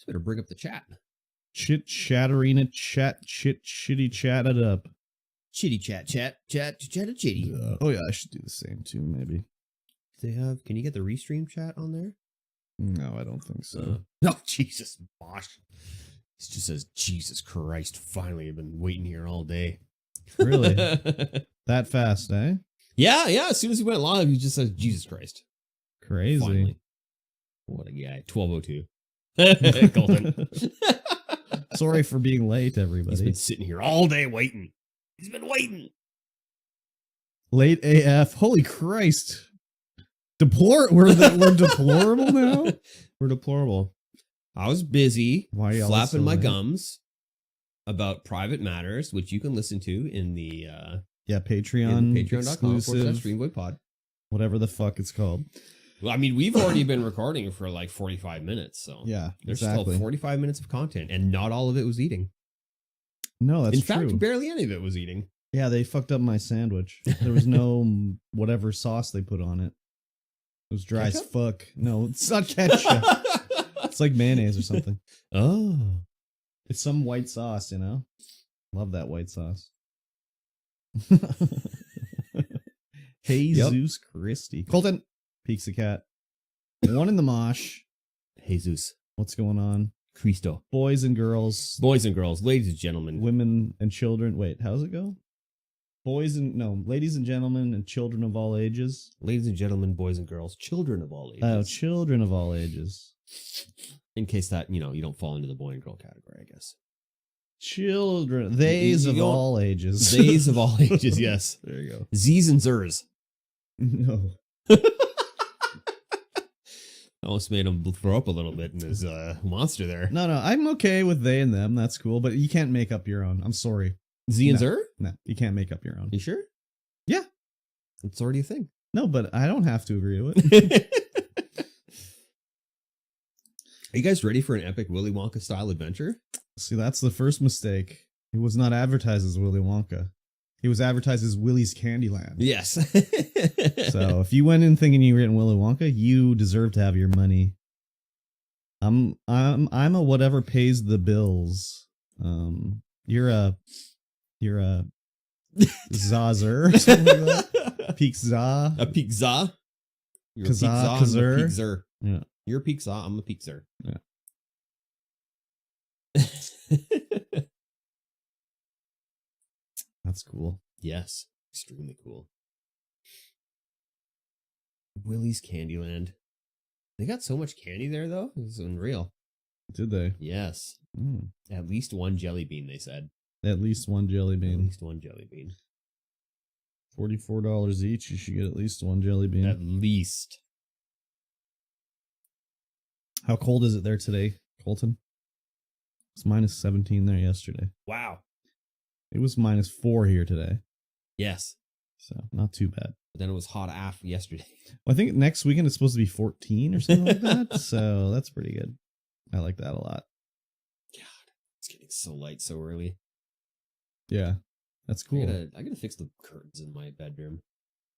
better bring up the chat. Chit chatterina chat chit shitty chat it up. Chitty chat chitty. Oh yeah, I should do the same too. Maybe They have. Can you get the restream chat on there? no, I don't think so. No, Jesus, Bosh. It just says, Jesus Christ, finally, I've been waiting here all day. Really? That fast, eh? Yeah. As soon as he went live, he just says, Jesus Christ. Crazy. Finally. What a guy. 12:02. Colton. Sorry for being late, everybody. He's been sitting here all day waiting. He's been waiting. Late AF. Holy Christ. We're deplorable now? We're deplorable. I was busy flapping my gums about private matters, which you can listen to in the Patreon. Patreon.com/StreamVoid pod. Whatever the fuck it's called. Well, I mean, we've already been recording for like 45 minutes, so yeah, there's still 45 minutes of content, and not all of it was eating. No, that's true. In fact, true. barely any of it was eating. Yeah, they fucked up my sandwich. There was no whatever sauce they put on it. It was dry as fuck. No, it's not ketchup. It's like mayonnaise or something. Oh. It's some white sauce, you know? Love that white sauce. Jesus Christi. Colton. Peeks the cat. One in the mosh. Jesus. What's going on? Cristo. Boys and girls. Boys and girls. Ladies and gentlemen. Women and children. Wait, how's it go? Ladies and gentlemen and children of all ages. Ladies and gentlemen, boys and girls, children of all ages. Oh, children of all ages. In case that, you don't fall into the boy and girl category, I guess. Children. Theys of all ages. Theys of all ages, yes. There you go. Z's and Zers. No. Almost made him throw up a little bit in his monster there. No, I'm okay with they and them. That's cool, but you can't make up your own. I'm sorry. Z and Zer? No, you can't make up your own. You sure? Yeah. It's already a thing. No, but I don't have to agree with it. Are you guys ready for an epic Willy Wonka style adventure? See, that's the first mistake. He was not advertised as Willy Wonka. He was advertised as Willy's Candyland. Yes. So if you went in thinking you were in Willy Wonka, you deserve to have your money. I'm a whatever pays the bills. You're a Zazer or something like that. Peak Za. A Peak Za. You're Kaza, a Peak Za, I'm a Peak Zer. Yeah. You're a Peak Za, I'm a Peak Zer. Yeah. That's cool. Yes. Extremely cool. Willy's Candyland. They got so much candy there, though. It was unreal. Did they? Yes. Mm. At least one jelly bean, they said. At least one jelly bean. At least one jelly bean. $44 each. You should get at least one jelly bean. At least. How cold is it there today, Colton? It's minus 17 there yesterday. Wow. It was minus 4 here today. Yes. So, not too bad. But then it was hot AF yesterday. Well, I think next weekend it's supposed to be 14 or something like that. So, that's pretty good. I like that a lot. God, it's getting so light so early. Yeah, that's cool. I gotta fix the curtains in my bedroom.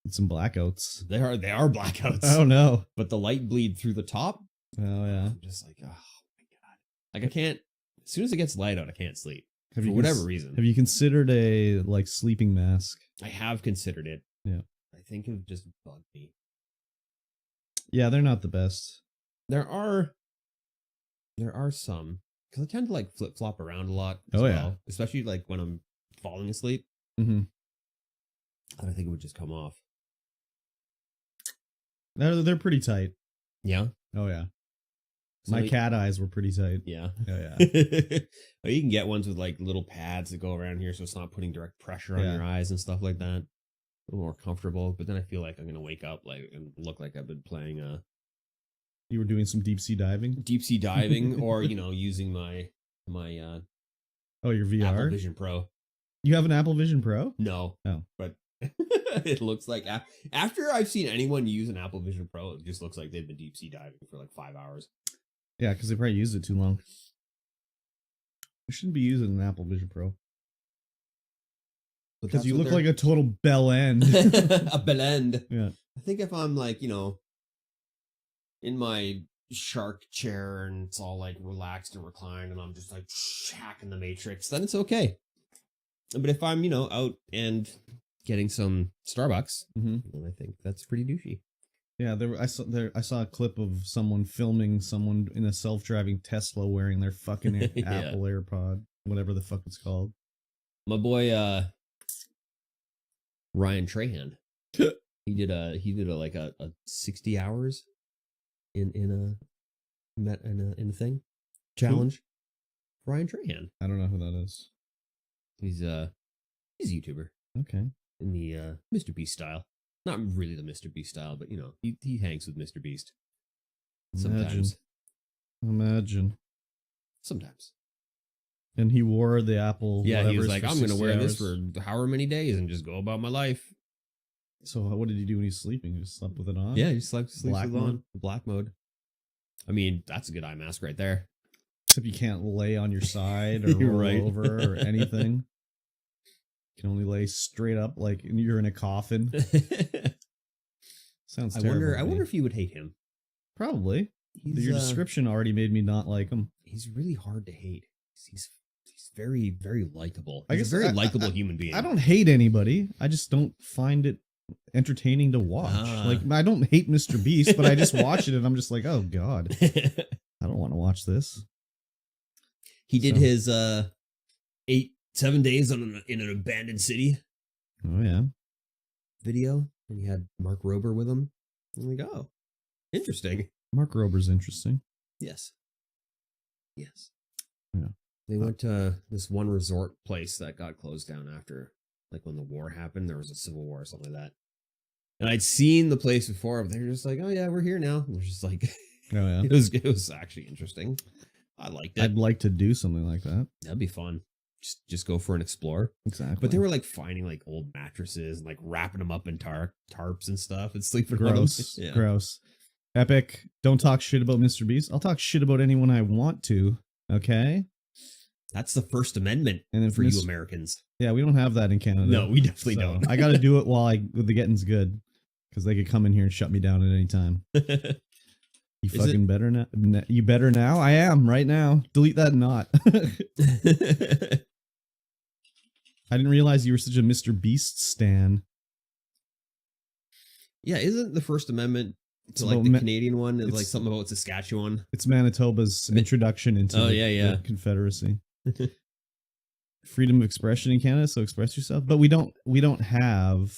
And some blackouts. They are blackouts. Oh, no. But the light bleed through the top. Oh, yeah. I'm just like, oh my God. Like I can't, as soon as it gets light out, I can't sleep. For whatever reason. Have you considered a, sleeping mask? I have considered it. Yeah. I think it would just bug me. Yeah, they're not the best. There are some, because I tend to flip-flop around a lot as well, yeah. Especially when I'm falling asleep. Mm-hmm. I think it would just come off. They're pretty tight. Yeah? Oh, yeah. So my cat eyes were pretty tight. Yeah. Oh, yeah. Well, you can get ones with little pads that go around here so it's not putting direct pressure on your eyes and stuff like that. A little more comfortable, but then I feel like I'm going to wake up and look like I've been playing You were doing some deep sea diving? Deep sea diving or, using my your VR? Apple Vision Pro. You have an Apple Vision Pro? No. Oh. But it looks like after I've seen anyone use an Apple Vision Pro, it just looks like they've been deep sea diving for 5 hours. Yeah, because they probably used it too long. You shouldn't be using an Apple Vision Pro. Because you look like a total bell end. A bell end. Yeah. I think if I'm in my shark chair and it's all like relaxed and reclined and I'm just like hacking the Matrix, then it's okay. But if I'm, out and getting some Starbucks, then I think that's pretty douchey. Yeah, I saw a clip of someone filming someone in a self-driving Tesla wearing their fucking Apple AirPod, whatever the fuck it's called. My boy Ryan Trahan, he did a 60 hours in a thing challenge. Who? Ryan Trahan. I don't know who that is. He's a YouTuber. Okay. In the Mr. Beast style. Not really the Mr. Beast style, but he hangs with Mr. Beast. Sometimes. Imagine. Sometimes. And he wore the Apple. Yeah, he was like, I'm going to wear hours. this for however many days and just go about my life. So what did he do when he's sleeping? He just slept with it on? Yeah, he sleeps with Black it on. Black mode. I mean, that's a good eye mask right there. Except you can't lay on your side or roll over or anything. You can only lay straight up like you're in a coffin. Sounds terrible. I wonder if you would hate him. Probably. Your description already made me not like him. He's really hard to hate. He's very, very likable. I He's guess a very likable human being. I don't hate anybody. I just don't find it entertaining to watch. Like, I don't hate Mr. Beast, but I just watch it and I'm just like, oh God. I don't want to watch this. He did his 7 days in an abandoned city. Oh yeah. Video. And he had Mark Rober with him. I'm like, oh, interesting. Mark Rober's interesting. Yes. Yes. Yeah. They went to this one resort place that got closed down after, like, when the war happened. There was a civil war or something like that. And I'd seen the place before, but they were just like, oh yeah, we're here now. And it was just like, oh yeah. It was actually interesting. I liked it. I'd like to do something like that. That'd be fun. Just go for an explore. Exactly. But they were like finding like old mattresses and like wrapping them up in tarps and stuff and sleeping gross. on them. Yeah. Gross. Epic. Don't talk shit about Mr. Beast. I'll talk shit about anyone I want to. Okay. That's the First Amendment and then for you Americans. Yeah, we don't have that in Canada. No, we definitely don't. I got to do it while the getting's good, because they could come in here and shut me down at any time. You fucking better now. You better now. I am right now. Delete that not. I didn't realize you were such a Mr. Beast stan. Yeah, isn't the First Amendment to like the Canadian one is like something about Saskatchewan? It's Manitoba's introduction into the Confederacy. Freedom of expression in Canada, so express yourself. But we don't have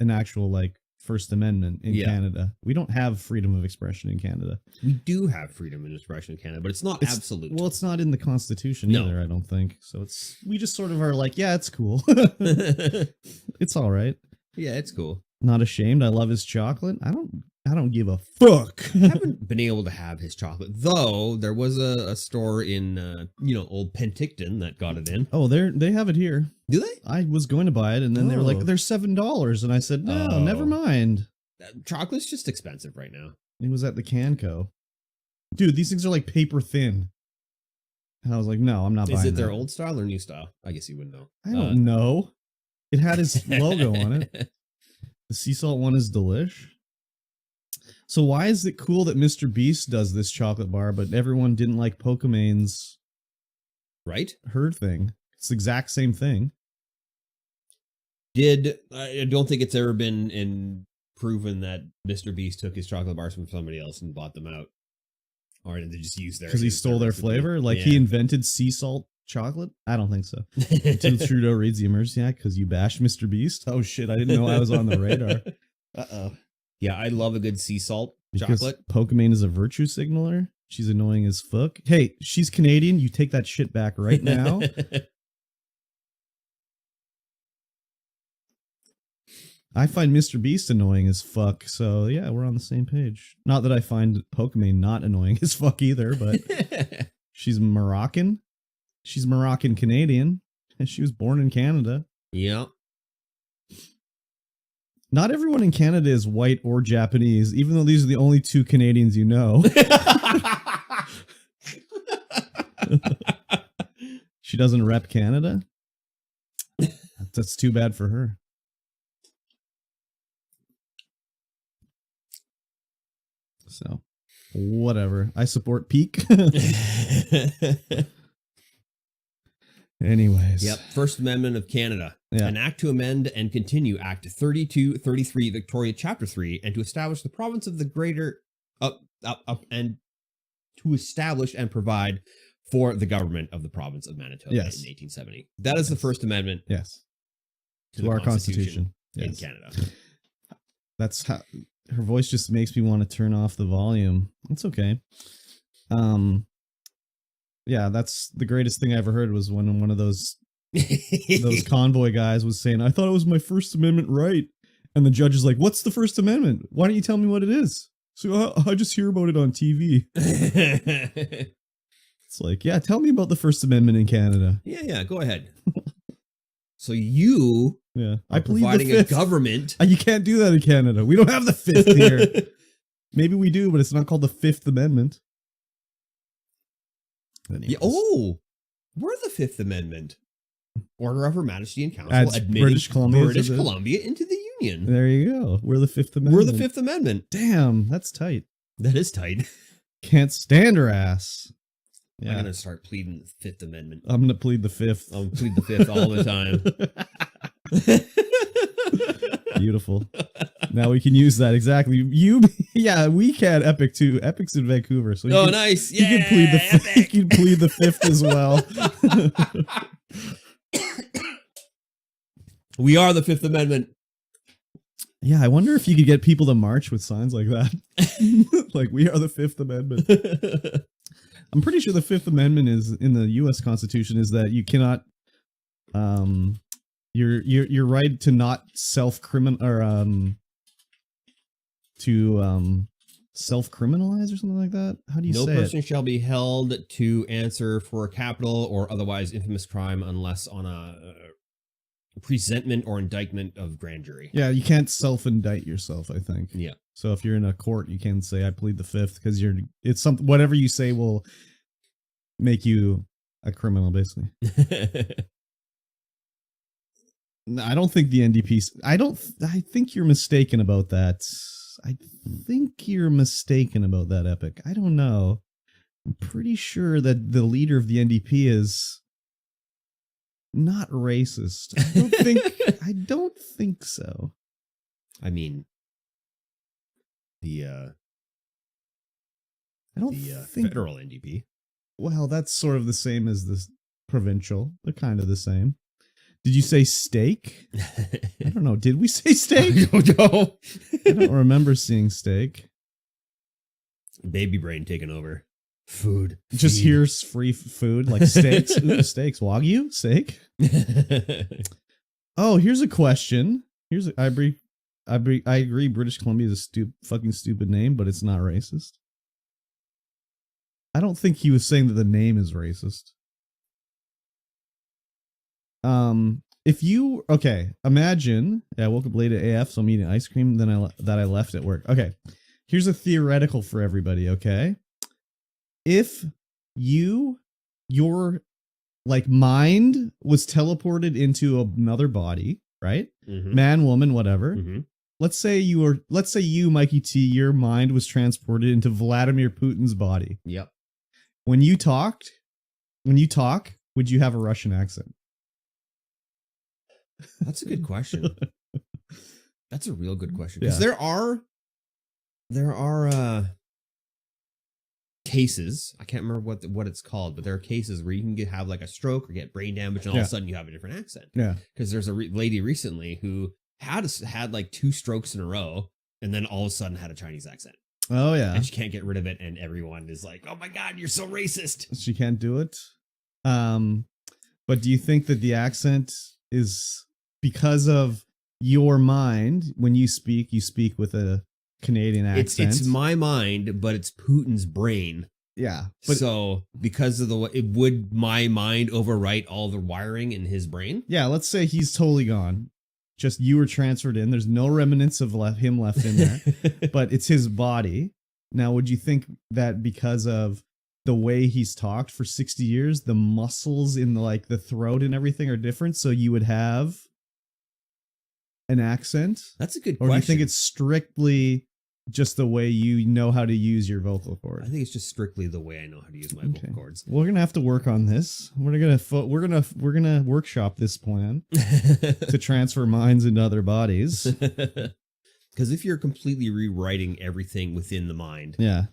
an actual like First Amendment in Canada. We don't have freedom of expression in Canada. We do have freedom of expression in Canada, but it's not absolute. Well, it's not in the Constitution either, I don't think. So we just sort of are like, yeah, it's cool. It's all right. Yeah, it's cool. Not ashamed. I love his chocolate. I don't give a fuck. I haven't been able to have his chocolate, though. There was a store in old Penticton that got it in. Oh, they have it here. Do they? I was going to buy it, and then they were like, "They're $7," and I said, "No, never mind." Chocolate's just expensive right now. It was at the Canco. Dude, these things are like paper thin. And I was like, "No, I'm not buying." Is it their old style or new style? I guess you wouldn't know. I don't know. It had his logo on it. The sea salt one is delish. So why is it cool that Mr. Beast does this chocolate bar, but everyone didn't like Pokemane's her thing? It's the exact same thing. I don't think it's ever been proven that Mr. Beast took his chocolate bars from somebody else and bought them out. Or did they just use their... Because he stole their flavor? Like he invented sea salt chocolate? I don't think so. Until Trudeau reads the Emergency Act because you bashed Mr. Beast? Oh shit, I didn't know I was on the radar. Uh-oh. Yeah, I love a good sea salt chocolate. Pokemane is a virtue signaler. She's annoying as fuck. Hey, she's Canadian. You take that shit back right now. I find Mr. Beast annoying as fuck. So yeah, we're on the same page. Not that I find Pokemane not annoying as fuck either, but she's Moroccan. She's Moroccan Canadian. And she was born in Canada. Yeah. Not everyone in Canada is white or Japanese, even though these are the only two Canadians you know. She doesn't rep Canada? That's too bad for her. So, Whatever. I support peak. Anyways. Yep. First Amendment of Canada. Yeah. An act to amend and continue Act 3233 Victoria Chapter 3 and to establish the province of the greater and to establish and provide for the government of the province of Manitoba Yes. in 1870. That is the First Amendment Yes. to To our Constitution. in Yes. Canada. That's how her voice just makes me want to turn off the volume. It's okay. Yeah, that's the greatest thing I ever heard was when one of those convoy guys was saying, I thought it was my First Amendment right. And the judge is like, what's the First Amendment? Why don't you tell me what it is? So I just hear about it on TV. It's like, yeah, tell me about the First Amendment in Canada. Yeah, go ahead. So you I are plead providing the a fifth. government. You can't do that in Canada. We don't have the fifth here. Maybe we do, but it's not called the Fifth Amendment. Yeah, we're the Fifth Amendment. Order of Her Majesty and Council Adds admitting British Columbia into the Union. There you go. We're the Fifth Amendment. We're the Fifth Amendment. Damn, that's tight. That is tight. Can't stand her ass. Yeah. I'm gonna start pleading the Fifth Amendment. I'm gonna plead the fifth. I'll plead the fifth all the time. Beautiful. Now we can use that exactly. We can. Epic too. Epic's in Vancouver, so Nice. You can plead the fifth. You can plead the fifth as well. We are the Fifth Amendment. Yeah, I wonder if you could get people to march with signs like that. Like, we are the Fifth Amendment. I'm pretty sure the Fifth Amendment is in the U.S. Constitution is that you cannot, your right to not self-criminal or to self-criminalize or something like that. How do you say it? No person shall be held to answer for a capital or otherwise infamous crime unless on a presentment or indictment of grand jury. Yeah, you can't self-indict yourself, I think. Yeah. So if you're in a court, you can't say I plead the fifth because it's something, whatever you say will make you a criminal, basically. I don't think the NDP. I think you're mistaken about that. I think you're mistaken about that, Epic. I don't know. I'm pretty sure that the leader of the NDP is not racist. I don't think so. I mean, I don't think federal NDP. Well, that's sort of the same as the provincial. They're kind of the same. Did you say steak? I don't know. Did we say steak? I don't know. I don't remember seeing steak. Baby brain taking over. Food. Just feed. here's free food like steaks. Ooh, steaks. Wagyu steak. Oh, here's a question. I agree. British Columbia is a fucking stupid name, but it's not racist. I don't think he was saying that the name is racist. Imagine I woke up late at AF, so I'm eating ice cream that I left at work. Okay, here's a theoretical for everybody. Okay, if your like mind was teleported into another body, right? Mm-hmm. Man, woman, whatever. Mm-hmm. Let's say you, Mikey T, your mind was transported into Vladimir Putin's body. Yep. When you talk, would you have a Russian accent? That's a good question. That's a real good question. Because Yeah. there are cases. I can't remember what it's called, but there are cases where you can have like a stroke or get brain damage, and all of a sudden you have a different accent. Yeah. Because there's a lady recently who had like 2 strokes in a row, and then all of a sudden had a Chinese accent. Oh yeah. And she can't get rid of it, and everyone is like, "Oh my god, you're so racist." She can't do it. But do you think that the accent is because of your mind? When you speak with a Canadian accent. It's my mind, but it's Putin's brain. Yeah. But so because of would my mind overwrite all the wiring in his brain? Yeah, let's say he's totally gone. Just you were transferred in. There's no remnants of him left in there, but it's his body. Now, would you think that because of the way he's talked for 60 years, the muscles in the throat and everything are different, so you would have an accent? That's a good Or question. do you think it's strictly just the way you know how to use your vocal I cord? think it's just strictly the way I know how to use my vocal cords. We're gonna have to work on this. We're gonna workshop this plan to transfer minds into other bodies. Because if you're completely rewriting everything within the mind, Yeah,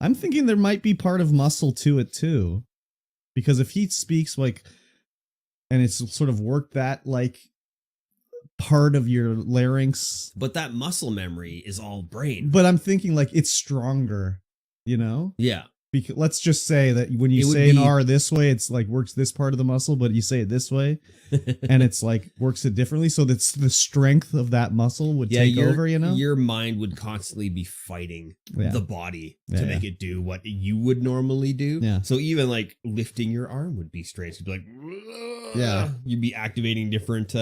I'm thinking there might be part of muscle to it too, because if he speaks like, and it's sort of worked that like part of your larynx, but that muscle memory is all brain. but I'm thinking like it's stronger, you know? Yeah. Because let's just say that when you It would say an be- R this way, it's like works this part of the muscle, but you say it this way, and it's like works it differently. So that's the strength of that muscle would take over, you know? Your mind would constantly be fighting Yeah. the body Yeah, to make it do what you would normally do. Yeah. So even like lifting your arm would be strange. You'd be like, Yeah. You'd be activating different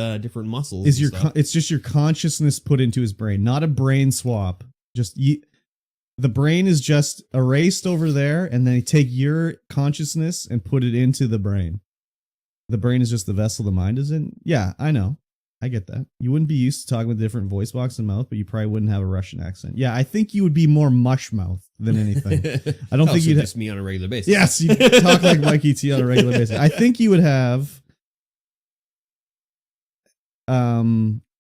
muscles. Is and your stuff. it's just your consciousness put into his brain, not a brain swap. Just the brain is just erased over there, and then you take your consciousness and put it into the brain. The brain is just the vessel the mind is in. Yeah, I know. I get that. You wouldn't be used to talking with different voice box and mouth, but you probably wouldn't have a Russian accent. Yeah, I think you would be more mush mouth than anything. I don't think so you'd just me on a regular basis. Yes, you talk like Mikey T on a regular basis. I think you would have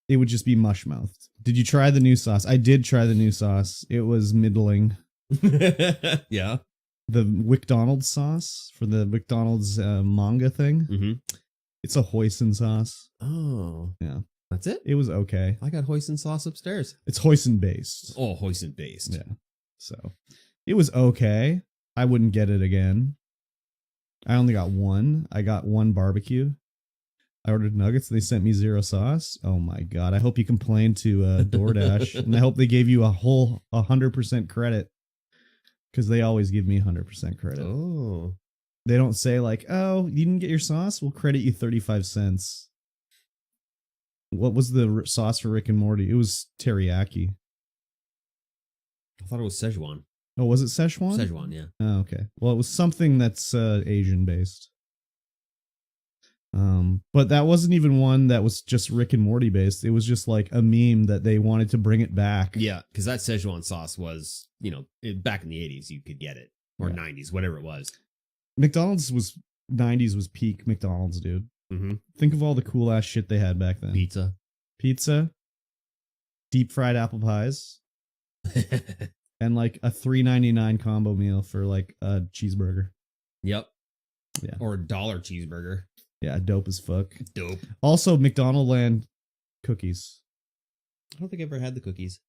it would just be mush mouthed. Did you try the new sauce? I did try the new sauce. It was middling. Yeah. The McDonald's sauce for the McDonald's manga thing. Mm-hmm. It's a hoisin sauce. Oh. Yeah. That's it? It was okay. I got hoisin sauce upstairs. It's hoisin based. Oh, hoisin based. Yeah. So it was okay. I wouldn't get it again. I only got one. I got one barbecue. I ordered nuggets. They sent me 0 sauce. Oh my God. I hope you complained to DoorDash. And I hope they gave you a whole 100% credit. Because they always give me 100% credit. Oh. They don't say like, oh, you didn't get your sauce? We'll credit you 35 cents. What was the sauce for Rick and Morty? It was teriyaki. I thought it was Szechuan. Oh, was it Szechuan? Szechuan, yeah. Oh, okay. Well, it was something that's Asian based. But that wasn't even one that was just Rick and Morty based. It was just like a meme that they wanted to bring it back. Yeah, because that Szechuan sauce was, back in the 80s, you could get it. Or Yeah. 90s, whatever it was. McDonald's was 90s was peak McDonald's, dude. Mm-hmm. Think of all the cool ass shit they had back then. Pizza, deep fried apple pies, and like a $3.99 combo meal for like a cheeseburger. Yep. Yeah. Or a $1 cheeseburger. Yeah, dope as fuck. Dope. Also, McDonald Land cookies. I don't think I ever had the cookies.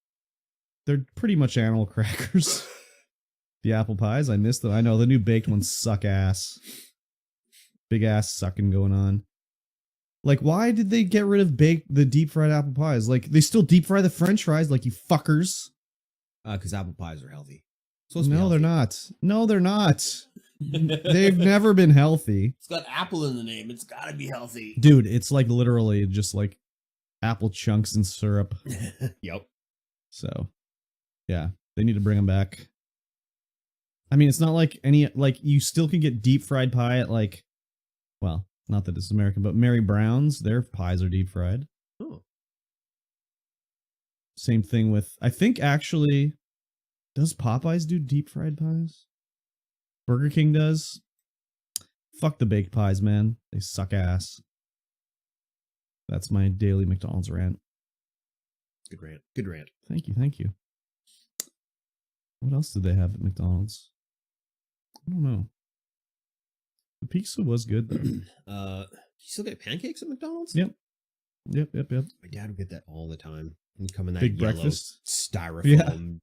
They're pretty much animal crackers. The apple pies, I missed them. I know the new baked ones suck ass. Big ass sucking going on. Like, why did they get rid of the deep fried apple pies? Like, they still deep fry the French fries, like you fuckers. Because apple pies are healthy. No, they're not. No, they're not. They've never been healthy. It's got apple in the name. It's got to be healthy. Dude, it's like literally just like apple chunks and syrup. Yep. So, yeah, they need to bring them back. I mean, it's not like you still can get deep fried pie at like, well, not that it's American, but Mary Brown's, their pies are deep fried. Oh. Same thing with, I think actually, does Popeyes do deep fried pies? Burger King does. Fuck the baked pies, man. They suck ass. That's my daily McDonald's rant. Good rant. Good rant. Thank you. Thank you. What else did they have at McDonald's? I don't know. The pizza was good though. You still get pancakes at McDonald's? Yep. Yep. My dad would get that all the time. He'd come in that Big yellow breakfast? styrofoam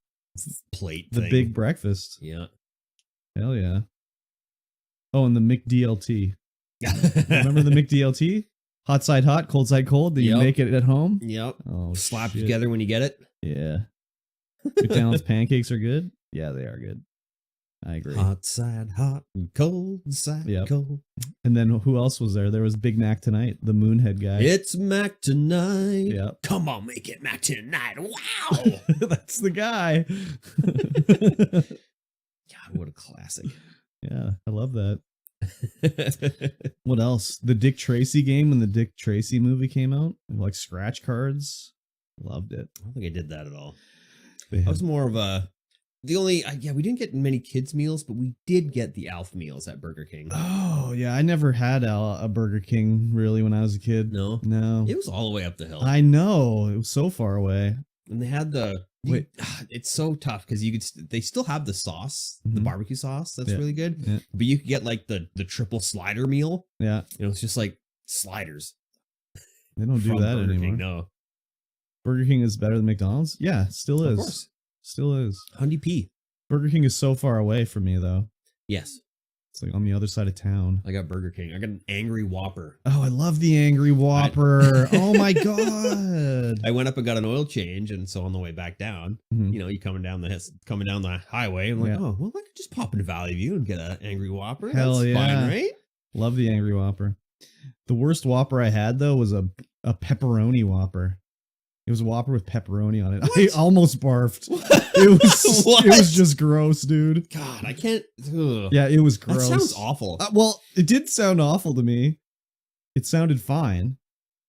plate The thing. big breakfast. Yeah. Hell yeah. Oh, and the McDLT. Remember the McDLT? Hot side hot, cold side cold. Do you make it at home? Yep. Oh, Slap shit. together when you get it. Yeah. McDonald's pancakes are good. Yeah, they are good. I agree. Hot side hot, cold side cold. And then who else was there? There was Big Mac tonight, the Moonhead guy. It's Mac tonight. Yep. Come on, make it Mac tonight. Wow. That's the guy. God, what a classic. Yeah, I love that. What else? The Dick Tracy game when the Dick Tracy movie came out. Like scratch cards. Loved it. I don't think I did that at all. I was more of a we didn't get many kids meals, but we did get the Alf meals at Burger King. Oh yeah, I never had a Burger King really when I was a kid. No, it was all the way up the hill. I know, it was so far away. And they had it's so tough because they still have the sauce, the barbecue sauce. That's really good. Yeah. But you could get like the triple slider meal. Yeah, it's just like sliders. They don't do that Burger anymore. King, no. Burger King is better than McDonald's? Yeah, still is. Of course. Still is. 100p. Burger King is so far away from me, though. Yes. It's like on the other side of town. I got Burger King. I got an Angry Whopper. Oh, I love the Angry Whopper. Oh, my God. I went up and got an oil change, and so on the way back down, you coming down the highway, I'm like, oh, well, I could just pop into Valley View and get an Angry Whopper. Hell That's yeah. fine, right? Love the Angry Whopper. The worst Whopper I had, though, was a pepperoni Whopper. It was a Whopper with pepperoni on it. What? I almost barfed. It was just gross, dude. God, I can't. Ugh. Yeah, it was gross. That sounds awful. Well, it did sound awful to me. It sounded fine.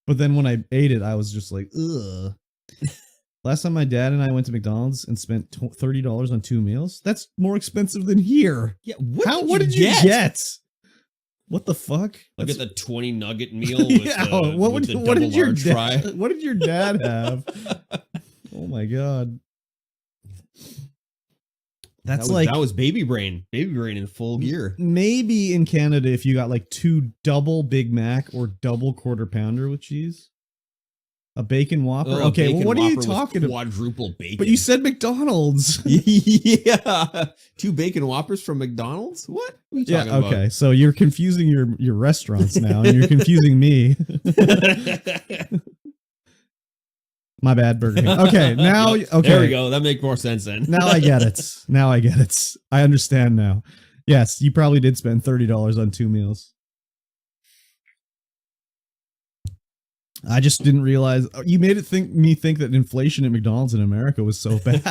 But then when I ate it, I was just like, ugh. Last time my dad and I went to McDonald's and spent $30 on 2 meals, that's more expensive than here. Yeah, what did you get? What the fuck? Look at the 20 nugget meal with what did your dad have? Oh my God. That was baby brain in full gear. Maybe in Canada if you got like 2 double Big Mac or double quarter pounder with cheese. A bacon Whopper? Okay, well, what are you talking about? Quadruple bacon. But you said McDonald's. Yeah. 2 bacon Whoppers from McDonald's? What are you talking about? Okay, so you're confusing your restaurants now, and you're confusing me. My bad, Burger King. Okay, now... Okay. There we go. That makes more sense then. Now I get it. I understand now. Yes, you probably did spend $30 on 2 meals. I just didn't realize you made it me think that inflation at McDonald's in America was so bad.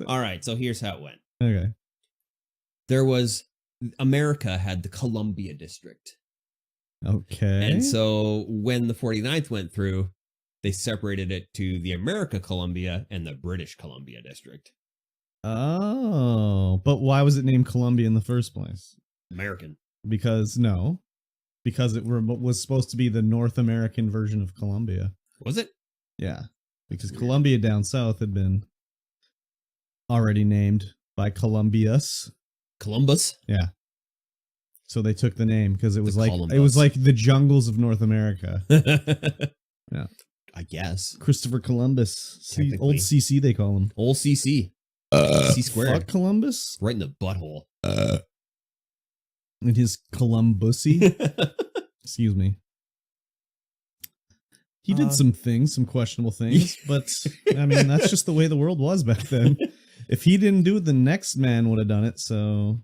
All right, so here's how it went. Okay. America had the Columbia District. Okay. And so when the 49th went through, they separated it to the America Columbia and the British Columbia District. Oh, but why was it named Columbia in the first place? American. Because it was supposed to be the North American version of Columbia. Was it? Yeah, because Columbia down south had been already named by Columbus. Yeah. So they took the name because it was like the jungles of North America. Yeah, I guess Christopher Columbus, old CC they call him. Old CC. C squared. Fuck Columbus. Right in the butthole. In his Columbussy. Excuse me. He did some questionable things, but I mean, that's just the way the world was back then. If he didn't do it, the next man would have done it. So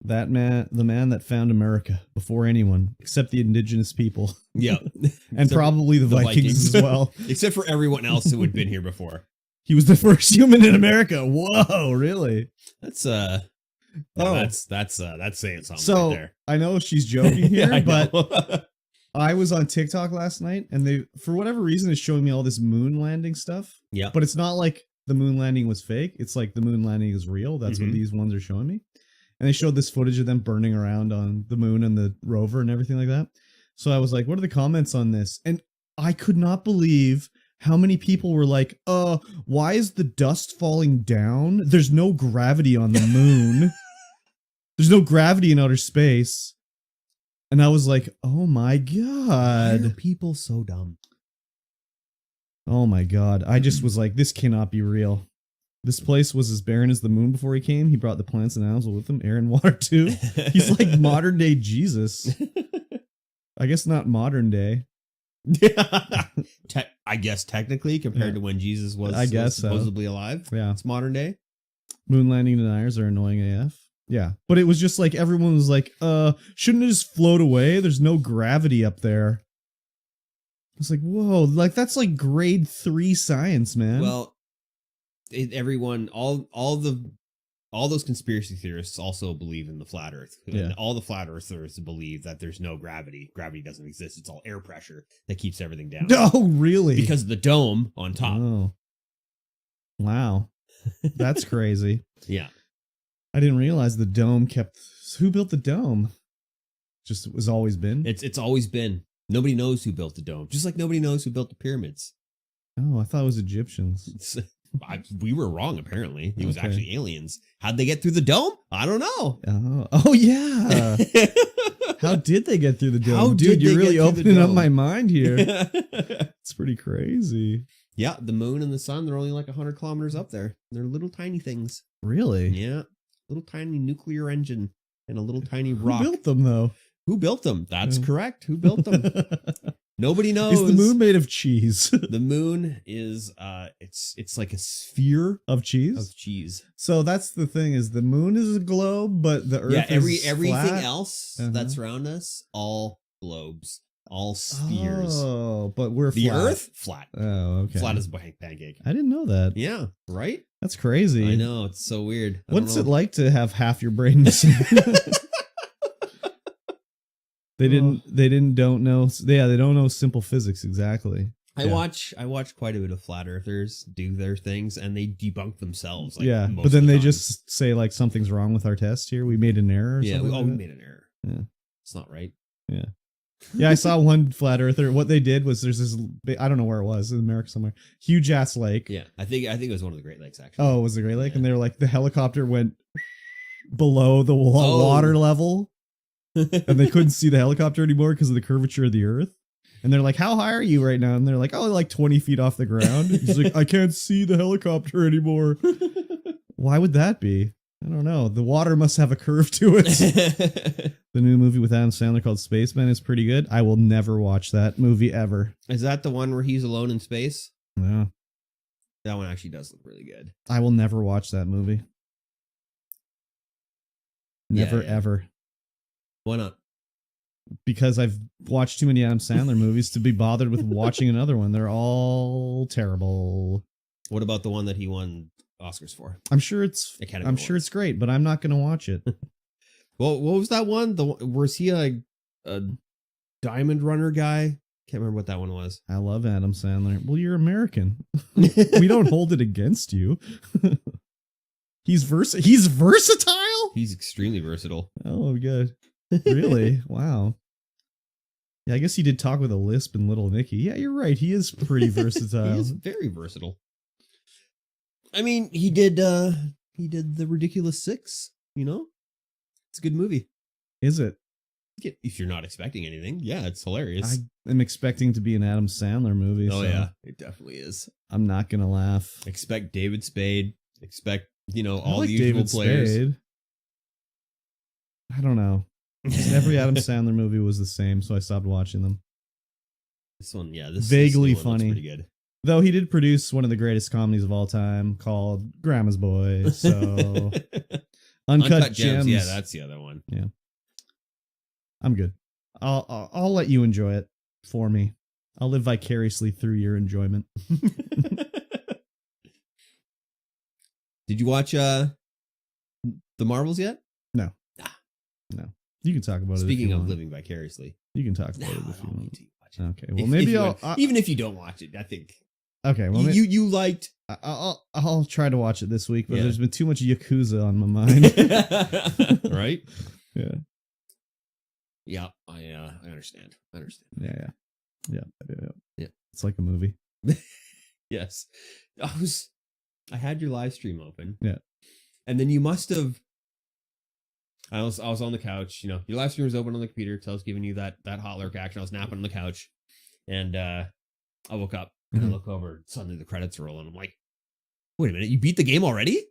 the man that found America before anyone, except the indigenous people. Yeah. And probably the Vikings as well. Except for everyone else who had been here before. He was the first human in America. Whoa, really? That's that's saying something so, right there. I know she's joking here, yeah, but I was on TikTok last night, and they, for whatever reason, is showing me all this moon landing stuff. Yeah. But it's not like the moon landing was fake. It's like the moon landing is real. That's what these ones are showing me. And they showed this footage of them burning around on the moon and the rover and everything like that. So I was like, what are the comments on this? And I could not believe how many people were like, why is the dust falling down? There's no gravity on the moon. There's no gravity in outer space. And I was like, oh my God. Why are people so dumb? Oh my God. I just was like, this cannot be real. This place was as barren as the moon before he came. He brought the plants and animals with him, air and water too. He's like modern day Jesus. I guess not modern day. I guess technically compared to when Jesus was supposedly alive. Yeah. It's modern day. Moon landing deniers are annoying AF. Yeah. But it was just like everyone was like, shouldn't it just float away? There's no gravity up there. It's like, whoa, like that's like grade 3 science, man. Well, everyone, all the all those conspiracy theorists also believe in the flat Earth. Yeah. And all the flat Earthers believe that there's no gravity. Gravity doesn't exist. It's all air pressure that keeps everything down. Oh, really? Because of the dome on top. Oh. Wow. That's crazy. Yeah. I didn't realize the dome kept... Who built the dome? Just it was always been? It's always been. Nobody knows who built the dome. Just like nobody knows who built the pyramids. Oh, I thought it was Egyptians. We were wrong, apparently. It was Okay. actually aliens. How'd they get through the dome? I don't know. Oh yeah. How did they get through the dome? How Dude, did you're they really get through the opening up dome? my mind here. It's pretty crazy. Yeah, the moon and the sun, they're only like 100 kilometers up there. They're little tiny things. Really? Yeah. Little tiny nuclear engine and a little tiny Who rock. built them though? Who built them? That's Yeah. correct. Who built them? Nobody knows. Is the moon made of cheese? The moon is it's like a sphere Of cheese? of cheese. So that's the thing, is the moon is a globe, but the earth Yeah, is everything flat? else Uh-huh. that's around us, all globes, all spheres. Oh, but we're The flat. Earth, flat. Oh, okay. Flat as a pancake. I didn't know that. Yeah, right? That's crazy. I know, it's so weird. I What's don't it know. like to have half your brain missing? They don't know. Yeah, they don't know simple physics exactly. I Yeah. watch quite a bit of flat earthers do their things and they debunk themselves. Like, Yeah, most but then of the they time. just say like something's wrong with our test here. We made an error. Or we something like that. made an error. Yeah. It's not right. Yeah, I saw one flat earther. What they did was there's this. I don't know where it was, in America somewhere. Huge ass lake. Yeah, I think it was one of the Great Lakes actually. Oh, it was the Great Lake, Yeah. and they were like the helicopter went below the Oh. water level, and they couldn't see the helicopter anymore because of the curvature of the Earth. And they're like, "How high are you right now?" And they're like, "Oh, like 20 feet off the ground." He's like, "I can't see the helicopter anymore." Why would that be? I don't know. The water must have a curve to it. The new movie with Adam Sandler called Spaceman is pretty good. I will never watch that movie ever. Is that the one where he's alone in space? Yeah. That one actually does look really good. I will never watch that movie. Never, Yeah. ever. Why not? Because I've watched too many Adam Sandler movies to be bothered with watching another one. They're all terrible. What about the one that he won Oscars for? I'm sure it's Academy I'm sure Awards. it's great, but I'm not going to watch it. Well, what was that one? Was he a diamond runner guy? Can't remember what that one was. I love Adam Sandler. Well, you're American. We don't hold it against you. He's versatile? He's extremely versatile. Oh, good. Really? Wow. Yeah, I guess he did talk with a lisp in Little Nicky. Yeah, you're right. He is pretty versatile. He is very versatile. I mean, he did the Ridiculous Six, you know? It's a good movie. Is it? If you're not expecting anything, yeah, it's hilarious. I am expecting to be an Adam Sandler movie. Oh so yeah, it definitely is. I'm not going to laugh. Expect David Spade. Expect, I all like the usual David players. Spade. I don't know. Just every Adam Sandler movie was the same, so I stopped watching them. This one, yeah, this Vaguely this one looks funny. pretty good. Though he did produce one of the greatest comedies of all time called Grandma's Boy. So Uncut Gems. Yeah, that's the other one. I'm good. I'll let you enjoy it for me. I'll live vicariously through your enjoyment. Did you watch the Marvels yet? No. You can talk about it. Speaking if you of want. living vicariously. You can talk about No, it I if you don't want. need to watch it. Okay. Well, If maybe you I'll. want- even if you don't watch it, I think Okay. Well, you liked. I'll try to watch it this week, but Yeah. there's been too much Yakuza on my mind. Right? Yeah. Yeah, I understand. Yeah. Yeah. It's like a movie. Yes. I had your live stream open. Yeah. And then you must have. I was on the couch, your live stream was open on the computer, so I was giving you that hot lurk action. I was napping on the couch, and I woke up and I look over, suddenly the credits roll, and I'm like, wait a minute, you beat the game already?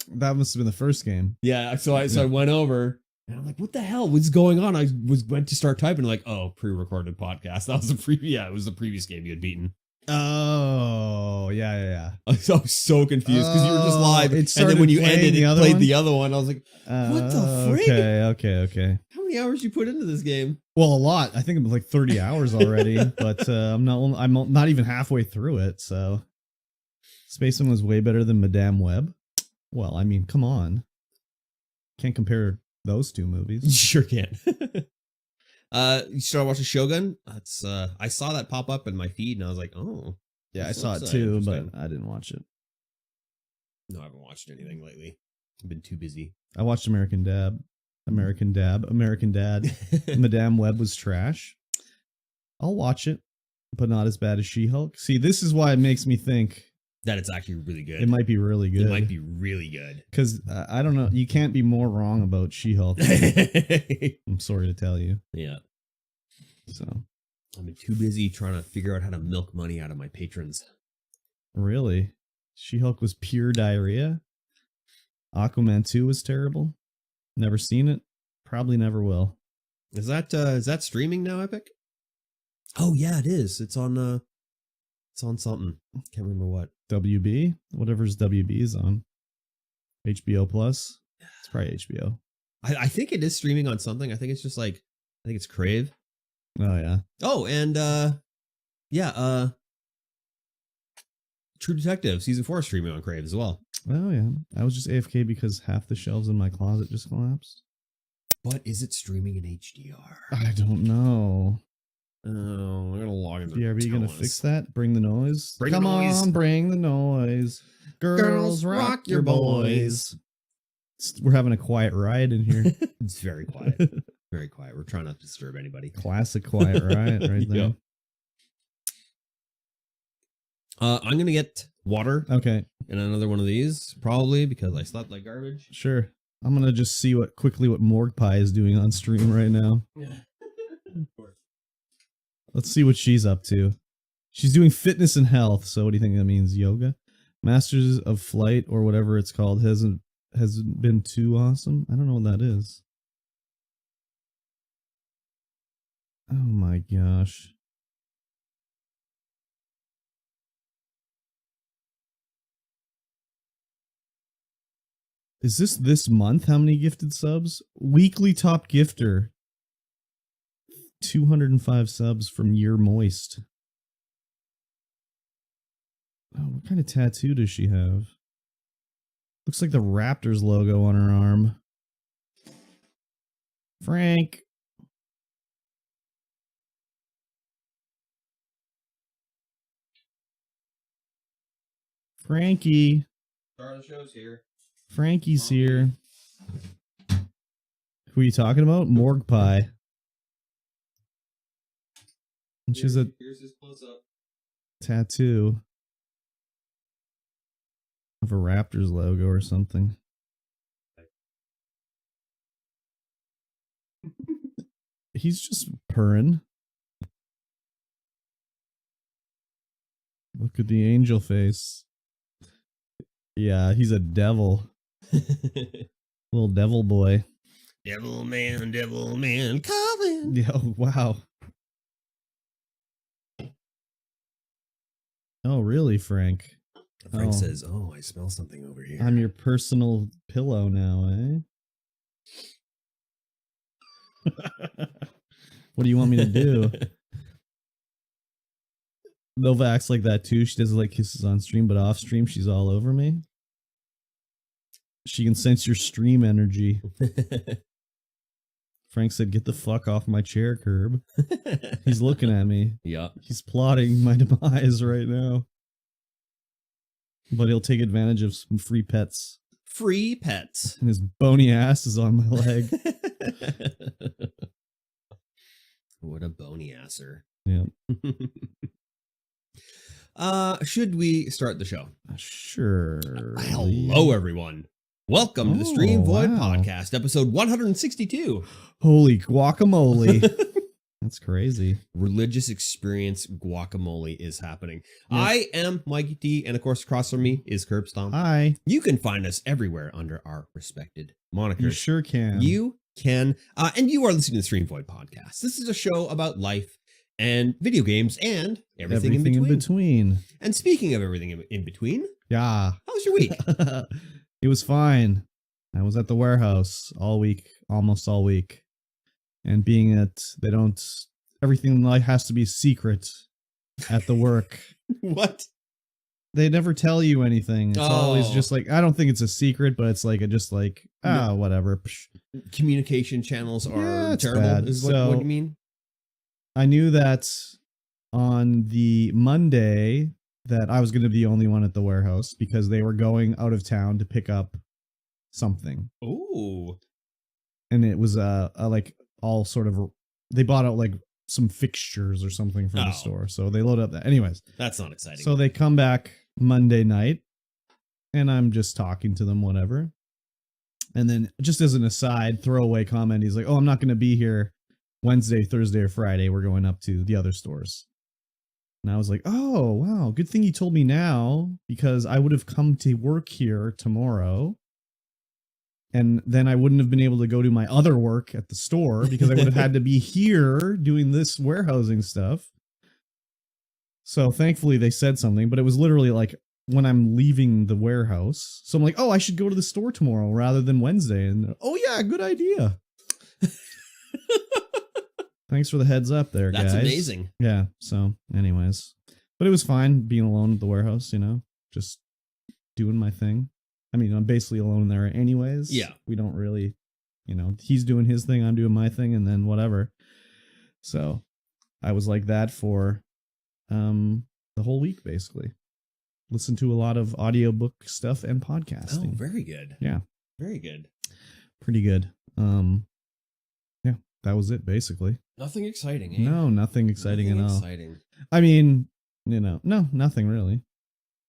That must have been the first game. Yeah, so I went over and I'm like, what the hell was going on? I went to start typing, like, oh, pre-recorded podcast. That was it was the previous game you had beaten. Oh, yeah. I was so confused because you were just live, It and started then when you playing ended, the it other played one? the other one. I was like, what the frig? Okay. How many hours you put into this game? Well, a lot. I think I'm like 30 hours already, but I'm not even halfway through it. So, Spaceman was way better than Madame Web. Well, I mean, come on. Can't compare those two movies. You sure can. You started watching Shogun? That's I saw that pop up in my feed and I was like, oh. Yeah, I this saw it looks, too, but interesting. I didn't watch it. No, I haven't watched anything lately. I've been too busy. I watched American Dad. American Dad. Madame Web was trash. I'll watch it, but not as bad as She-Hulk. See, this is why it makes me think That it's actually really good. it might be really good. It might be really good. Because I don't know. You can't be more wrong about She-Hulk. I'm sorry to tell you. Yeah. So, I've been too busy trying to figure out how to milk money out of my patrons. really? She-Hulk was pure diarrhea? Aquaman 2 was terrible? Never seen it? Probably never will. Is that streaming now, Epic? Oh yeah, it is. It's on something. Can't remember what. WB? Whatever's WB is on. HBO Plus? It's probably HBO. I think it is streaming on something. I think it's just like I think it's Crave. Oh, yeah. Oh, and True Detective Season 4 is streaming on Crave as well. Oh, yeah. I was just AFK because half the shelves in my closet just collapsed. But is it streaming in HDR? I don't know. Oh, I'm gonna log into BRB gonna fix that? Bring the noise? Bring the Come noise. on, bring the noise. Girls, rock your boys. We're having a quiet riot in here. It's very quiet. Very quiet. We're trying not to disturb anybody. Classic quiet riot right there. Yep. I'm gonna get water Okay, and another one of these, probably because I slept like garbage. sure. I'm gonna just see what Morgue Pie is doing on stream right now. Let's see what she's up to. She's doing fitness and health. So what do you think that means? Yoga? Masters of Flight or whatever it's called hasn't been too awesome. I don't know what that is. Oh my gosh. Is this month? How many gifted subs? Weekly top gifter. 205 subs from Year Moist. Oh, what kind of tattoo does she have? Looks like the Raptors logo on her arm. Frank. Frankie. Star of the show's here. Frankie's here. Who are you talking about? Morgue Pie. And she's a Here's his close up. tattoo of a Raptors logo or something. He's just purring. Look at the angel face. Yeah, he's a devil. Little devil boy. Devil man, calling. Yeah, oh, wow. Oh, really, Frank? Frank Oh. says, "Oh, I smell something over here." I'm your personal pillow now, eh? What do you want me to do? Nova acts like that too. She doesn't like kisses on stream, but off stream, she's all over me. She can sense your stream energy. Frank said, "Get the fuck off my chair, Curb." He's looking at me. Yeah. He's plotting my demise right now. But he'll take advantage of some free pets. Free pets. And his bony ass is on my leg. What a bony asser. Yeah. Should we start the show? Sure. Hello, everyone. Welcome to the StreamVoid wow. podcast, episode 162. Holy guacamole. That's crazy. Religious experience guacamole is happening. Yes. I am Mikey D, and of course, across from me is Curb Stomp. Hi. You can find us everywhere under our respected monikers. You sure can. You can. And you are listening to the StreamVoid podcast. This is a show about life and video games and everything in between. And speaking of everything in between, Yeah. how was your week? It was fine. I was at the warehouse all week, almost all week. And being that everything in life has to be secret at the work. What? they never tell you anything. It's always Oh. just like, I don't think it's a secret, but it's like whatever. Psh. Communication channels are Yeah, it's terrible. bad. Is So- what you mean? I knew that on the Monday that I was going to be the only one at the warehouse because they were going out of town to pick up something. Ooh. And it was like all sort of, they bought out like some fixtures or something from the store. So they load up that. Anyways. That's not exciting. So they come back Monday night and I'm just talking to them, whatever. And then just as an aside, throwaway comment, he's like, oh, I'm not going to be here Wednesday, Thursday, or Friday. We're going up to the other stores. And I was like, oh, wow, good thing you told me now because I would have come to work here tomorrow. And then I wouldn't have been able to go to my other work at the store because I would have had to be here doing this warehousing stuff. So thankfully they said something, but it was literally like when I'm leaving the warehouse. So I'm like, oh, I should go to the store tomorrow rather than Wednesday. And oh, yeah, good idea. Thanks for the heads up there, guys. That's amazing. Yeah. So anyways, but it was fine being alone at the warehouse, just doing my thing. I mean, I'm basically alone there anyways. Yeah. We don't really, he's doing his thing, I'm doing my thing, and then whatever. So I was like that for the whole week, basically. Listened to a lot of audiobook stuff and podcasting. Oh, very good. Yeah. Very good. Pretty good. Yeah, that was it, basically. Nothing exciting, eh? No, nothing exciting Nothing at all. Exciting. I mean, no, nothing really.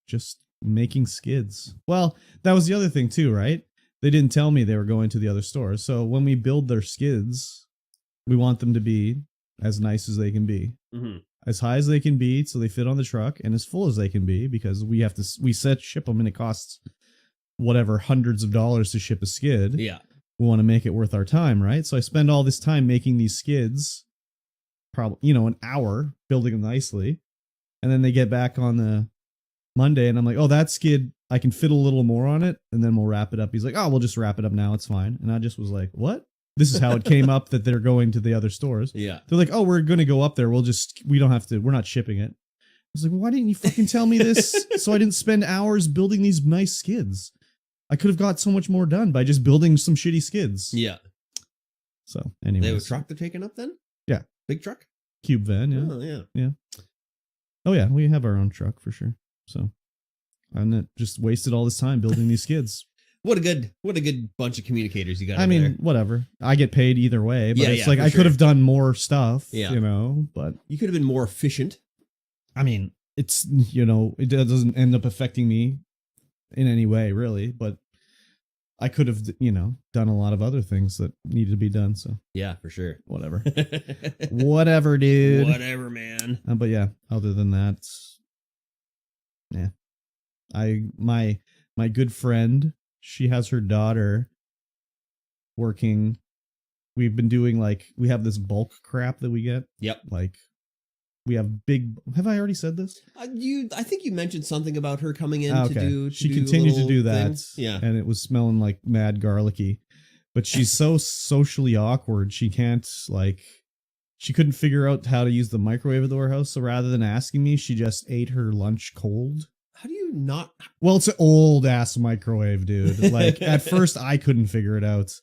Just making skids. Well, that was the other thing too, right? They didn't tell me they were going to the other stores. So when we build their skids, we want them to be as nice as they can be. Mm-hmm. As high as they can be so they fit on the truck, and as full as they can be because we ship them and it costs whatever hundreds of dollars to ship a skid. Yeah. We want to make it worth our time, right? So I spend all this time making these skids, probably, an hour building them nicely. And then they get back on the Monday and I'm like, oh, that skid, I can fit a little more on it. And then we'll wrap it up. He's like, oh, we'll just wrap it up now. It's fine. And I just was like, what? This is how it came up that they're going to the other stores. Yeah. They're like, oh, we're going to go up there. We're not shipping it. I was like, well, why didn't you fucking tell me this? So I didn't spend hours building these nice skids. I could have got so much more done by just building some shitty skids. Yeah. So anyway. They have a truck they're taking up then? Yeah. Big truck? Cube van, yeah. Oh, yeah. Yeah. Oh yeah, we have our own truck for sure. So I'm just wasted all this time building these skids. What a good bunch of communicators you got. I mean, whatever. I get paid either way, but Yeah, it's yeah, like for I sure. could have done more stuff, Yeah. but you could have been more efficient. I mean, it's, it doesn't end up affecting me in any way, really, but I could have, done a lot of other things that needed to be done. So Yeah, for sure. whatever, whatever, dude. Whatever, man. But yeah, other than that, yeah, my good friend, she has her daughter working. We've been doing we have this bulk crap that we get. Yep. We have big. Have I already said this? I think you mentioned something about her coming in Okay. to do. She continued to do that. things. Yeah. And it was smelling like mad garlicky. But she's so socially awkward. She can't she couldn't figure out how to use the microwave at the warehouse. So rather than asking me, she just ate her lunch cold. How do you not? Well, it's an old ass microwave, dude. At first I couldn't figure it out.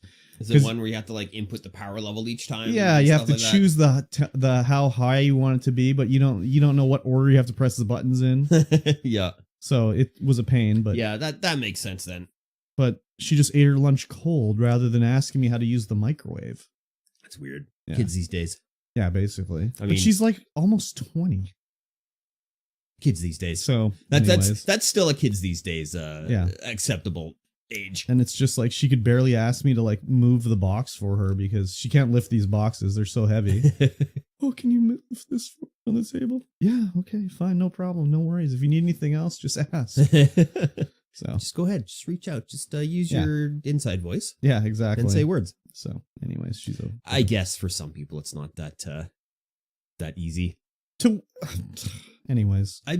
Is it one where you have to input the power level each time? Yeah, and you have stuff to like choose the how high you want it to be, but you don't know what order you have to press the buttons in. that? Yeah. So it was a pain, but Yeah, that makes sense then. But she just ate her lunch cold rather than asking me how to use the microwave. That's weird. Yeah. Kids these days. Yeah, basically. I mean- but she's almost 20. Kids these days. So anyways. That's still a kids these days. Acceptable age. And it's just she could barely ask me to move the box for her because she can't lift these boxes. They're so heavy. Oh, can you move this on the table? Yeah, okay, fine, no problem, no worries. If you need anything else, just ask. So Just go ahead. Just reach out. Just use your inside voice yeah, exactly. and say words. So anyways, she's I guess for some people it's not that easy. anyways. I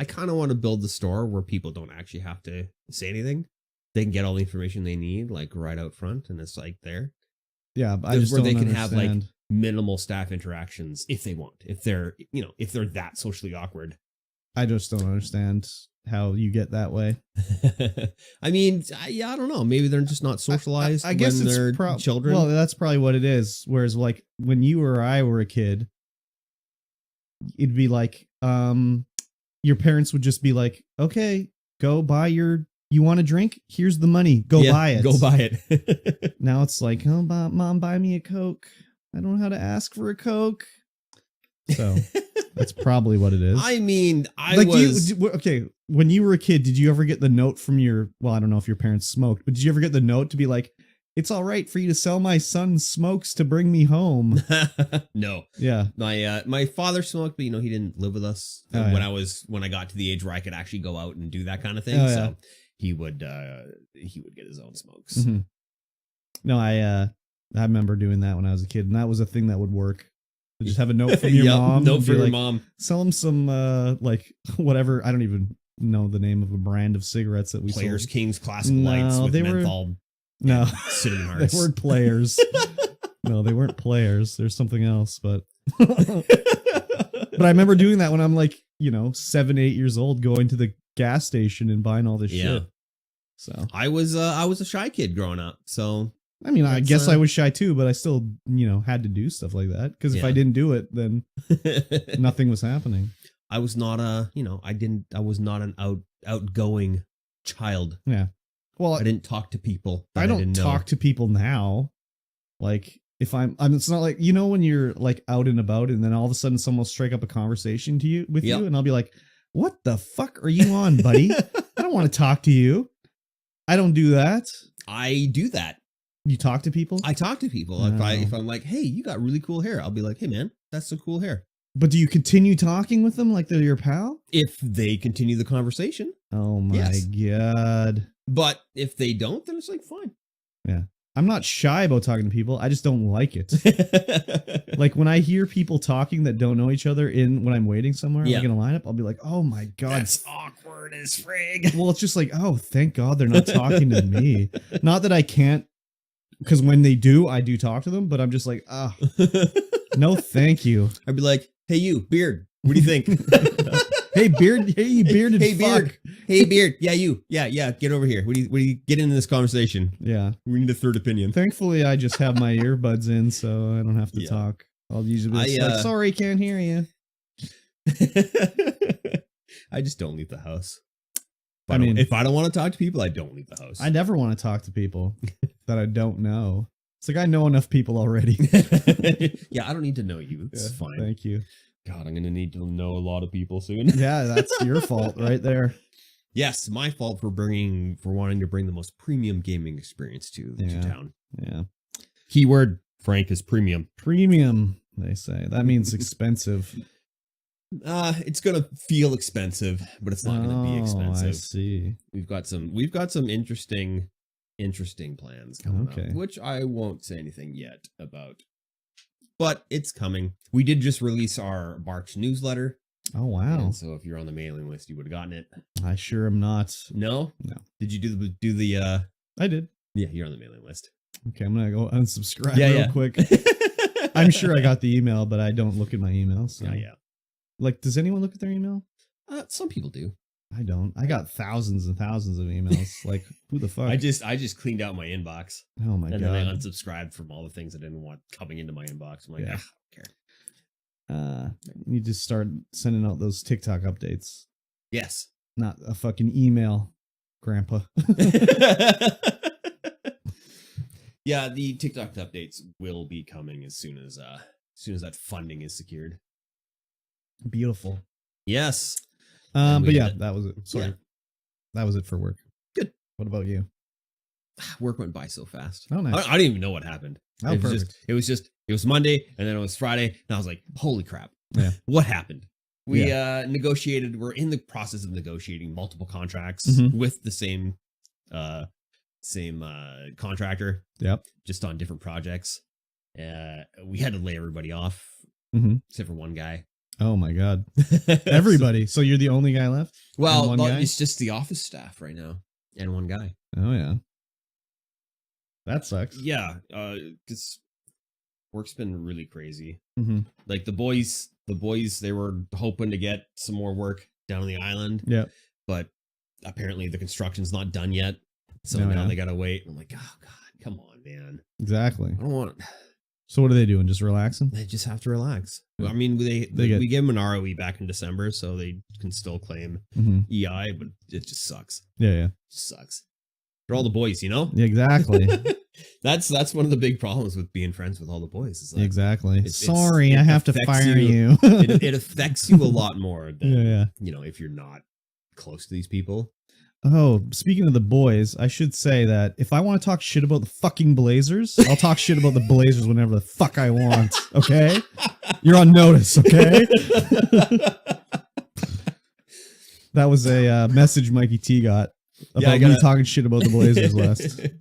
kind of want to build the store where people don't actually have to say anything. They can get all the information they need right out front, and it's there. Yeah, I just where don't they can have understand. minimal staff interactions if they want. If they're that socially awkward. I just don't understand how you get that way. I mean, I don't know. Maybe they're just not socialized. I guess when it's they're children. Well, that's probably what it is. Whereas, like when you or I were a kid, it'd be like, your parents would just be like, "Okay, go buy you want a drink? Here's the money. Go buy it. Go buy it." Now it's like, "Oh, mom, buy me a Coke. I don't know how to ask for a Coke." So that's probably what it is. I mean, okay. When you were a kid, did you ever get the note from well, I don't know if your parents smoked, but did you ever get the note to be like, "It's all right for you to sell my son smokes to bring me home"? No. Yeah. My father smoked, but he didn't live with us when I got to the age where I could actually go out and do that kind of thing. So he would get his own smokes. Mm-hmm. No, I remember doing that when I was a kid, and that was a thing that would work. Just have a note from your mom. Note for your mom. Sell him some like whatever. I don't even know the name of a brand of cigarettes that we Players sold. Kings Classic Lights with menthol. No, cinnamon hearts. They weren't Players. No, they weren't Players. There's something else, but I remember doing that when I'm like 7, 8 years old, going to the gas station and buying all this shit. So I was a shy kid growing up. So I mean, I guess I was shy too, but I still had to do stuff like that because if I didn't do it, then nothing was happening. I was not I was not an outgoing child. Yeah. Well, I didn't talk to people. I don't talk to people now. Like if it's not like, when you're like out and about and then all of a sudden someone will strike up a conversation with you and I'll be like, "What the fuck are you on, buddy? I don't want to talk to you." I don't do that. I do that. You talk to people? I talk to people. No. If I'm like, "Hey, you got really cool hair," I'll be like, "Hey man, that's some cool hair." But do you continue talking with them like they're your pal? If they continue the conversation. Oh my God. But if they don't, then it's like, fine. Yeah. I'm not shy about talking to people. I just don't like it. Like when I hear people talking that don't know each other when I'm waiting somewhere, like in a lineup, I'll be like, "Oh my God. That's awkward as frig." Well, it's just like, oh, thank God they're not talking to me. Not that I can't, because when they do, I do talk to them, but I'm just like, no, thank you. I'd be like, "Hey, you, beard. What do you think?" Hey, beard. Hey, you bearded Hey, fuck. beard. Hey, beard. Yeah, you. Yeah. Get over here. What do you get into this conversation? Yeah. We need a third opinion. Thankfully, I just have my earbuds in, so I don't have to talk. I'll usually be like, "Sorry, can't hear you." I just don't leave the house. If I don't want to talk to people, I don't leave the house. I never want to talk to people that I don't know. It's like I know enough people already. Yeah, I don't need to know you. It's fine. Thank you. God, I'm going to need to know a lot of people soon. Yeah, that's your fault right there. Yes, my fault for wanting to bring the most premium gaming experience to town. Yeah. Keyword, Frank, is premium. Premium, they say. That means expensive. It's going to feel expensive, but it's not going to be expensive. I see. We've got some interesting plans coming up, which I won't say anything yet about. But it's coming. We did just release our March newsletter. Oh, wow. And so if you're on the mailing list, you would have gotten it. I sure am not. No? No. Did you do the I did. Yeah, you're on the mailing list. Okay, I'm going to go unsubscribe real quick. I'm sure I got the email, but I don't look at my email. So. Yeah. Like, does anyone look at their email? Some people do. I don't. I got thousands and thousands of emails. Like, who the fuck? I just cleaned out my inbox. Oh my God. And then I unsubscribed from all the things I didn't want coming into my inbox. I'm like, I don't care. You need to start sending out those TikTok updates. Yes. Not a fucking email, Grandpa. Yeah, the TikTok updates will be coming as soon as that funding is secured. Beautiful. Yes. But yeah, that was it. Sorry. Yeah. That was it for work. Good. What about you? Work went by so fast. Oh, nice. I didn't even know what happened. Oh, it was Monday, and then it was Friday, and I was like, holy crap. Yeah. What happened? We negotiated. We're in the process of negotiating multiple contracts with the same contractor. Yep. Just on different projects. We had to lay everybody off, except for one guy. Oh my God. Everybody. So you're the only guy left? Well, it's just the office staff right now and one guy. Oh yeah. That sucks. Yeah. Cause work's been really crazy. Mm-hmm. Like the boys, they were hoping to get some more work down on the island. Yeah. But apparently the construction's not done yet. So Oh, now yeah. they gotta wait. I'm like, oh God, come on, man. Exactly. I don't want. So what are they doing? Just relaxing? They just have to relax. Yeah. I mean, They we gave them an ROE back in December, so they can still claim EI, but it just sucks. Yeah, yeah. It just sucks. They're all the boys, you know? Yeah, exactly. That's one of the big problems with being friends with all the boys. Is like, Exactly. It's- Sorry, it I have to affects fire you. you. it affects you a lot more than Yeah, yeah. if you're not close to these people. Oh, speaking of the boys, I should say that if I want to talk shit about the fucking Blazers, I'll talk shit about the Blazers whenever the fuck I want. Okay? You're on notice, okay? That was a message Mikey T got about me talking shit about the Blazers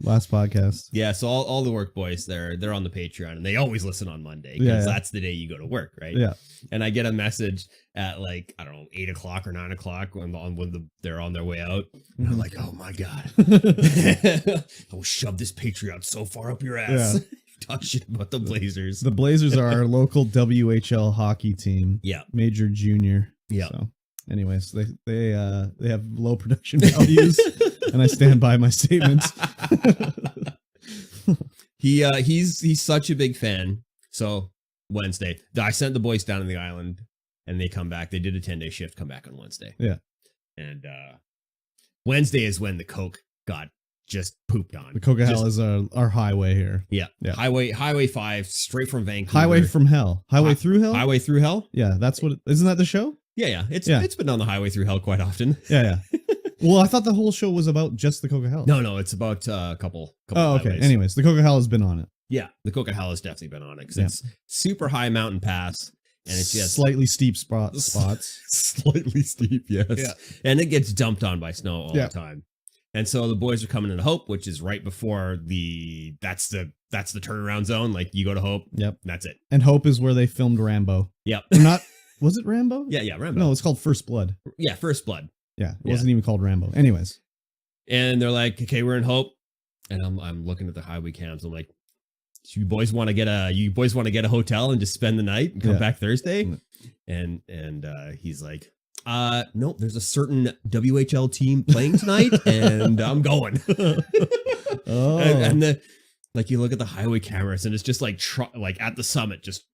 last podcast. Yeah, so all the work boys, they're on the Patreon, and they always listen on Monday because that's the day you go to work, right? Yeah. And I get a message at 8 o'clock or 9 o'clock when they're on their way out. And I'm like, oh my God. I will shove this Patreon so far up your ass. Yeah. Talk shit about the Blazers. The Blazers are our local WHL hockey team. Yeah. Major junior. Yeah. So anyways, they have low production values and I stand by my statements. He's such a big fan. So Wednesday, I sent the boys down to the island and they come back. They did a 10-day shift, come back on Wednesday. Yeah. And Wednesday is when the Coke got just pooped on. The Coca-Cola is our highway here. Yeah. Yeah. Highway 5 straight from Vancouver. Highway from hell. Highway through hell? Highway through hell? Yeah, that's what isn't that the show? Yeah. It's been on the highway through hell quite often. Yeah. Well, I thought the whole show was about just the Coca-Cola. No, it's about a couple Oh, okay. highways. Anyways, the Coca-Cola has been on it. Yeah, the Coca-Cola has definitely been on it because it's super high mountain pass and it's just slightly steep spots. Slightly steep, yes. Yeah. And it gets dumped on by snow all Yeah. the time. And so the boys are coming into Hope, which is right before that's the turnaround zone. Like you go to Hope. Yep. That's it. And Hope is where they filmed Rambo. Yep. Or not was it Rambo? Yeah, Rambo. No, it's called First Blood. Yeah, First Blood. Yeah, it wasn't even called Rambo. Anyways. And they're like, okay, we're in Hope. And I'm looking at the highway cams. I'm like, you boys want to get a hotel and just spend the night and come back Thursday? And he's like, no, there's a certain WHL team playing tonight and I'm going. Oh. And you look at the highway cameras and it's just like at the summit, just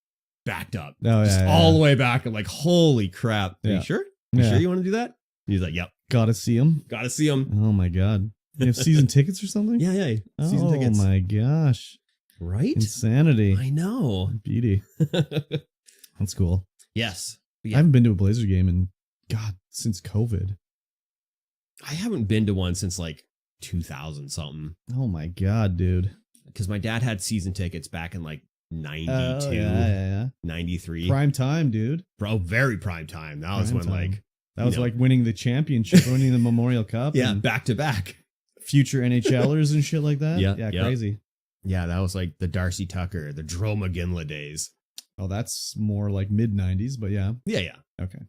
backed up. Oh, just all the way back. I'm like, holy crap. Are Yeah. you sure? You sure you want to do that? And he's like, yep. Gotta see him. Gotta see him. Oh my God. You have season tickets or something? Yeah. Season Oh tickets. my gosh. Right? Insanity. I know. Beauty. That's cool. Yes. I haven't been to a Blazer game in since COVID. I haven't been to one since 2000 something. Oh my God, dude. Because my dad had season tickets back in 92, yeah. 93. Prime time, dude. Bro, very prime time. That was Prime when time. That was like winning the championship, winning the Memorial Cup. Yeah, and back to back. Future NHLers and shit like that. Yeah. Crazy. Yeah, that was the Darcy Tucker, the Drew McGinley days. Oh, that's more like mid 90s, but yeah. Yeah. Okay.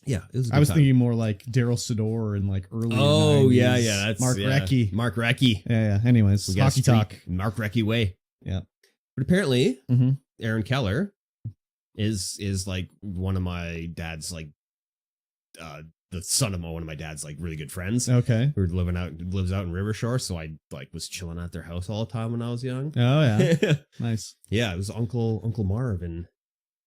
Yeah, it was a I was good time. thinking more like Daryl Sador and early. Oh, 90s. yeah. That's Mark Recchi. Mark Recchi. Yeah. Anyways, We got hockey talk. Mark Recchi way. Yeah. But apparently, Mm-hmm. Aaron Keller is one of my dad's the son of one of my dad's really good friends. Okay. Who lives out in Rivershore, so I was chilling at their house all the time when I was young. Oh yeah. Nice. Yeah, it was Uncle Marv and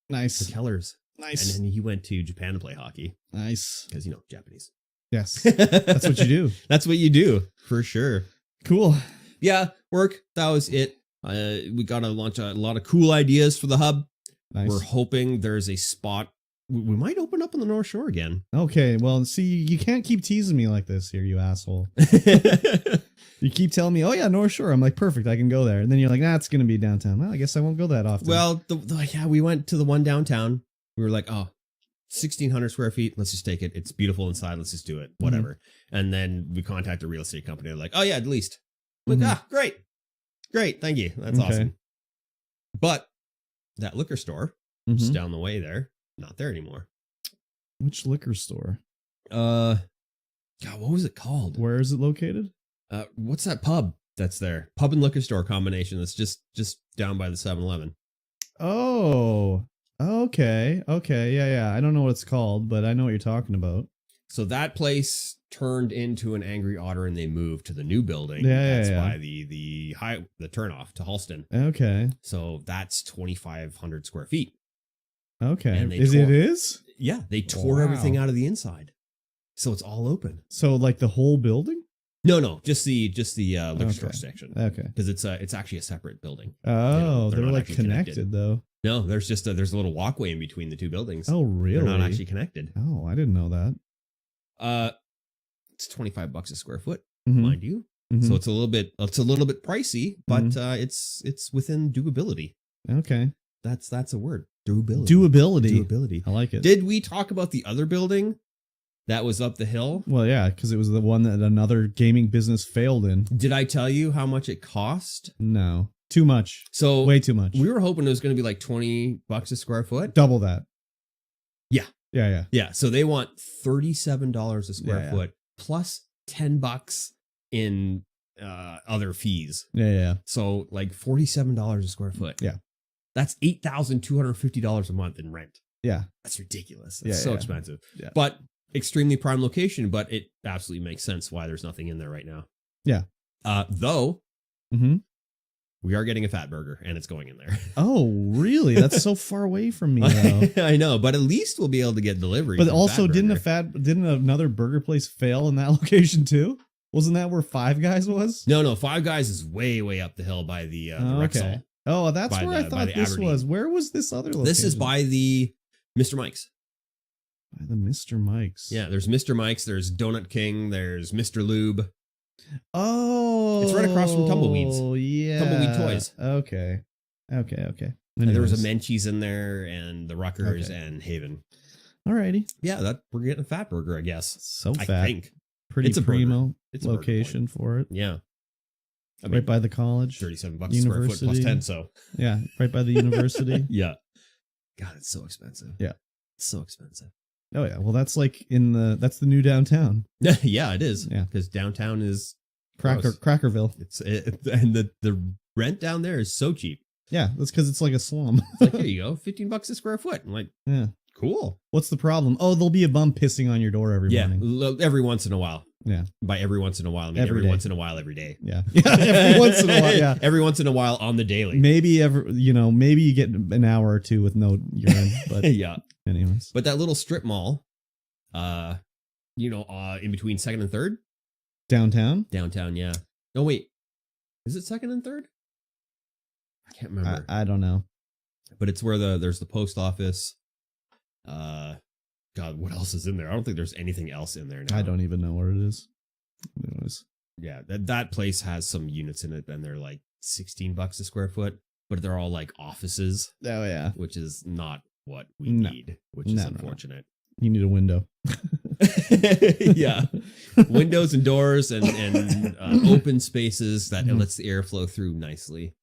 Nice. the Kellers. Nice. And then he went to Japan to play hockey Nice. because Japanese. Yes. That's what you do. That's what you do for sure. Cool. Yeah, work. That was it. We got to launch a lot of cool ideas for the hub. Nice. We're hoping there's a spot. We might open up on the North Shore again. Okay. Well, see, you can't keep teasing me like this here, you asshole. You keep telling me, oh yeah, North Shore. I'm like, perfect, I can go there. And then you're like, nah, it's going to be downtown. Well, I guess I won't go that often. Well, we went to the one downtown. We were like, 1,600 square feet. Let's just take it. It's beautiful inside. Let's just do it. Whatever. And then we contact a real estate company. They're like, oh yeah, at least. I'm like, great. Great. Thank you. That's awesome. But that liquor store just down the way there, not there anymore. Which liquor store? God, what was it called? Where is it located? What's that pub that's there? Pub and liquor store combination that's just down by the 7-Eleven. Oh, Okay. Okay. Yeah. I don't know what it's called, but I know what you're talking about. So that place turned into an Angry Otter, and they moved to the new building. Yeah, That's yeah. by the turnoff to Halston. Okay. So that's 2,500 square feet. Okay. And they It is? Yeah, they tore Wow. everything out of the inside, so it's all open. So like the whole building? No, just the liquor store Okay. section, Okay. because it's actually a separate building. Oh, they're they're not like actually connected connected. though. No, there's a little walkway in between the two buildings. Oh, really? They're not actually connected. Oh, I didn't know that. It's $25 a square foot, Mhm. mind you. Mhm. So it's a little bit pricey, but it's within doability. Okay. That's a word. Doability. Doability. I like it. Did we talk about the other building that was up the hill? Well, yeah, because it was the one that another gaming business failed in. Did I tell you how much it cost? No, too much. So Way too much. we were hoping it was going to be like $20 a square foot. Double that. Yeah. Yeah. Yeah. So they want $37 a square Yeah. foot plus $10 in other fees. Yeah. So like $47 a square foot. Yeah. That's $8,250 a month in rent. Yeah. That's ridiculous. It's so expensive. Yeah. But extremely prime location, but it absolutely makes sense why there's nothing in there right now. Yeah. Though Mm-hmm. we are getting a fat burger and it's going in there. Oh, really? That's so far away from me, though. I know, but at least we'll be able to get delivery. But from also, Fat didn't Burger. didn't another burger place fail in that location too? Wasn't that where Five Guys was? No, Five Guys is way up the hill by the Rexall. Oh, that's By where I by thought the this Aberdeen. was. Where was this other location? This is by the Mr. Mike's. By the Mr. Mike's. Yeah, there's Mr. Mike's, there's Donut King, there's Mr. Lube. Oh, It's right across from Tumbleweeds. Yeah, Tumbleweed Toys. Okay. And there was a Anyways. Menchie's in there, and the Ruckers, Okay. and Haven. Alrighty. Yeah, we're getting a fat burger, I guess. So I fat. think. Pretty It's a burger. primo It's a burger location for it. Yeah. I Right by the college. $37 a square foot plus University. 10, so. Yeah, right by the university. Yeah. God, it's so expensive. Yeah. It's so expensive. Oh yeah, well that's like that's the new downtown. Yeah, it is. Yeah. Because downtown is gross. Crackerville. And the rent down there is so cheap. Yeah, that's because it's like a slum. It's like, here you go, $15 a square foot. I'm like, Yeah. cool. What's the problem? Oh, there'll be a bum pissing on your door every morning. Every once in a while. Yeah. By every once in a while, I mean Every every day. once in a while, every day. Yeah. Yeah. Every once in a while. Yeah. Every once in a while on the daily. Maybe maybe you get an hour or two with no urine. But Yeah. anyways. But that little strip mall, in between 2nd and 3rd Downtown? downtown. Yeah. No, wait. Is it 2nd and 3rd? I can't remember. I don't know. But it's where there's the post office. God, what else is in there? I don't think there's anything else in there now. I don't even know what it is. Anyways. Yeah, that place has some units in it, and they're like $16 a square foot, but they're all like offices, Oh yeah. which is not what we No. need, which is No. unfortunate. You need a window. Yeah, windows and doors and open spaces that Mhm. lets the air flow through nicely.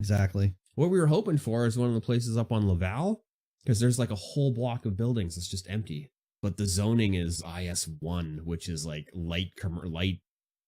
Exactly. What we were hoping for is one of the places up on Laval, because there's like a whole block of buildings that's just empty, but the zoning is IS1, which is like light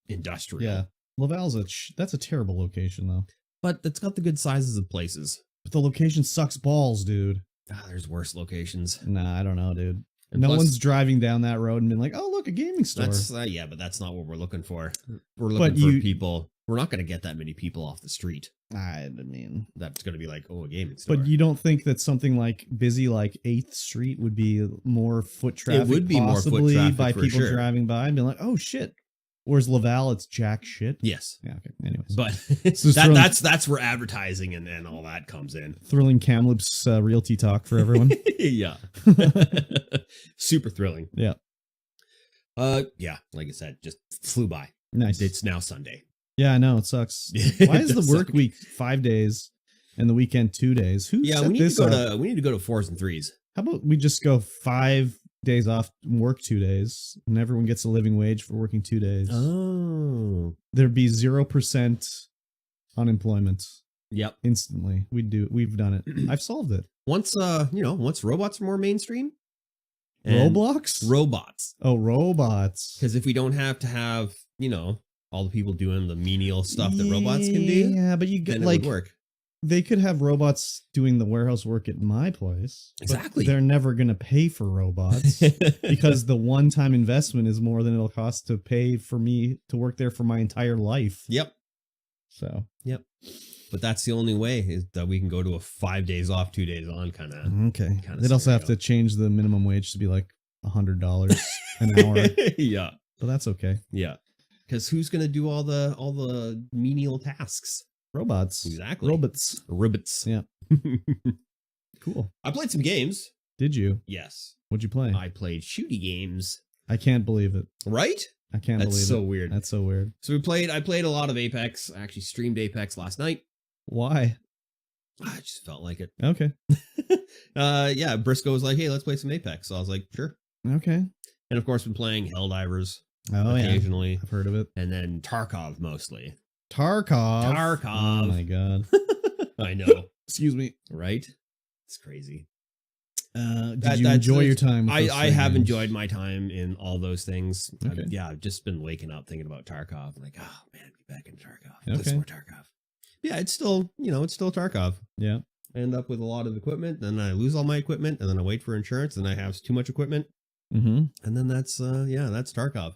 industrial. Yeah. Laval's that's a terrible location though. But it's got the good sizes of places. But the location sucks balls, dude. There's worse locations. Nah, I don't know, dude. And No plus, one's driving down that road and being like, "Oh, look, a gaming store." That's but that's not what we're looking for. We're But looking for people. We're not going to get that many people off the street. I mean, That's going to be like, oh, a gaming store. but you don't think that something like busy like 8th Street would be more foot traffic? would be more foot possibly traffic by for people sure. driving by and being like, "Oh shit." Whereas Laval, it's jack shit. Yes, Yeah. Okay. Anyways, but So it's really- that's where advertising and all that comes in. thrilling Kamloops realty talk for everyone. Yeah, super thrilling. Yeah. Yeah, like I said, just flew by. Nice. It's now Sunday. Yeah, I know it sucks. It Why is the does work suck. week 5 days and the weekend 2 days? Who Yeah, set we need this to go up? to 4s and 3s. How about we just go 5 days off and work 2 days, and everyone gets a living wage for working 2 days? Oh, There'd be 0% unemployment yep. instantly. We've done it. I've solved it. Once robots are more mainstream. Roblox? Robots. Oh, robots. Because if we don't have to have, all the people doing the menial stuff that robots can do, Yeah, but you get then it like would work. they could have robots doing the warehouse work at my place. but Exactly. they're never going to pay for robots because the one-time investment is more than it'll cost to pay for me to work there for my entire life. Yep. So, But that's the only way is that we can go to a 5 days off, 2 days on kind of. okay. Kinda They'd also have scenario. to change the minimum wage to be like $100 an hour, Yeah. but that's okay. Yeah. Because who's gonna do all the menial tasks? Robots. Exactly. Robots. Ribbits. Yeah. Cool. I played some games. Did you? Yes. What'd you play? I played shooty games. I can't believe it. Right? I can't That's believe so it. weird. That's so weird. So I played a lot of Apex. I actually streamed Apex last night. Why? I just felt like it. Okay. Yeah, Briscoe was like, hey, let's play some Apex. So I was like, sure. Okay. And of course, been playing Helldivers Oh, yeah. occasionally. I've heard of it. And then Tarkov mostly. Tarkov. Tarkov. Oh, my God. I know. Excuse me. Right? It's crazy. Did you enjoy your time? With those I three have games? enjoyed my time in all those things. Okay. I've just been waking up thinking about Tarkov. Like, oh man, get back into Tarkov. Play Okay. some more Tarkov. Yeah, it's still Tarkov. Yeah. I end up with a lot of equipment, then I lose all my equipment, and then I wait for insurance, and I have too much equipment, Mm-hmm. and then that's Tarkov.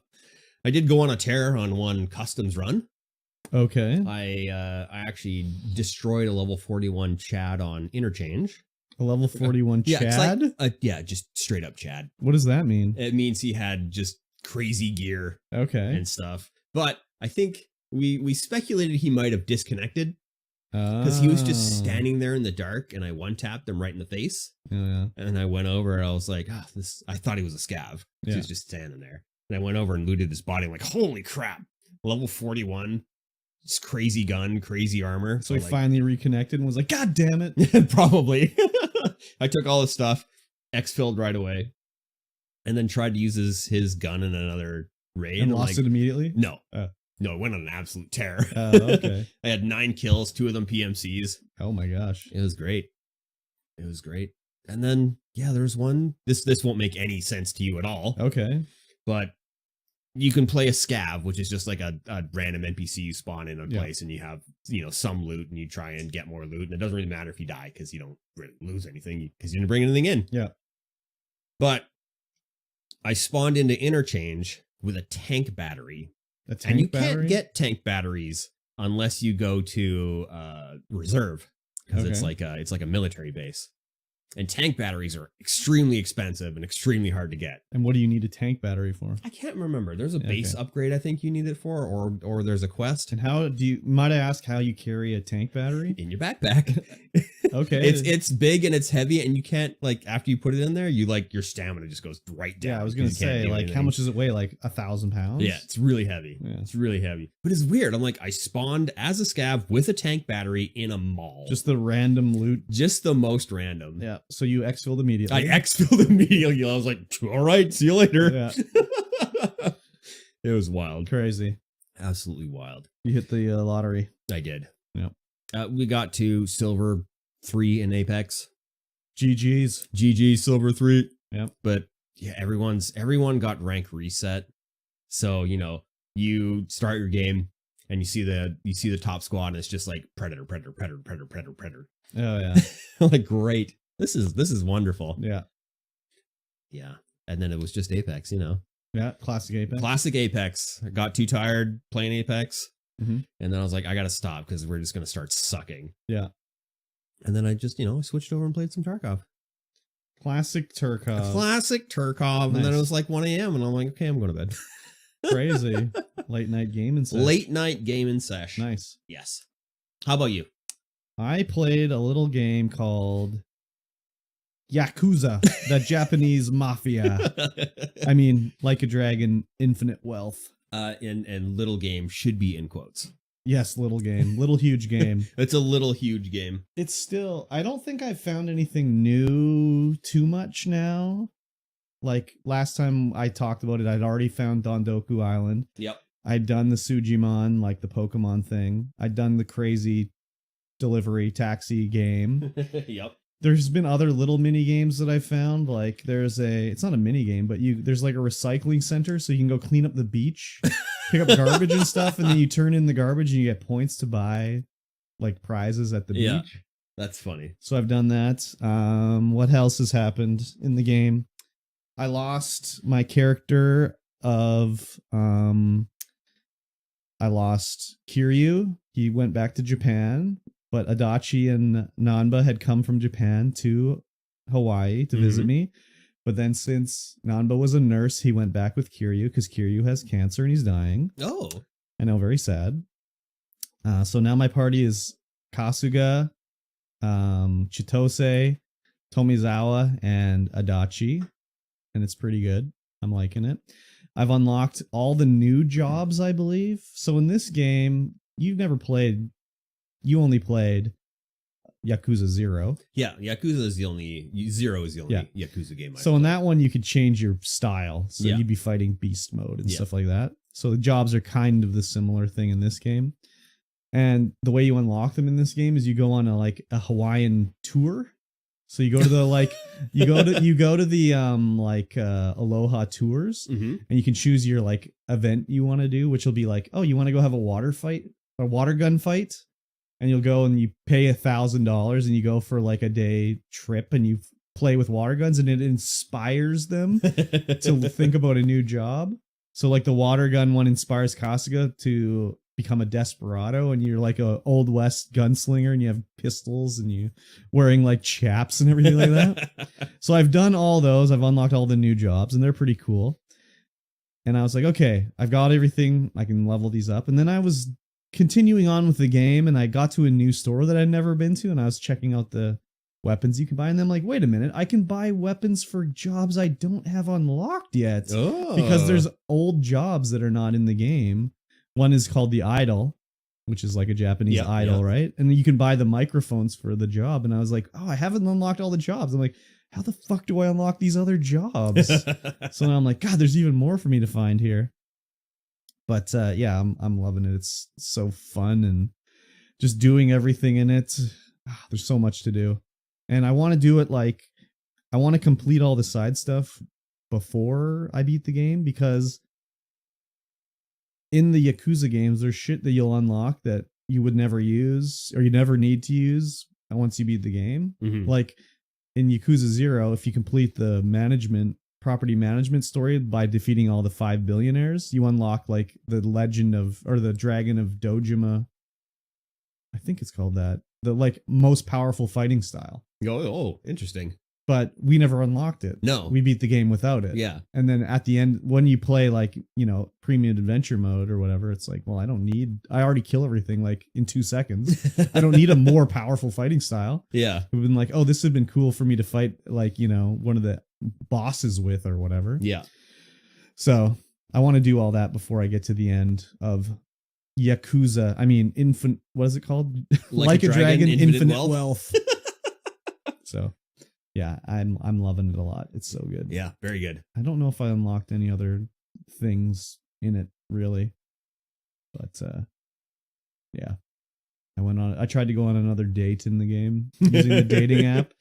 I did go on a tear on one customs run. Okay. I actually destroyed a level 41 Chad on interchange. A level 41 Yeah, Chad? it's like, just straight up Chad. What does that mean? It means he had just crazy gear Okay. and stuff. But I think we speculated he might have disconnected because he was just standing there in the dark, and I one-tapped him right in the face. Yeah. And I went over, and I was like, I thought he was a scav. He Yeah. was just standing there. And I went over and looted his body. I'm like, holy crap. Level 41. This crazy gun, crazy armor. So he like, finally reconnected and was like, God damn it. probably. I took all his stuff, exfilled right away, and then tried to use his gun in another raid. And lost it immediately? No. Oh. No, it went on an absolute tear. Oh, okay. I had 9 kills, 2 of them PMCs. Oh my gosh. It was great. It was great. And then, yeah, there was one. This won't make any sense to you at all. Okay. But you can play a scav, which is just like a random NPC you spawn in a Yeah. place, and you have some loot, and you try and get more loot, and it doesn't really matter if you die because you don't really lose anything because you didn't bring anything in. Yeah. But I spawned into interchange with a tank battery, A tank and you battery? can't get tank batteries unless you go to reserve because it's Okay. like a military base. And tank batteries are extremely expensive and extremely hard to get. And what do you need a tank battery for? I can't remember. There's a base Okay. upgrade I think you need it for, or there's a quest And how do you, might I ask how you carry a tank battery? in your backpack. Okay. It's big and it's heavy, and you can't, like, after you put it in there, you like your stamina just goes right down. Yeah, I was going to 'cause you can't say, do like, how anything. much does it weigh? Like 1,000 pounds? Yeah, it's really heavy. Yeah. It's really heavy. But it's weird. I'm like, I spawned as a scav with a tank battery in a mall. Just the random loot. Just the most random. Yeah. So you exfilled immediately. I exfilled immediately. I was like, all right, see you later. Yeah. It was wild. Crazy. Absolutely wild. You hit the lottery. I did. Yep. We got to silver 3 in Apex. GG's. GG silver 3. Yep. But yeah, everyone got rank reset. So, you start your game and you see the top squad, and it's just like predator. Oh, yeah. Like, great. This is wonderful. Yeah. Yeah. And then it was just Apex, Yeah. Classic Apex. Classic Apex. I got too tired playing Apex. Mhm. And then I was like, I got to stop because we're just going to start sucking. Yeah. And then I just, switched over and played some Tarkov. Classic Turkov. Classic Tarkov. And then it Nice. was like 1 a.m. and I'm like, okay, I'm going to bed. Crazy. Late night gaming session. Late night gaming sesh. Nice. Yes. How about you? I played a little game called Yakuza, the Japanese Mafia. I mean, Like a Dragon, Infinite Wealth. And little game should be in quotes. Yes, little game. Little huge game. It's a little huge game. It's still, I don't think I've found anything new too much now. Like last time I talked about it, I'd already found Dondoku Island. Yep. I'd done the Sujimon, like the Pokemon thing. I'd done the crazy delivery taxi game. Yep. There's been other little mini games that I found. Like it's not a mini game, but there's like a recycling center, so you can go clean up the beach, pick up garbage and stuff, and then you turn in the garbage and you get points to buy like prizes at the Yeah. beach. That's funny. So I've done that. What else has happened in the game? I lost my character of I lost Kiryu. He went back to Japan, but Adachi and Nanba had come from Japan to Hawaii to visit me. But then since Nanba was a nurse, he went back with Kiryu because Kiryu has cancer and he's dying. Oh. I know, very sad. So now my party is Kasuga, Chitose, Tomizawa, and Adachi. And it's pretty good. I'm liking it. I've unlocked all the new jobs, I believe. So in this game, you only played Yakuza 0. Yeah, Yakuza is the only... 0 is the only Yakuza game I So in that one, you could change your style. So you'd be fighting beast mode and stuff like that. So the jobs are kind of the similar thing in this game. And the way you unlock them in this game is you go on a Hawaiian tour. So you go to the you go to the Aloha tours, and you can choose your event you want to do, which will be you want to go have a water gun fight, and you'll go and you pay $1,000 and you go for a day trip and you play with water guns and it inspires them to think about a new job. So the water gun one inspires Kasuga to become a desperado, and you're a old west gunslinger and you have pistols and you wearing chaps and everything like that. So I've done all those. I've unlocked all the new jobs and they're pretty cool. And I was like, okay, I've got everything. I can level these up. And then I was continuing on with the game and I got to a new store that I'd never been to, and I was checking out the weapons you can buy, and then wait a minute, I can buy weapons for jobs I don't have unlocked yet. Oh. Because there's old jobs that are not in the game. One is called the Idol, which is a Japanese idol, right? And you can buy the microphones for the job. And I was like, oh, I haven't unlocked all the jobs. I'm like, how the fuck do I unlock these other jobs? So now I'm like, God, there's even more for me to find here. But I'm loving it. It's so fun and just doing everything in it. There's so much to do. And I want to do it I want to complete all the side stuff before I beat the game, because in the Yakuza games, there's shit that you'll unlock that you would never use or you never need to use once you beat the game. Like in Yakuza 0, if you complete the property management story by defeating all the 5 billionaires, you unlock the legend of, or the dragon of Dojima. I think it's called that. The most powerful fighting style. Oh, interesting. But we never unlocked it. No. We beat the game without it. Yeah. And then at the end, when you play premium adventure mode or whatever, it's well, I already kill everything in 2 seconds. I don't need a more powerful fighting style. Yeah. We've been oh, this would have been cool for me to fight one of the bosses with or whatever. Yeah. So I want to do all that before I get to the end of Yakuza. What is it called? Like a Dragon, Infinite Wealth. So yeah, I'm loving it a lot. It's so good. Yeah, very good. I don't know if I unlocked any other things in it really, but yeah, I tried to go on another date in the game using the dating app,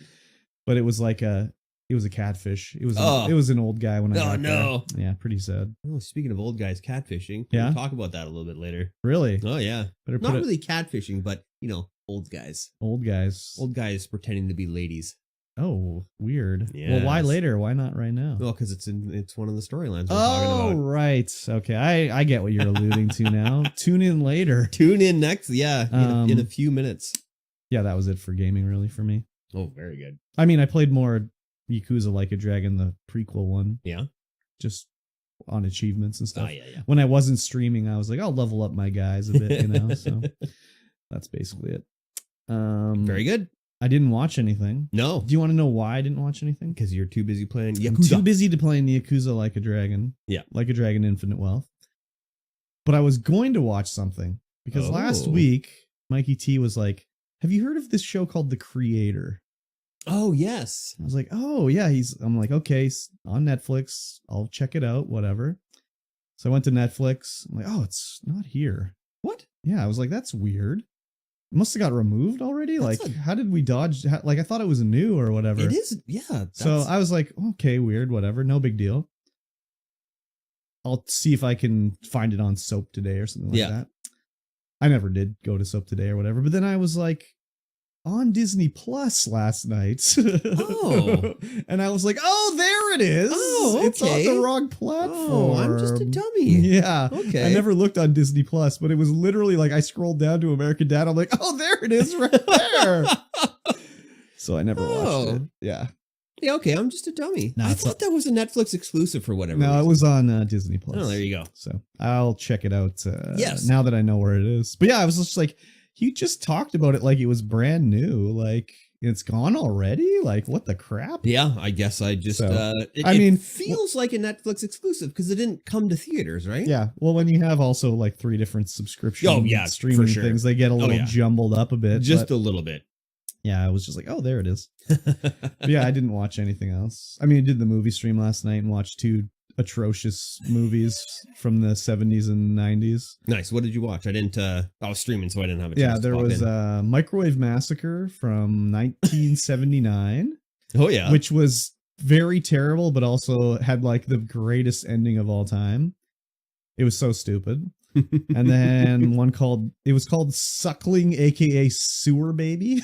but it was it was a catfish. It was an old guy when I got there. Yeah, pretty sad. Oh, speaking of old guys catfishing, we'll talk about that a little bit later. Really? Oh yeah. Not really catfishing, but old guys. Old guys pretending to be ladies. Oh, weird. Yes. Well, why later? Why not right now? Well, because it's one of the storylines we're talking about. Right. Okay, I get what you're alluding to now. Tune in later. Tune in next. Yeah, in a few minutes. Yeah, that was it for gaming, really, for me. Oh, very good. I played more Yakuza Like a Dragon, the prequel one. Yeah. Just on achievements and stuff. Oh, yeah. When I wasn't streaming, I was like, I'll level up my guys a bit, So that's basically it. Very good. I didn't watch anything. No. Do you want to know why I didn't watch anything? Because you're too busy playing Yakuza. I'm too busy to play in the Yakuza Like a Dragon. Yeah. Like a Dragon Infinite Wealth. But I was going to watch something. Because last week, Mikey T was like, have you heard of this show called The Creator? Oh, yes. I was like, oh, yeah. I'm like, okay, it's on Netflix. I'll check it out, whatever. So I went to Netflix. I'm like, oh, it's not here. What? Yeah, I was like, that's weird. It must have got removed already. How did we dodge? I thought it was new or whatever. It is, yeah. So I was like, okay, weird, whatever. No big deal. I'll see if I can find it on Soap today or something like that. I never did go to Soap Today or whatever, but then I was like on Disney Plus last night. Oh. And I was like, oh, there it is. Oh, okay. It's on the wrong platform. Oh, I'm just a dummy. Yeah. Okay. I never looked on Disney Plus, but it was literally like I scrolled down to American Dad. I'm like, oh, there it is right there. So I never watched it. Yeah. Yeah, okay, I'm just a dummy. No, I thought that was a Netflix exclusive for whatever reason. No, it was on Disney Plus. Oh, there you go. So I'll check it out. Yes. Now that I know where it is. But yeah, I was just like, he just talked about it like it was brand new. Like it's gone already. Like what the crap? Yeah, I guess I just. it feels like a Netflix exclusive because it didn't come to theaters, right? Yeah. Well, when you have also like 3 different subscription streaming things, they get a little jumbled up a bit. Just a little bit. Yeah, I was just like, oh, there it is. But yeah, I didn't watch anything else. I mean, I did the movie stream last night and watched 2 atrocious movies from the 70s and 90s. Nice. What did you watch? I didn't. I was streaming, so I didn't have a chance. Yeah, to there was Microwave Massacre from 1979. Oh yeah, which was very terrible, but also had like the greatest ending of all time. It was so stupid. And then one called Suckling, aka Sewer Baby.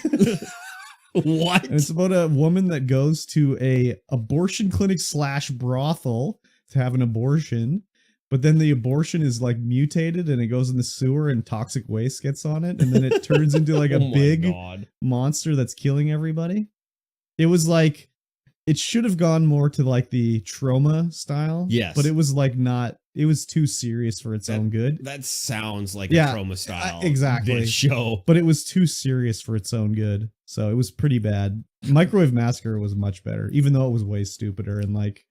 What? And it's about a woman that goes to a abortion clinic / brothel to have an abortion, but then the abortion is like mutated and it goes in the sewer and toxic waste gets on it, and then it turns into like a big monster that's killing everybody. It was like, it should have gone more to like the trauma style. Yes. But it was like not, it was too serious for its own good. That sounds like a trauma style. Exactly. Show. But it was too serious for its own good. So it was pretty bad. Microwave Massacre was much better, even though it was way stupider and like,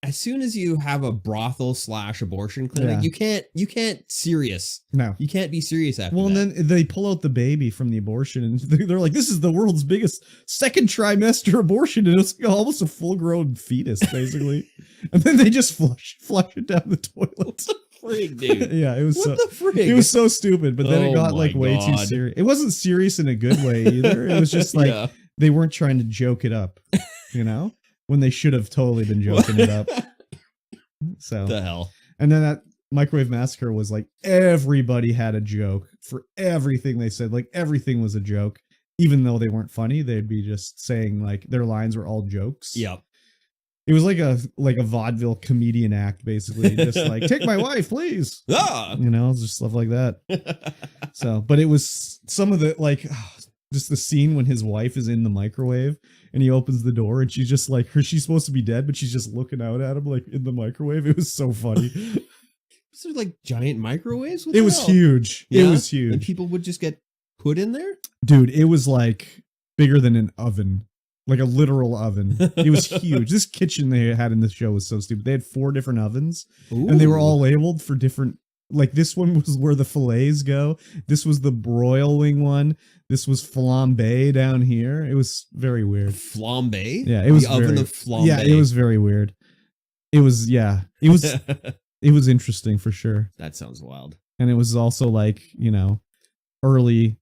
as soon as you have a brothel / abortion clinic, you can't serious. No. You can't be serious after that. And then they pull out the baby from the abortion and they're like, this is the world's biggest second trimester abortion. And it's almost a full grown fetus, basically. And then they just flush it down the toilet. What the frig, dude? Yeah, it was what the frig? It was so stupid, but then it got like way too serious. It wasn't serious in a good way either. It was just like they weren't trying to joke it up, you know? When they should have totally been joking it up. So the hell. And then that Microwave Massacre was like everybody had a joke for everything they said. Like everything was a joke. Even though they weren't funny, they'd be just saying like their lines were all jokes. Yep. It was like a vaudeville comedian act, basically. Just like, take my wife, please. Ah! You know, just stuff like that. So, but it was some of the like just the scene when his wife is in the microwave and he opens the door and she's just like, she's supposed to be dead, but she's just looking out at him like in the microwave. It was so funny. Was there like giant microwaves? It was huge. Yeah? It was huge. And people would just get put in there? Dude, it was like bigger than an oven. Like a literal oven. It was huge. This kitchen they had in the show was so stupid. They had 4 different ovens. Ooh. And they were all labeled for different, like this one was where the fillets go. This was the broiling one. This was flambe down here. It was very weird. Flambe? Yeah, it was the oven of flambe. Yeah, it was very weird. It was it was interesting for sure. That sounds wild. And it was also like, you know, early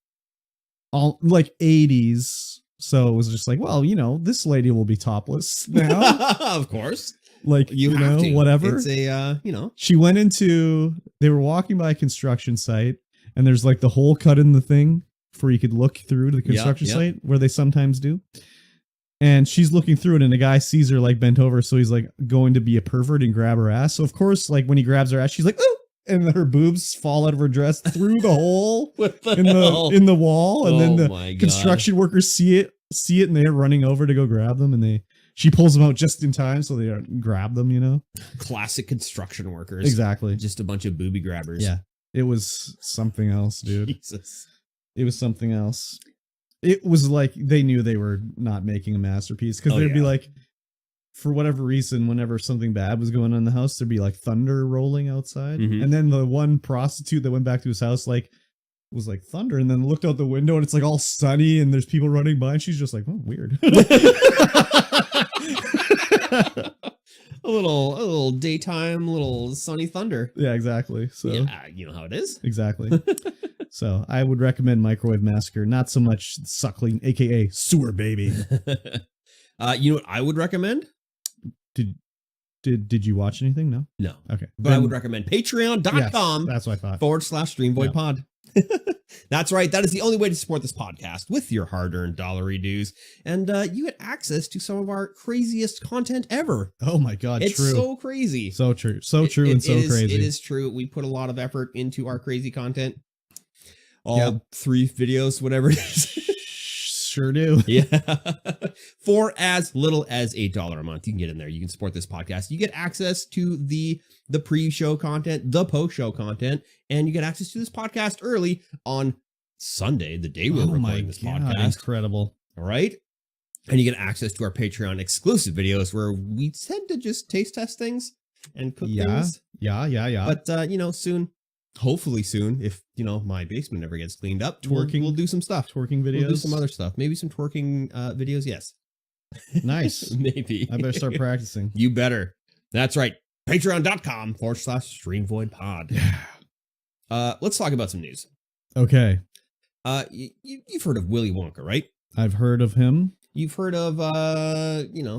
like 80s. So it was just like, well, you know, this lady will be topless now. Of course. Like, you know, whatever. It's a, you know. She went into, they were walking by a construction site and there's like the hole cut in the thing where you could look through to the construction site where they sometimes do. And she's looking through it and a guy sees her like bent over. So he's like going to be a pervert and grab her ass. So of course, like when he grabs her ass, she's like, oh, and her boobs fall out of her dress through the hole in the wall. And then the construction workers see it and they're running over to go grab them. And she pulls them out just in time. So they don't grab them, you know, classic construction workers. Exactly. Just a bunch of booby grabbers. Yeah. It was something else, dude. Jesus. It was something else. It was like they knew they were not making a masterpiece because they'd be like, for whatever reason, whenever something bad was going on in the house, there'd be like thunder rolling outside. Mm-hmm. And then the one prostitute that went back to his house, like, was like thunder, and then looked out the window and it's like all sunny and there's people running by and she's just like, oh, weird. A little daytime, little sunny thunder. Yeah, exactly. So yeah, you know how it is. Exactly. So I would recommend Microwave Massacre, not so much Suckling, aka Sewer Baby. You know what I would recommend? Did you watch anything? No? Okay. But I would recommend patreon.com. Yes, that's what I thought. /StreamVoid pod. That's right. That is the only way to support this podcast, with your hard-earned dollary dues. And you get access to some of our craziest content ever. Oh my God, it's true. so crazy. So true. So true and so crazy. It is true. We put a lot of effort into our crazy content. All 3 videos, whatever it is. Sure do. Yeah. For as little as $8 a month, you can get in there. You can support this podcast. You get access to the pre-show content, the post-show content, and you get access to this podcast early on Sunday, the day we're recording this podcast. Incredible. All right. And you get access to our Patreon exclusive videos where we tend to just taste test things and cook things. Yeah. But, soon, hopefully soon, if, my basement ever gets cleaned up, twerking, we'll do some stuff. Twerking videos. We'll do some other stuff. Maybe some twerking videos. Yes. Nice. Maybe. I better start practicing. You better. That's right. Patreon.com/StreamVoid pod. Let's talk about some news. Okay. You've heard of Willy Wonka, right? I've heard of him. You've heard of,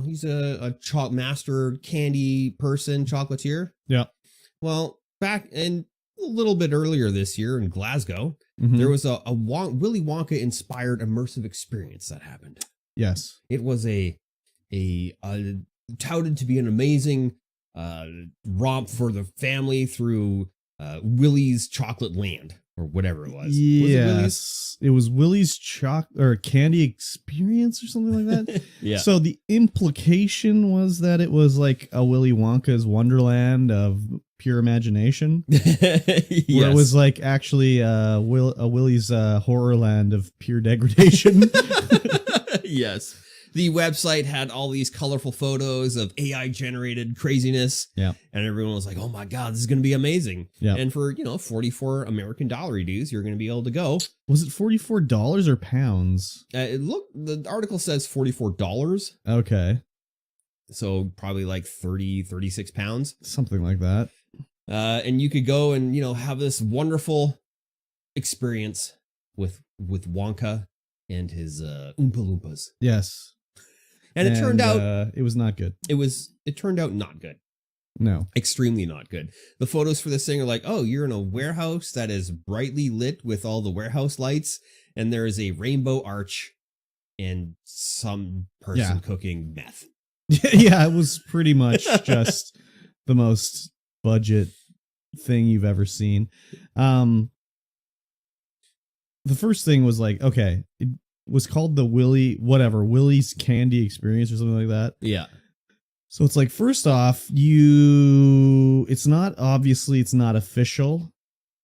he's a master candy person, chocolatier. Yeah. Well, back in a little bit earlier this year in Glasgow, there was a Willy Wonka inspired immersive experience that happened. Yes. It was a touted to be an amazing romp for the family through Willy's Chocolate Land, or whatever it was. Yes, it was Willy's candy experience or something like that. Yeah. So the implication was that it was like a Willy Wonka's Wonderland of pure imagination. Yes. Where it was like actually a Willy's Horrorland of pure degradation. Yes. The website had all these colorful photos of AI generated craziness. Yeah. And everyone was like, oh my God, this is going to be amazing. Yeah. And for, $44 American dollar dues, you're going to be able to go. Was it $44 or pounds? The article says $44. Okay. So probably like 36 pounds. Something like that. And you could go and, have this wonderful experience with Wonka and his Oompa Loompas. Yes. And it turned out it was not good. It turned out not good. No. Extremely not good. The photos for this thing are like, oh, you're in a warehouse that is brightly lit with all the warehouse lights, and there is a rainbow arch and some person cooking meth. Yeah, it was pretty much just the most budget thing you've ever seen. The first thing was like, okay, it was called the Willy's Candy Experience or something like that. Yeah. So it's like, first off, it's not official.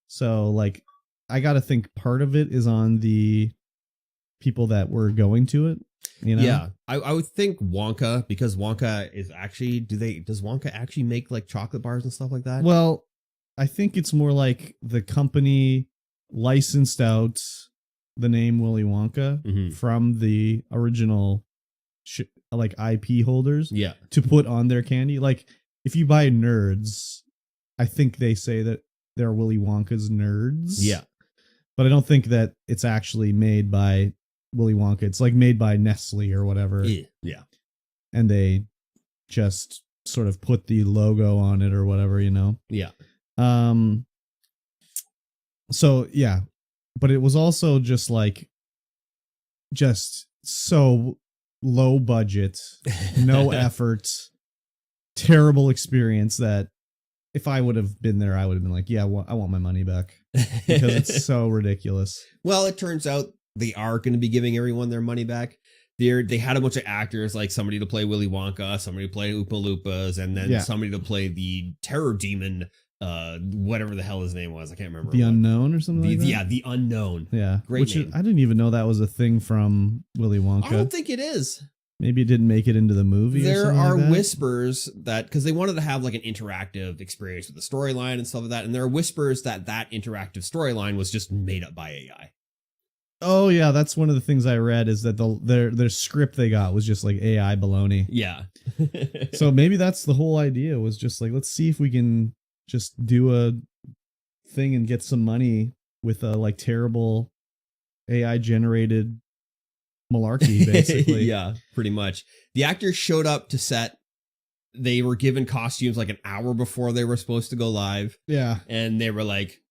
So like, I got to think part of it is on the people that were going to it. Yeah, I would think Wonka, because Wonka is actually, does Wonka actually make like chocolate bars and stuff like that? Well, I think it's more like the company licensed out the name Willy Wonka from the original IP holders to put on their candy. Like if you buy Nerds, I think they say that they're Willy Wonka's Nerds. Yeah. But I don't think that it's actually made by Willy Wonka. It's like made by Nestle or whatever. Yeah. And they just sort of put the logo on it or whatever, Yeah. So yeah, but it was also just so low budget, no effort, terrible experience that if I would have been there, I would have been like, yeah, I want my money back because it's so ridiculous. Well, it turns out they are going to be giving everyone their money back. They had a bunch of actors, like somebody to play Willy Wonka, somebody to play Oompa Loompas, and then somebody to play the terror demon, whatever the hell his name was. I can't remember. The Unknown or something like that? Yeah, the Unknown. Yeah. Great name. I didn't even know that was a thing from Willy Wonka. I don't think it is. Maybe it didn't make it into the movie. There are like whispers that, because they wanted to have like an interactive experience with the storyline and stuff like that, and there are whispers that interactive storyline was just made up by AI. Oh yeah, that's one of the things I read, is that their script they got was just like AI baloney. Yeah. So maybe that's the whole idea, was just like, let's see if we can just do a thing and get some money with a like terrible AI generated malarkey, basically. Yeah, pretty much. The actors showed up to set. They were given costumes like an hour before they were supposed to go live. Yeah. And they were like,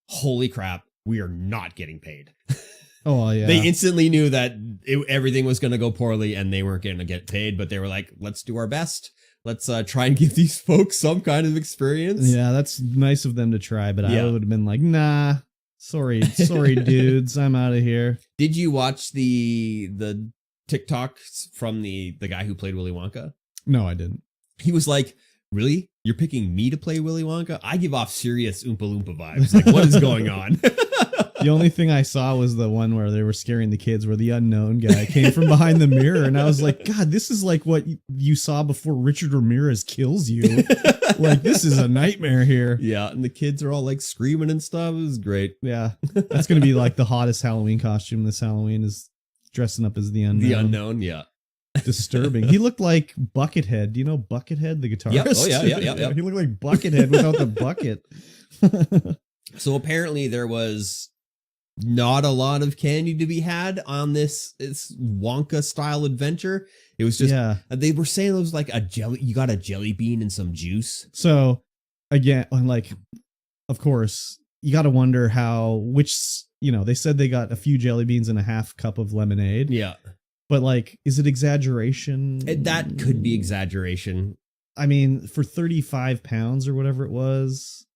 holy crap, we are not getting paid. Oh, well, yeah. They instantly knew that everything was going to go poorly and they weren't going to get paid, but they were like, let's do our best. Let's try and give these folks some kind of experience. Yeah, that's nice of them to try, but Yeah. I would have been like, nah, sorry, dudes, I'm out of here. Did you watch the TikToks from the guy who played Willy Wonka? No, I didn't. He was like, really? You're picking me to play Willy Wonka? I give off serious Oompa Loompa vibes. Like, what is going on? The only thing I saw was the one where they were scaring the kids, where the unknown guy came from behind the mirror, and I was like, God, this is like what you saw before Richard Ramirez kills you. Like, this is a nightmare here. Yeah, and the kids are all like screaming and stuff. It was great. Yeah, that's going to be like the hottest Halloween costume this Halloween, is dressing up as the unknown. The unknown, yeah. Disturbing. He looked like Buckethead. Do you know Buckethead, the guitarist? Yep. Oh, yeah. He looked like Buckethead without the bucket. So apparently there was not a lot of candy to be had on this Wonka style adventure. It was just, they were saying it was like you got a jelly bean and some juice. So again, like, of course, you got to wonder they said they got a few jelly beans and a half cup of lemonade. Yeah. But like, is it exaggeration? That could be exaggeration. I mean, for 35 pounds or whatever it was,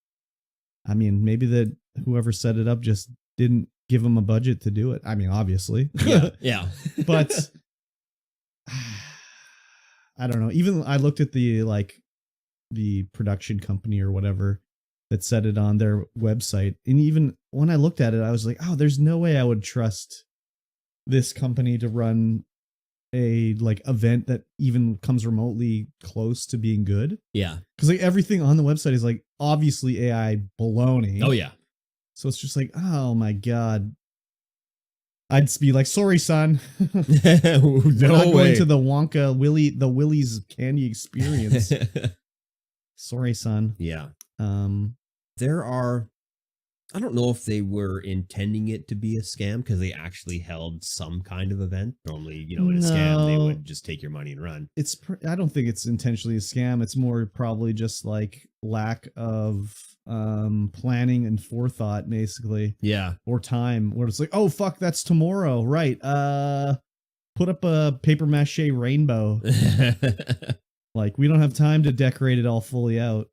I mean, maybe that whoever set it up just didn't give them a budget to do it. I mean, obviously. Yeah. But I don't know. Even I looked at the production company or whatever that set it on their website. And even when I looked at it, I was like, oh, there's no way I would trust this company to run a event that even comes remotely close to being good. Yeah. Because like everything on the website is like obviously AI baloney. Oh yeah. So it's just like, oh my God. I'd be like, sorry, son. No We're not way. going to the Wonka Willy's candy experience. Sorry, son. Yeah. There are, I don't know if they were intending it to be a scam because they actually held some kind of event. Normally, in a scam, they would just take your money and run. I don't think it's intentionally a scam. It's more probably just like lack of planning and forethought, basically. Yeah. Or time, where it's like, oh fuck, that's tomorrow, right? Put up a paper mache rainbow. Like, we don't have time to decorate it all fully out.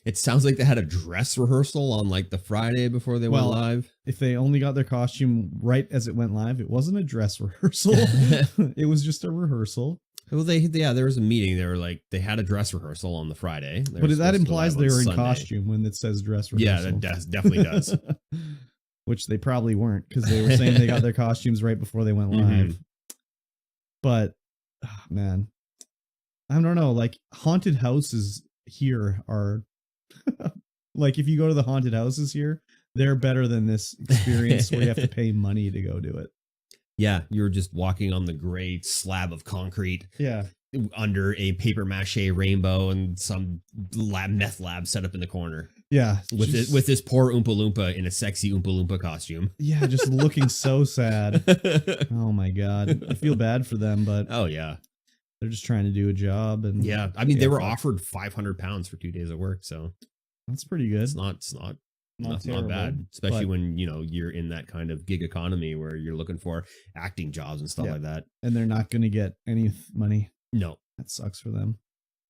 It sounds like they had a dress rehearsal on like the Friday before they went live. If they only got their costume right as it went live, it wasn't a dress rehearsal. It was just a rehearsal. Well, there was a meeting. They had a dress rehearsal on the Friday. But that implies they were in costume when it says dress rehearsal. Yeah, that definitely does. Which they probably weren't, because they were saying they got their costumes right before they went live. Mm-hmm. But, man, I don't know. Like, haunted houses here are like, if you go to the haunted houses here, they're better than this experience where you have to pay money to go do it. Yeah, you're just walking on the gray slab of concrete. Yeah. Under a paper mache rainbow and some meth lab set up in the corner. Yeah. With this poor Oompa Loompa in a sexy Oompa Loompa costume. Yeah, just looking so sad. Oh my God. I feel bad for them, but oh yeah. They're just trying to do a job. And yeah, I mean, they were offered 500 pounds for 2 days of work, so that's pretty good. It's not bad, especially when you're in that kind of gig economy where you're looking for acting jobs and stuff like that. And they're not going to get any money. No, that sucks for them.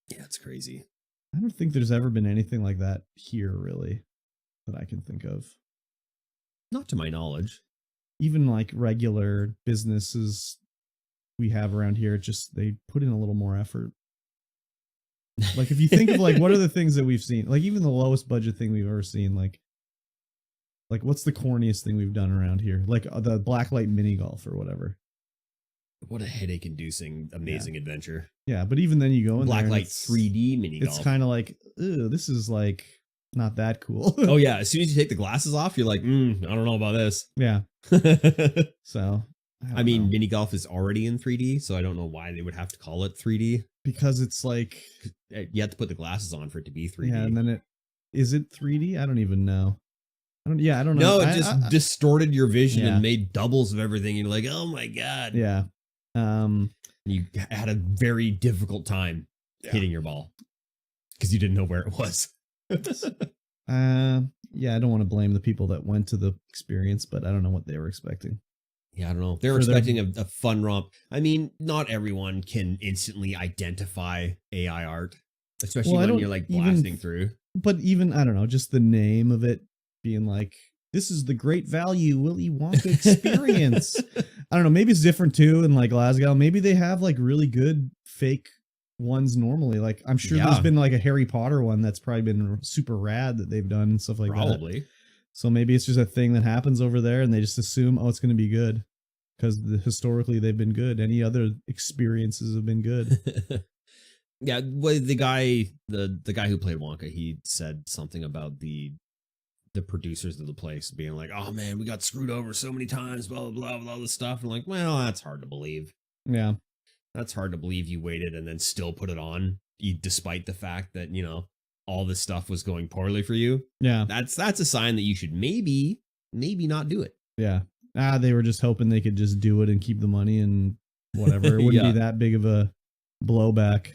Yeah, it's crazy. I don't think there's ever been anything like that here, really, that I can think of. Not to my knowledge. Even like regular businesses we have around here, they put in a little more effort. Like, if you think of like, what are the things that we've seen? Like, even the lowest budget thing we've ever seen, like what's the corniest thing we've done around here? Like the blacklight mini golf or whatever. What a headache-inducing, amazing adventure. Yeah, but even then you go in blacklight 3D mini golf. It's kind of like, ew, this is like not that cool. Oh yeah, as soon as you take the glasses off, you're like, I don't know about this. Yeah. So, I mean, mini golf is already in 3D, so I don't know why they would have to call it 3D. Because it's like, you have to put the glasses on for it to be 3D. Yeah, and then is it 3D? I don't even know. I don't know. No, it just distorted your vision and made doubles of everything. You're like, oh my God. Yeah. You had a very difficult time hitting your ball because you didn't know where it was. Yeah, yeah, I don't want to blame the people that went to the experience, but I don't know what they were expecting. Yeah, I don't know. They were expecting a fun romp. I mean, not everyone can instantly identify AI art, especially when you're like blasting through. But even, I don't know, just the name of it being like, this is the great value Willy Wonka experience. I don't know, maybe it's different too in like Glasgow. Maybe they have like really good fake ones normally. Like I'm sure there's been like a Harry Potter one that's probably been super rad that they've done and stuff like that. Probably. So maybe it's just a thing that happens over there and they just assume, oh, it's going to be good because historically they've been good. Any other experiences have been good. Yeah, well, the guy who played Wonka, he said something about the producers of the place being like, oh man, we got screwed over so many times, blah, blah, blah, with all this stuff. And like, well, that's hard to believe. Yeah. That's hard to believe you waited and then still put it on, despite the fact that, you know, all this stuff was going poorly for you. Yeah. That's a sign that you should maybe not do it. Yeah. They were just hoping they could just do it and keep the money and whatever. It wouldn't be that big of a blowback.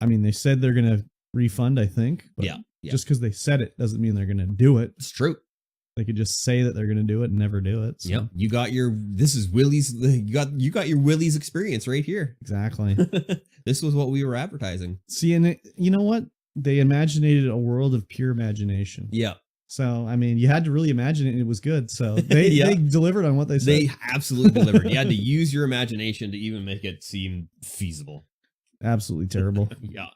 I mean, they said they're going to refund, I think. But just because they said it doesn't mean they're going to do it. It's true. They could just say that they're going to do it and never do it. So. Yep. You got Willy's your Willy's experience right here. Exactly. This was what we were advertising. See, and you know what? They imaginated a world of pure imagination. Yeah. So, I mean, you had to really imagine it and it was good. So they delivered on what they said. They absolutely delivered. You had to use your imagination to even make it seem feasible. Absolutely terrible. Yeah.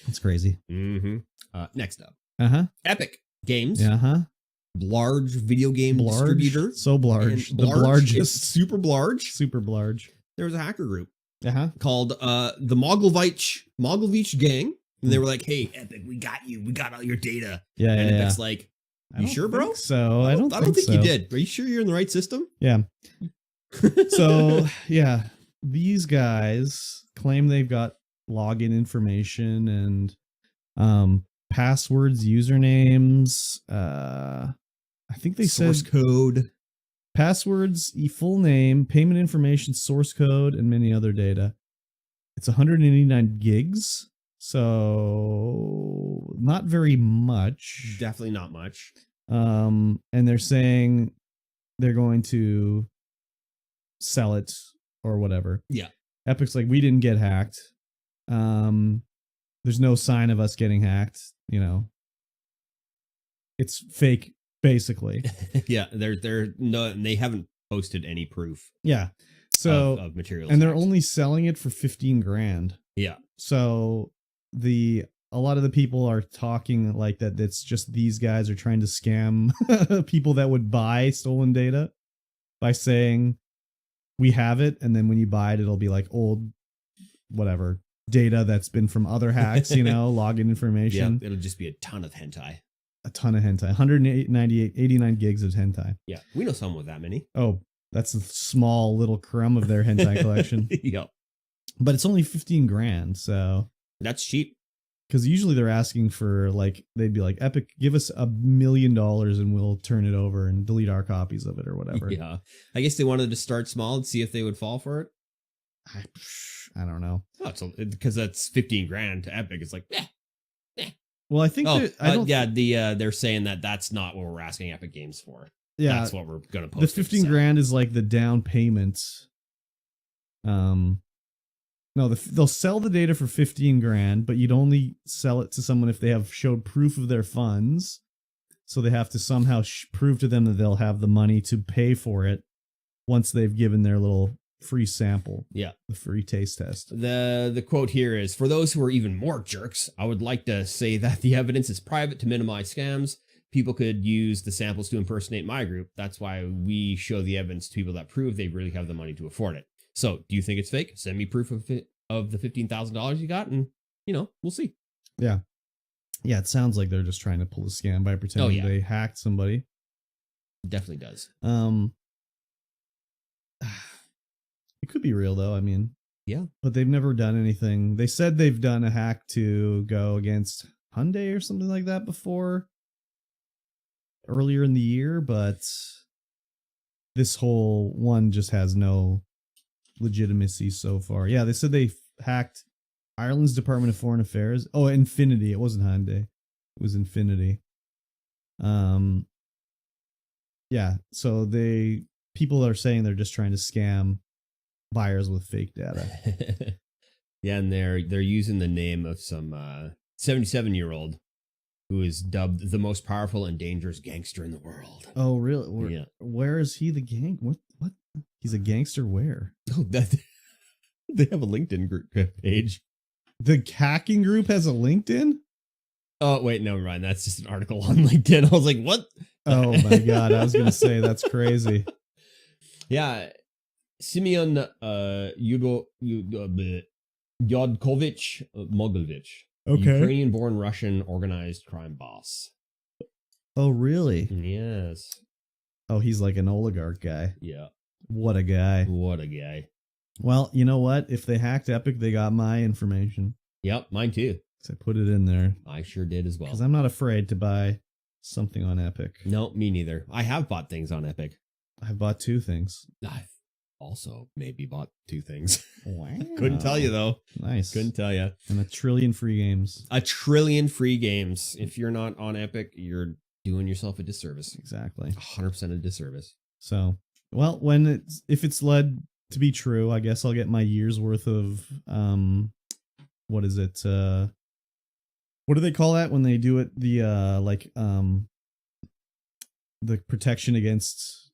It's crazy. Mm-hmm. Next up. Epic Games. Large video game distributor. So large. The largest. Super large. Super large. There was a hacker group called the Mogilevich Gang. And they were like, hey, Epic, we got you. We got all your data. Yeah. And Epic's like, you sure, bro? So I don't think you did. Are you sure you're in the right system? Yeah. So, yeah, these guys claim they've got login information and passwords, usernames. I think they source said code, passwords, full name, payment information, source code, and many other data. It's 189 gigs. So not very much. Definitely not much. And they're saying they're going to sell it or whatever. Yeah. Epic's like, we didn't get hacked. There's no sign of us getting hacked, you know. It's fake, basically. Yeah, they haven't posted any proof. Yeah. So of materials. And they're only selling it for 15 grand. Yeah. So a lot of the people are talking like that it's just these guys are trying to scam people that would buy stolen data by saying we have it, and then when you buy it it'll be like old whatever data that's been from other hacks, you know, login information. Yeah, it'll just be a ton of hentai. A ton of hentai. 89 gigs of hentai. Yeah, we know someone with that many. Oh, that's a small little crumb of their hentai collection. Yep. But it's only 15 grand, so that's cheap. Because usually they're asking for, like, they'd be like, Epic, give us $1 million and we'll turn it over and delete our copies of it or whatever. Yeah. I guess they wanted to start small and see if they would fall for it. I don't know. Oh, because that's 15 grand to Epic. It's like, Well, I think they're saying that that's not what we're asking Epic Games for. Yeah. That's what we're going to post. The 15 grand is like the down payment. No, they'll sell the data for 15 grand, but you'd only sell it to someone if they have showed proof of their funds. So they have to somehow prove to them that they'll have the money to pay for it once they've given their little free sample. Yeah. The free taste test. The quote here is, for those who are even more jerks, I would like to say that the evidence is private to minimize scams. People could use the samples to impersonate my group. That's why we show the evidence to people that prove they really have the money to afford it. So, do you think it's fake? Send me proof of the $15,000 you got, and, you know, we'll see. Yeah. Yeah, it sounds like they're just trying to pull a scam by pretending they hacked somebody. It definitely does. It could be real, though. I mean, yeah. But they've never done anything. They said they've done a hack to go against Hyundai or something like that before, earlier in the year, but this whole one just has no legitimacy so far. Yeah, they said they hacked Ireland's Department of Foreign Affairs. Oh, Infinity. It wasn't Hyundai. It was Infinity. Um, yeah. So people are saying they're just trying to scam buyers with fake data. Yeah, and they're using the name of some 77-year-old who is dubbed the most powerful and dangerous gangster in the world. Oh, really? Yeah. Where is he? The gang? What? He's a gangster where? Oh, they have a LinkedIn group page. The hacking group has a LinkedIn? Oh, wait, never mind. That's just an article on LinkedIn. I was like, what? Oh my God. I was going to say that's crazy. Yeah. Simeon Yodkovich Mogovich. Okay. Ukrainian-born Russian organized crime boss. Oh, really? Yes. Oh, he's like an oligarch guy. Yeah. What a guy. What a guy. Well, you know what? If they hacked Epic, they got my information. Yep, mine too. So I put it in there. I sure did as well. Because I'm not afraid to buy something on Epic. No, me neither. I have bought things on Epic. I've bought 2 things. I've also maybe bought 2 things. Wow. Couldn't tell you though. Nice. Couldn't tell you. And 1 trillion free games. 1 trillion free games. If you're not on Epic, you're doing yourself a disservice. Exactly. 100% a disservice. So, well, if it's led to be true, I guess I'll get my year's worth of what is it? What do they call that when they do it? The protection against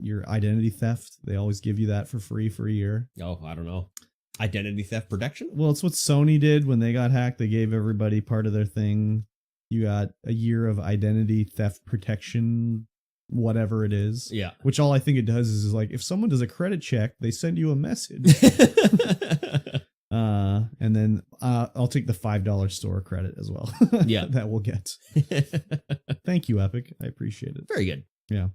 your identity theft. They always give you that for free for a year. Oh, I don't know. Identity theft protection? Well, it's what Sony did when they got hacked. They gave everybody part of their thing. You got a year of identity theft protection, whatever it is. Yeah. Which all I think it does is like, if someone does a credit check, they send you a message. And then I'll take the $5 store credit as well. Yeah. That we'll get. Thank you, Epic. I appreciate it. Very good. Yeah.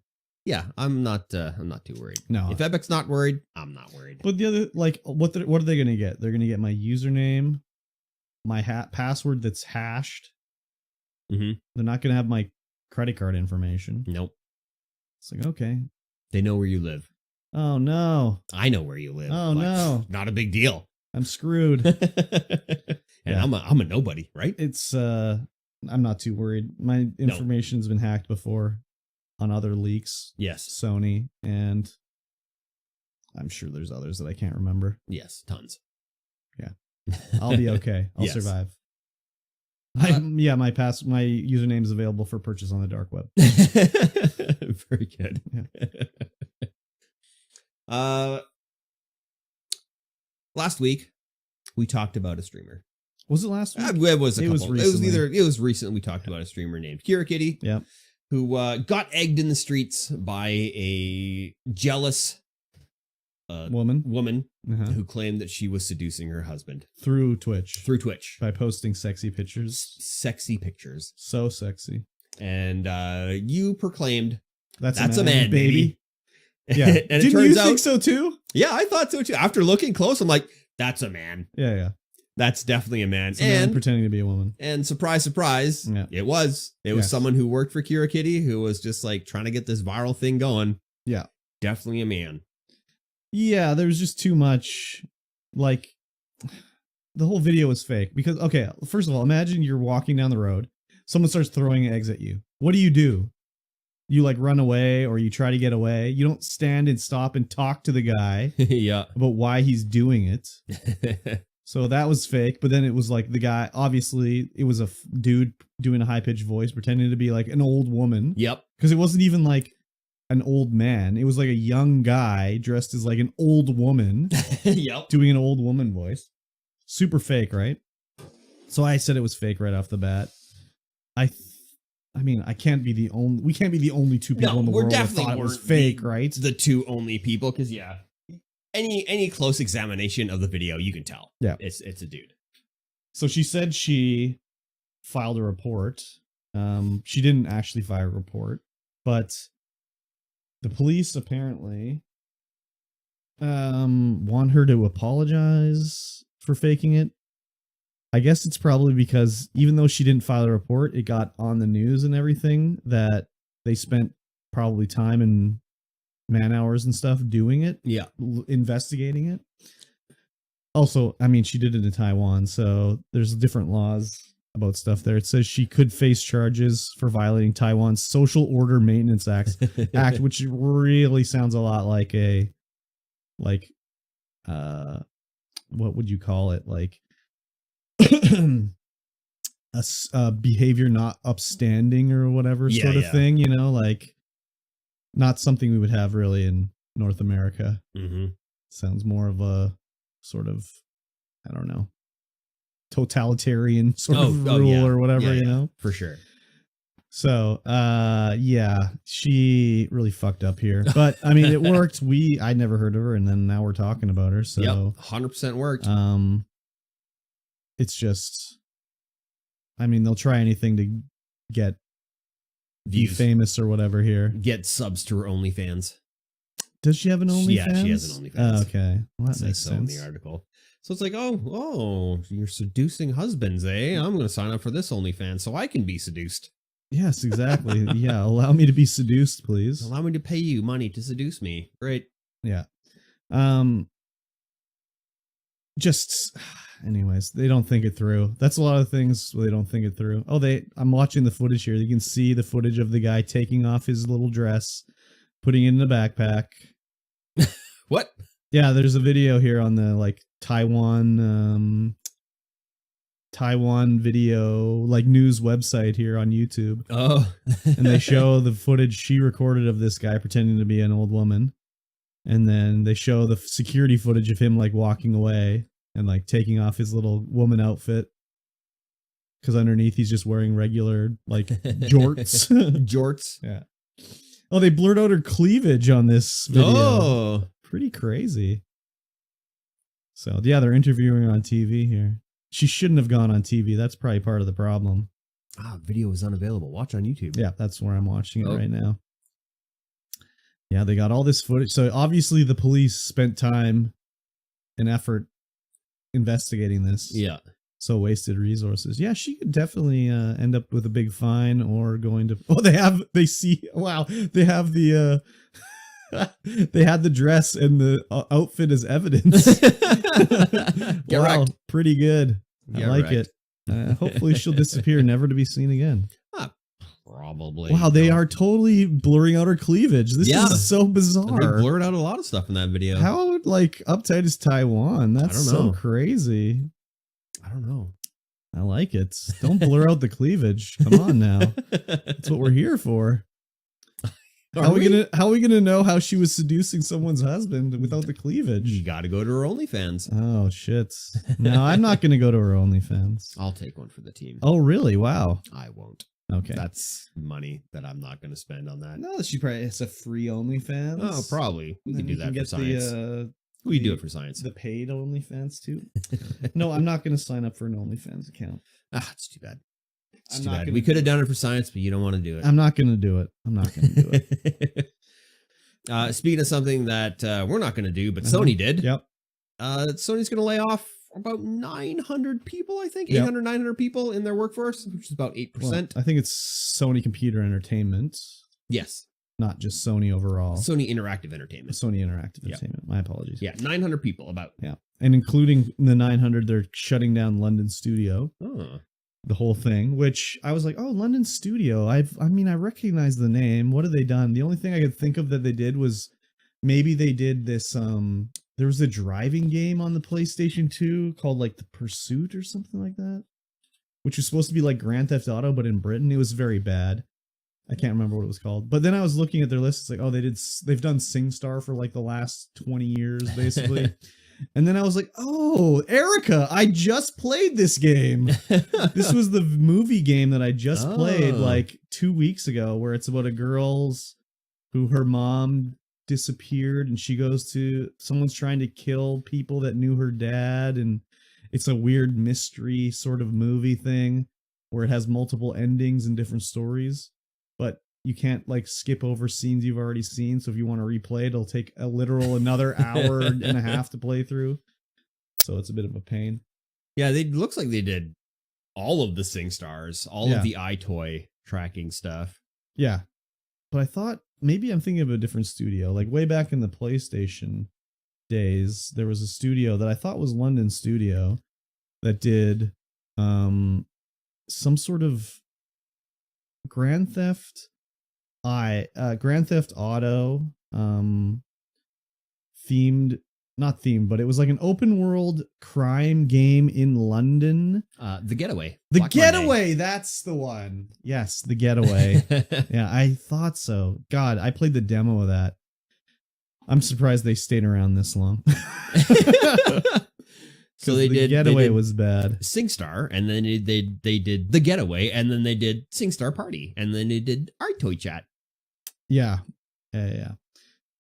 Yeah, I'm not too worried. No. If Epic's not worried, I'm not worried. But the other, like, what are they going to get? They're going to get my username, my password that's hashed. Mm-hmm. They're not going to have my credit card information. Nope. It's like, okay. They know where you live. Oh, no. I know where you live. Oh, no. Not a big deal. I'm screwed. And Yeah. I'm a nobody, right? It's, I'm not too worried. My information's been hacked before on other leaks. Yes. Sony, and I'm sure there's others that I can't remember. Yes, tons. Yeah. I'll be okay. I'll Yes. survive. My username is available for purchase on the dark web. Very good. Yeah. Last week we talked about a streamer. Was it last week? It was recently. It was recent. We talked about a streamer named Kira Kitty. Yep. Who got egged in the streets by a jealous woman who claimed that she was seducing her husband through Twitch by posting sexy pictures. Sexy pictures. So sexy. And you proclaimed that's a man, baby. Yeah. And Didn't you think so too? Yeah, I thought so too. After looking close, I'm like, that's a man. Yeah. That's definitely a man. It's a man pretending to be a woman. And surprise, surprise, it was someone who worked for Kira Kitty who was just like trying to get this viral thing going. Yeah. Definitely a man. Yeah, there was just too much, like, the whole video was fake. Because, okay, first of all, imagine you're walking down the road, someone starts throwing eggs at you. What do? You, like, run away or you try to get away. You don't stand and stop and talk to the guy yeah. about why he's doing it. So that was fake. But then it was like the guy, obviously, it was a dude doing a high-pitched voice pretending to be like an old woman. Yep. Because it wasn't even like an old man. It was like a young guy dressed as like an old woman. Yep. Doing an old woman voice. Super fake, right? So I said it was fake right off the bat. I mean, we can't be the only 2 people in the world that thought it was fake, right? The 2 only people, because any close examination of the video, you can tell. Yeah. It's a dude. So she said she filed a report. She didn't actually file a report, but the police apparently want her to apologize for faking it. I guess it's probably because even though she didn't file a report, it got on the news and everything, that they spent probably time and man hours and stuff doing it. Yeah. Investigating it. Also, I mean, she did it in Taiwan, so there's different laws about stuff there. It says she could face charges for violating Taiwan's Social Order Maintenance Act, which really sounds a lot like what would you call it? Like a behavior not upstanding or whatever sort of thing, you know, like not something we would have really in North America. Mm-hmm. Sounds more of a sort of, I don't know, totalitarian sort of rule or whatever, you know, for sure. So, yeah, she really fucked up here, but I mean, it worked. I never heard of her, and then now we're talking about her. So, 100% worked. It's just, I mean, they'll try anything to get be famous or whatever here. Get subs to her OnlyFans. Does she have an OnlyFans? Yeah, she has an OnlyFans. Okay, well, that makes sense. In the article. So it's like, oh, you're seducing husbands, eh? I'm going to sign up for this OnlyFans so I can be seduced. Yes, exactly. Yeah, allow me to be seduced, please. Allow me to pay you money to seduce me. Great. Yeah. Just, anyways, they don't think it through. That's a lot of things they don't think it through. Oh, I'm watching the footage here. You can see the footage of the guy taking off his little dress, putting it in the backpack. What? Yeah, there's a video here on the like Taiwan video like news website here on YouTube. Oh. And they show the footage she recorded of this guy pretending to be an old woman. And then they show the security footage of him like walking away and like taking off his little woman outfit. Because underneath he's just wearing regular like jorts. Jorts. Yeah. Oh, they blurred out her cleavage on this video. Oh. Pretty crazy. So yeah, they're interviewing her on TV here. She shouldn't have gone on TV. That's probably part of the problem. Video is unavailable. Watch on YouTube. Yeah, that's where I'm watching it right now. Yeah, they got all this footage. So obviously the police spent time and effort investigating this. Yeah. So wasted resources. Yeah, she could definitely end up with a big fine or going to... Oh, they have the... they had the dress and the outfit as evidence. Wow, pretty good. I like it. Hopefully she'll disappear, never to be seen again. Probably. Wow, they are totally blurring out her cleavage. This is so bizarre. They blurred out a lot of stuff in that video. How like uptight is Taiwan? That's so crazy. I don't know. I like it. Don't blur out the cleavage. Come on now. That's what we're here for. How are we gonna know how she was seducing someone's husband without the cleavage? You gotta go to her OnlyFans. Oh shit. No, I'm not gonna go to her OnlyFans. I'll take one for the team. Oh really? Wow. I won't. Okay. That's money that I'm not gonna spend on that. No, she probably has a free OnlyFans. Oh, probably. We can do that for science. We do it for science. The paid OnlyFans too. No, I'm not gonna sign up for an OnlyFans account. It's too bad. It's too bad. We could have done it for science, but you don't want to do it. I'm not going to do it. I'm not going to do it. Speaking of something that we're not going to do, but Sony did. Yep. Sony's going to lay off about 900 people, I think. 800, 900 people in their workforce, which is about 8%. Well, I think it's Sony Computer Entertainment. Yes. Not just Sony overall. Sony Interactive Entertainment. Sony Interactive Entertainment. My apologies. Yeah, 900 people about. Yeah. And including the 900, they're shutting down London studio. Oh. The whole thing, which I was like, oh, London studio. I recognize the name. What have they done? The only thing I could think of that they did was maybe they did this. There was a driving game on the PlayStation 2 called like The Pursuit or something like that, which was supposed to be like Grand Theft Auto, but in Britain. It was very bad. I can't remember what it was called. But then I was looking at their list. It's like, oh, they've done SingStar for like the last 20 years, basically. And then I was like, oh, Erica, I just played this game. This was the movie game that I just played like 2 weeks ago, where it's about a girl's who her mom disappeared and she goes to someone's trying to kill people that knew her dad. And it's a weird mystery sort of movie thing where it has multiple endings and different stories, but you can't like skip over scenes you've already seen. So if you want to replay it, it'll take a literal another hour and a half to play through. So it's a bit of a pain. Yeah, it looks like they did all of the SingStars, all of the iToy tracking stuff. Yeah. But I thought maybe I'm thinking of a different studio. Like way back in the PlayStation days, there was a studio that I thought was London Studio that did some sort of Grand Theft Auto themed, not themed, but it was like an open world crime game in London. The Getaway. The Black Getaway, Monday. that's the one. Yes, The Getaway. Yeah, I thought so. God, I played the demo of that. I'm surprised they stayed around this long. So they did. Getaway was bad. SingStar, and then they did The Getaway, and then they did SingStar Party, and then they did Art Toy Chat. Yeah. Yeah.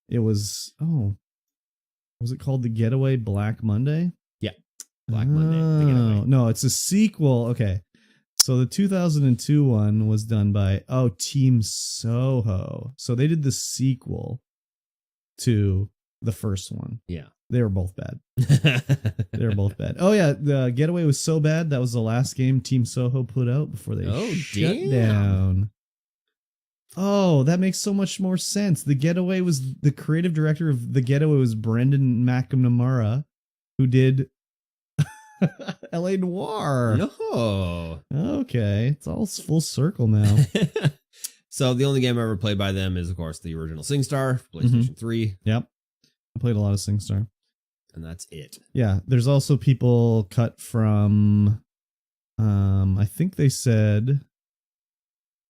It was, was it called The Getaway Black Monday? Yeah. Black Monday. The Getaway. No, it's a sequel. Okay. So the 2002 one was done by, Team Soho. So they did the sequel to the first one. Yeah. They were both bad. They were both bad. Oh, yeah. The Getaway was so bad. That was the last game Team Soho put out before they shut down. Oh, that makes so much more sense. The Getaway was the creative director of The Getaway was Brendan McNamara, who did L.A. Noire. No. Okay. It's all full circle now. So the only game I ever played by them is, of course, the original SingStar, PlayStation 3. Yep. I played a lot of SingStar. And that's it. Yeah. There's also people cut from, I think they said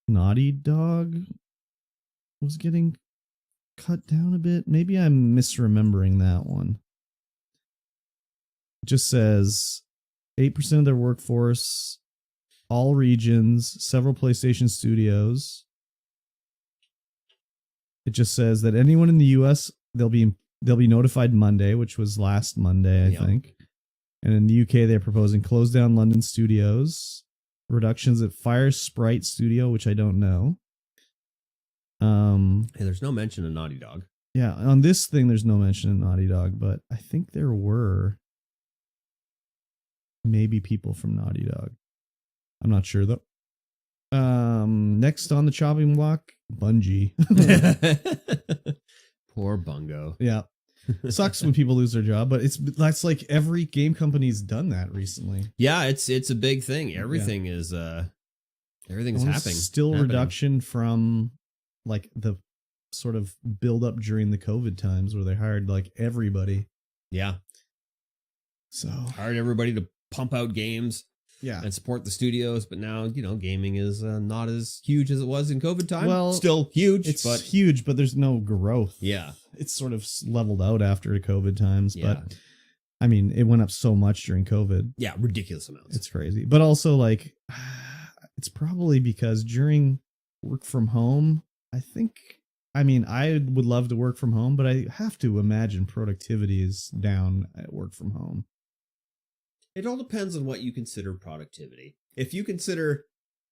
Naughty Dog was getting cut down a bit. Maybe I'm misremembering that one. It just says 8% of their workforce, all regions, several PlayStation studios. It just says that anyone in the US, they'll be notified Monday, which was last Monday, I think. And in the UK, they're proposing close down London studios, reductions at Fire Sprite Studio, which I don't know. Hey, there's no mention of Naughty Dog. Yeah, on this thing, there's no mention of Naughty Dog, but I think there were maybe people from Naughty Dog. I'm not sure though. Next on the chopping block, Bungie. Poor Bungo. Yeah. Sucks when people lose their job, but that's like every game company's done that recently. Yeah, it's a big thing. Everything is happening. Still reduction from like the sort of build up during the COVID times where they hired like everybody. Yeah. So hired everybody to pump out games. Yeah. And support the studios, but now, gaming is not as huge as it was in COVID time. Well, still huge. It's huge, but there's no growth. Yeah. It's sort of leveled out after the COVID times, Yeah. but I mean, it went up so much during COVID. Yeah, ridiculous amounts. It's crazy. But also like it's probably because during work from home, I would love to work from home, but I have to imagine productivity is down at work from home. It all depends on what you consider productivity. If you consider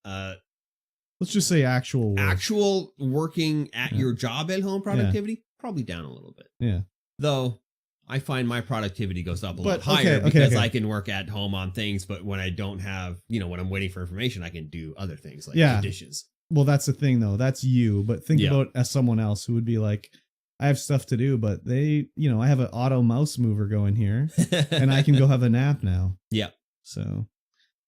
let's just say actual working at your job at home productivity, probably down a little bit. Yeah. Though I find my productivity goes up a lot higher because I can work at home on things, but when I don't have, when I'm waiting for information, I can do other things like do dishes. Well, that's the thing though. That's you, but think about as someone else who would be like, I have stuff to do, but I have an auto mouse mover going here and I can go have a nap now. Yeah. So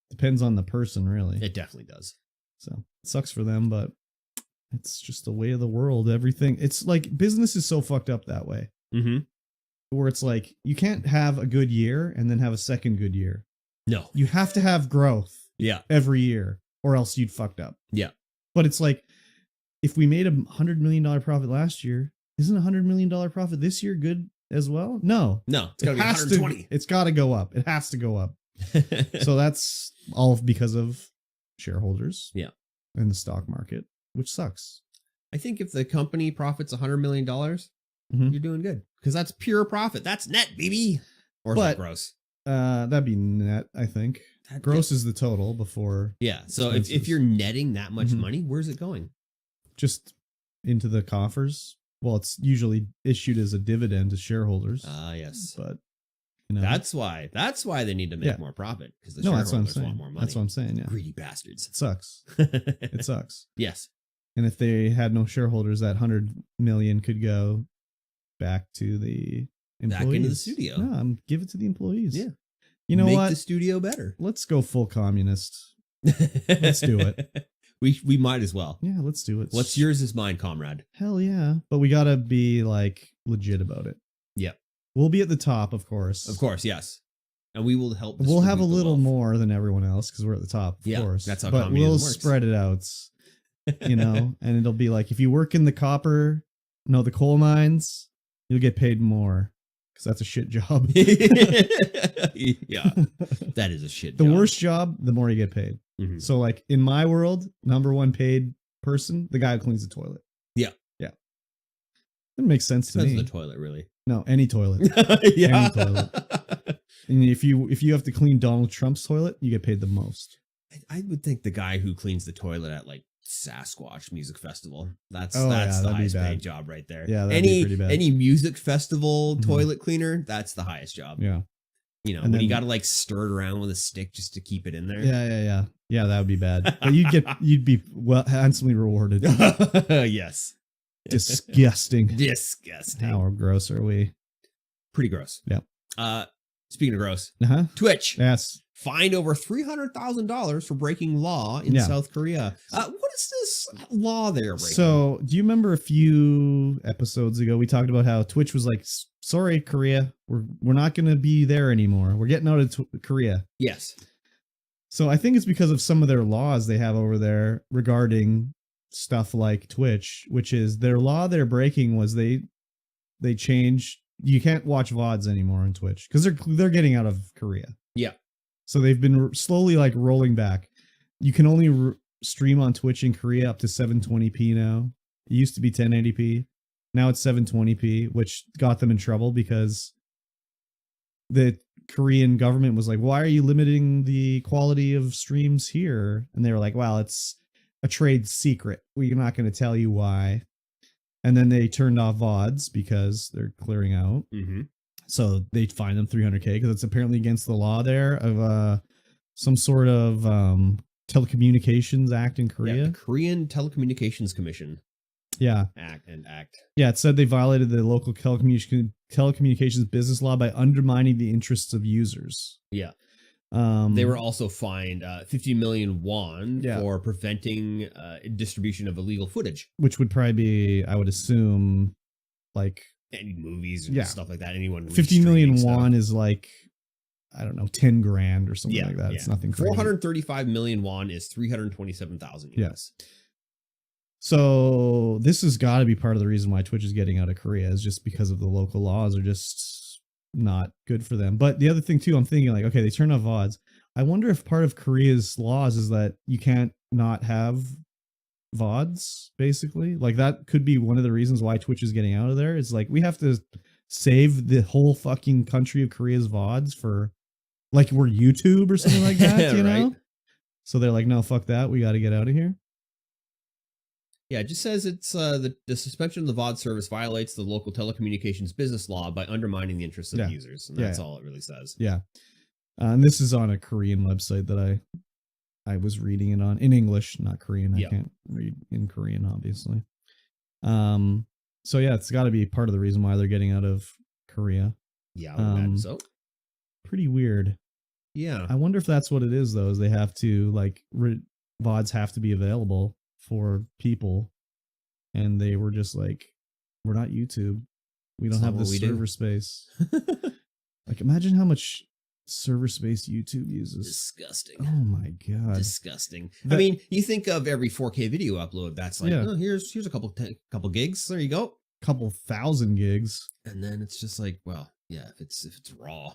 depends on the person, really. It definitely does. So it sucks for them, but it's just the way of the world. Everything. It's like business is so fucked up that way. Mm-hmm. Where it's like you can't have a good year and then have a second good year. No. You have to have growth. Yeah. Every year or else you'd fucked up. Yeah. But it's like if we made $100 million profit last year, isn't $100 million profit this year good as well? No. It's got to be 120. It's got to go up. It has to go up. So that's all because of shareholders. Yeah. And the stock market, which sucks. I think if the company profits $100 million, you're doing good because that's pure profit. That's net, baby. Or is that gross? That'd be net, I think. Gross is the total before. Yeah. So if you're netting that much money, where's it going? Just into the coffers. Well, it's usually issued as a dividend to shareholders. Yes. But that's why they need to make more profit because the shareholders want more money. That's what I'm saying. Yeah. Greedy bastards. It sucks. It sucks. Yes. And if they had no shareholders, that 100 million could go back to the employees. Back into the studio. No, give it to the employees. Yeah. You know Make what? the studio better. Let's go full communist. Let's do it. We might as well. Yeah, let's do it. What's yours is mine, comrade. Hell yeah. But we gotta be like legit about it. Yep. We'll be at the top, of course. Of course, yes. And we will help. We'll have a distribute the little wealth. more than everyone else because we're at the top, of course. That's how but communism we'll works. spread it out, and it'll be like if you work in the the coal mines, you'll get paid more because that's a shit job. Yeah, that is a shit The job. worst job, the more you get paid. Mhm. So like in my world, number one paid person, the guy who cleans the toilet. Yeah. Yeah. That makes sense to Depends me. on the toilet, really. No, any toilet. Yeah. Any toilet. And if you have to clean Donald Trump's toilet, you get paid the most. I would think the guy who cleans the toilet at like Sasquatch Music Festival. That's Oh, yeah, the that'd be highest bad. paid job right there. Yeah, that'd be pretty bad. Any music festival Mhm. toilet cleaner, that's the highest job. Yeah. You know, And when you then- got to like stir it around with a stick just to keep it in there. Yeah, that would be bad. But you'd be well handsomely rewarded. Yes. Disgusting. Disgusting. How gross are we? Pretty gross. Yep. Speaking of gross, Uh-huh. Twitch Yes. fined over $300,000 for breaking law in Yeah. South Korea. What is this law they're breaking? So, do you remember a few episodes ago we talked about how Twitch was like, "Sorry, Korea, we're not going to be there anymore. We're getting out of Korea." yes. So, I think it's because of some of their laws they have over there regarding stuff like Twitch, which is their law they're breaking was they changed. You can't watch VODs anymore on Twitch because they're getting out of Korea. Yeah. So they've been slowly like rolling back. You can only stream on Twitch in Korea up to 720p now. It used to be 1080p. Now it's 720p, which got them in trouble because the Korean government was like, "Why are you limiting the quality of streams here?" And they were like, "Well, it's a trade secret. We're not going to tell you why." And then they turned off VODs because they're clearing out. Mm-hmm. So they fined them $300K because it's apparently against the law there of some sort of telecommunications act in Yeah, Korea. the Korean Telecommunications Commission Yeah. act. Yeah. It said they violated the local telecommunications business law by undermining the interests of users. Yeah. They They were also fined 50 million won Yeah. for preventing distribution of illegal footage. which would probably be, I would assume, like Any movies or Yeah. stuff like that. Anyone 50 million restreaming stuff. won is like, I don't know, 10 grand or something Yeah, like that. yeah. It's nothing crazy. 435 million won is 327,000 Yeah. US. So this has got to be part of the reason why Twitch is getting out of Korea is just because of the local laws are just not good for them. But the other thing too, I'm thinking like, okay, they turn off VODs. I wonder if part of Korea's laws is that you can't not have VODs, basically. Like that could be one of the reasons why Twitch is getting out of there. It's like we have to save the whole fucking country of Korea's VODs for like we're YouTube or something like that, you know? Right. So they're like, no, fuck that. We got to get out of here. Yeah, it just says it's the suspension of the VOD service violates the local telecommunications business law by undermining the interests of Yeah. users. And Yeah, that's yeah. all it really says. Yeah. And this is on a Korean website that I was reading it on in English, not Korean. I Yeah. can't read in Korean, obviously. So yeah, it's got to be part of the reason why they're getting out of Korea. Yeah, I would imagine so. Pretty weird. Yeah. I wonder if that's what it is, though, is they have to, like, VODs have to be available for people. And they were just like, we're not YouTube. We don't It's not have the what we do." server space. Like, imagine how much server space YouTube uses. Disgusting. Oh my god. Disgusting. I That- mean, you think of every 4K video upload. That's like, Yeah. oh, here's a couple gigs. There you go. Couple thousand gigs. And then it's just like, well, yeah, if it's raw.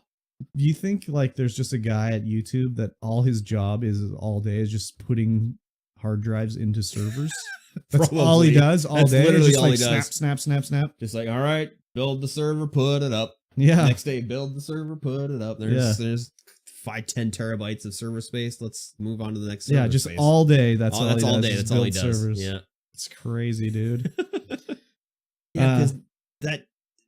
Do you think like there's just a guy at YouTube that all his job is all day is just putting hard drives into servers? That's all he Probably. does all That's day. literally Just all like he snap, does. snap, snap, snap. Just like, all right, build the server, put it up. Yeah. Next day, build the server, put it up. There's 5-10 terabytes of server space. Let's move on to the next server Yeah, just space. all day. That's all. That's he all does, day. is That's all he build does. servers. Yeah. It's crazy, dude. Yeah, because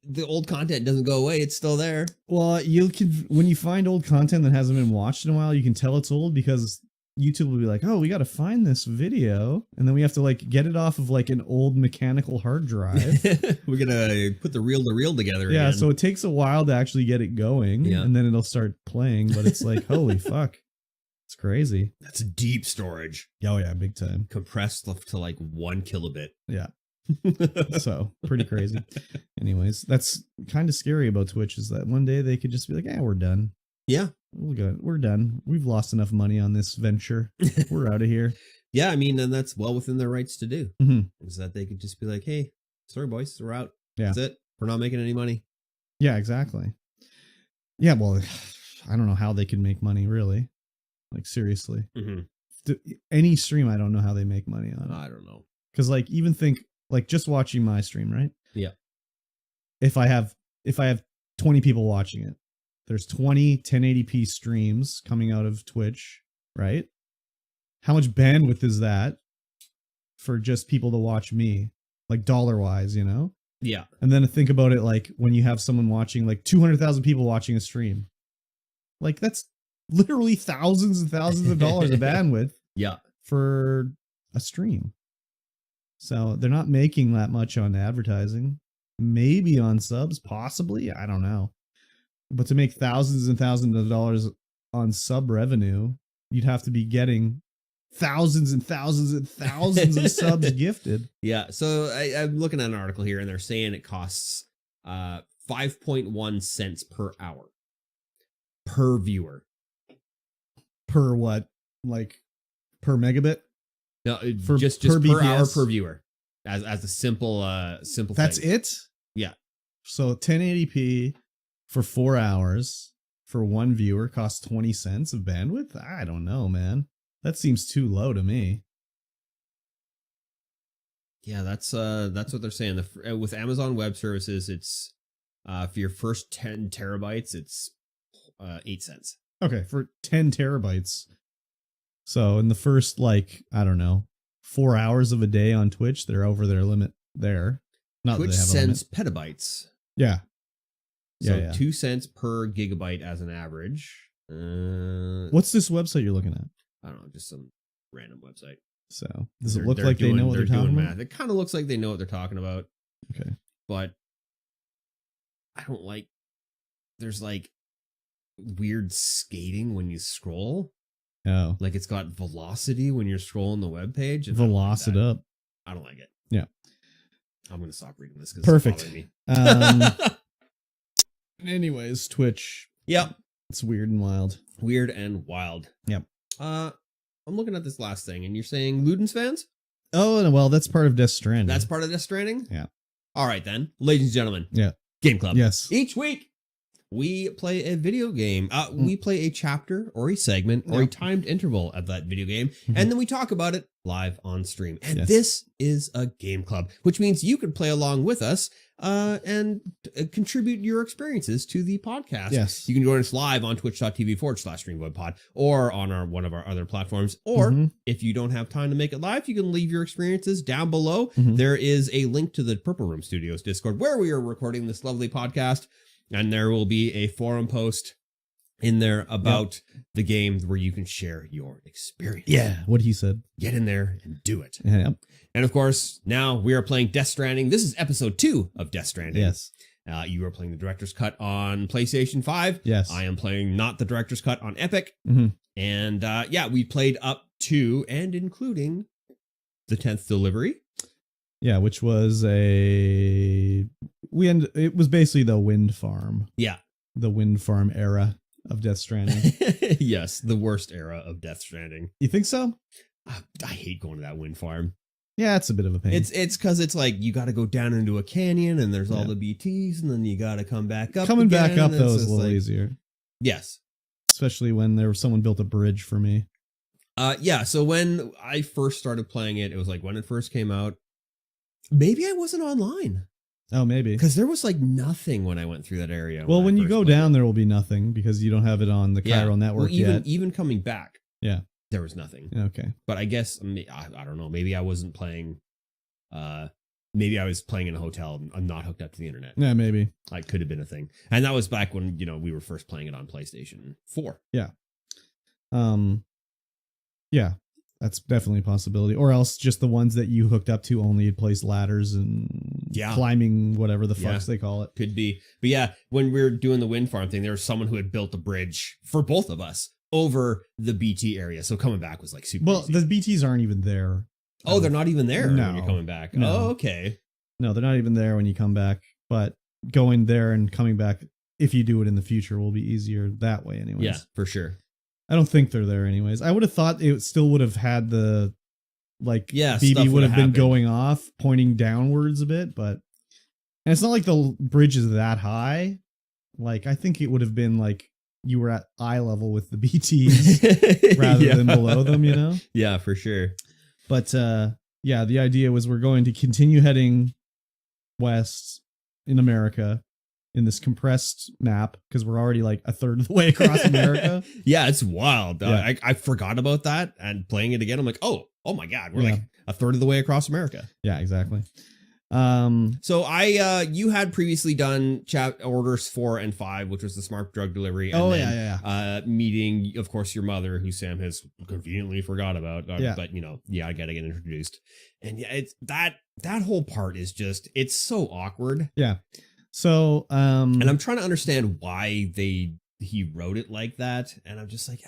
the old content doesn't go away. It's still there. Well, you can when you find old content that hasn't been watched in a while, you can tell it's old because YouTube will be like, "Oh, we got to find this video," and then we have to like get it off of like an old mechanical hard drive. We're gonna put the reel to reel together. Yeah, again. so it takes a while to actually get it going, Yeah. and then it'll start playing. But it's like, holy fuck! It's crazy. That's deep storage. Oh yeah, big time. Compressed to like 1 kilobit. Yeah. So pretty crazy. Anyways, that's kind of scary about Twitch is that one day they could just be like, we're done. Yeah. We're done. We've lost enough money on this venture. We're out of here. Yeah, I mean, and that's well within their rights to do. Mm-hmm. Is that they could just be like, hey, sorry, boys, we're out. Yeah. That's it. We're not making any money. Yeah, exactly. Yeah, well, I don't know how they can make money, really. Like, seriously. Any stream, I don't know how they make money on it. I don't know. Because, like, even think, like, just watching my stream, right? Yeah. If I have 20 people watching it, there's 20 1080p streams coming out of Twitch, right? How much bandwidth is that for just people to watch me? Like, dollar-wise, you know? Yeah. And then to think about it, like, when you have someone watching, like, 200,000 people watching a stream. Like, that's literally thousands and thousands of dollars of bandwidth. Yeah. For a stream. So they're not making that much on advertising. Maybe on subs, possibly. I don't know. But to make thousands and thousands of dollars on sub revenue, you'd have to be getting thousands and thousands and thousands of subs gifted. Yeah. So I'm looking at an article here and they're saying it costs 5.1 cents per hour per viewer. Per what? Like per megabit? No, for just per per BPS? hour per viewer. As a simple That's thing. it? Yeah. So 1080p for 4 hours for one viewer costs 20 cents of bandwidth? I don't know, man. That seems too low to me. Yeah, that's what they're saying. With Amazon Web Services, it's for your first 10 terabytes, it's 8 cents. Okay, for 10 terabytes. So in the first, like, I don't know, 4 hours of a day on Twitch, they're over their limit there. Not Twitch that they have sends a limit. petabytes. Yeah. So yeah. 2 cents per gigabyte as an average. What's this website you're looking at? I don't know, just some random website. So does it look like they know what they're talking about? Math. It kind of looks like they know what they're talking about. Okay. But I don't like, there's like weird skating when you scroll. Oh. Like it's got velocity when you're scrolling the web page. Velocity up. I don't like it. Yeah. I'm going to stop reading this because perfect. It's bothering me. Anyways, Twitch. Yep. It's weird and wild. Weird and wild. Yep. I'm looking at this last thing, and you're saying Ludens fans? Oh, well, that's part of Death Stranding. That's part of Death Stranding? Yeah. All right, then. Ladies and gentlemen. Yeah. Game Club. Yes. Each week, we play a video game. We play a chapter or a segment or a timed interval of that video game, and then we talk about it live on stream. And this is a Game Club, which means you can play along with us and contribute your experiences to the podcast. Yes. You can join us live on twitch.tv/StreamVoid or on one of our other platforms. Or if you don't have time to make it live, you can leave your experiences down below. There is a link to the Purple Room Studios Discord where we are recording this lovely podcast. And there will be a forum post in there about the game where you can share your experience. Yeah, what he said. Get in there and do it. Yep. And of course, now we are playing Death Stranding. This is episode 2 of Death Stranding. Yes. You are playing the Director's Cut on PlayStation 5. Yes. I am playing not the Director's Cut on Epic. And we played up to and including the 10th delivery. Yeah, which was it was basically the wind farm. Yeah. The wind farm era of Death Stranding. Yes, the worst era of Death Stranding. You think so? I hate going to that wind farm. Yeah, it's a bit of a pain. It's because it's like you got to go down into a canyon and there's all the BTs and then you got to come back up. Coming again, back up, though, it's is a little easier. Yes. Especially when someone built a bridge for me. So when I first started playing it, it was like when it first came out. Maybe I wasn't online. Oh, maybe. Because there was like nothing when I went through that area. Well, when you go down, there will be nothing because you don't have it on the Chiral network yet. Even coming back, yeah, there was nothing. Okay. But I guess, I don't know. Maybe I wasn't playing. Maybe I was playing in a hotel. I'm not hooked up to the internet. Yeah, maybe. Like, could have been a thing. And that was back when, we were first playing it on PlayStation 4. Yeah. Yeah. That's definitely a possibility. Or else just the ones that you hooked up to only place ladders and climbing whatever the fucks they call it. Could be. But yeah, when we were doing the wind farm thing, there was someone who had built a bridge for both of us over the BT area. So coming back was like super Well, easy. the BTs aren't even there. Oh, they're not even there No. when you're coming back. No. Oh, okay. No, they're not even there when you come back. But going there and coming back, if you do it in the future, will be easier that way anyways. Yeah, for sure. I don't think they're there anyways. I would have thought it still would have had the, like, Yeah, BB stuff would have been happened. going off, pointing downwards a bit, but and it's not like the bridge is that high. Like, I think it would have been like you were at eye level with the BTs rather than below them, you know? Yeah, for sure. But yeah, the idea was we're going to continue heading west in America in this compressed map because we're already like a third of the way across America. Yeah, it's wild. Yeah. I forgot about that, and playing it again, I'm like, oh my god, we're Yeah. like a third of the way across America. Yeah, exactly. So you had previously done orders 4 and 5, which was the smart drug delivery. And yeah. Meeting, of course, your mother, who Sam has conveniently forgot about. Yeah. But I gotta get introduced. And yeah, it's that whole part is just, it's so awkward. Yeah. So And I'm trying to understand why he wrote it like that. And I'm just like,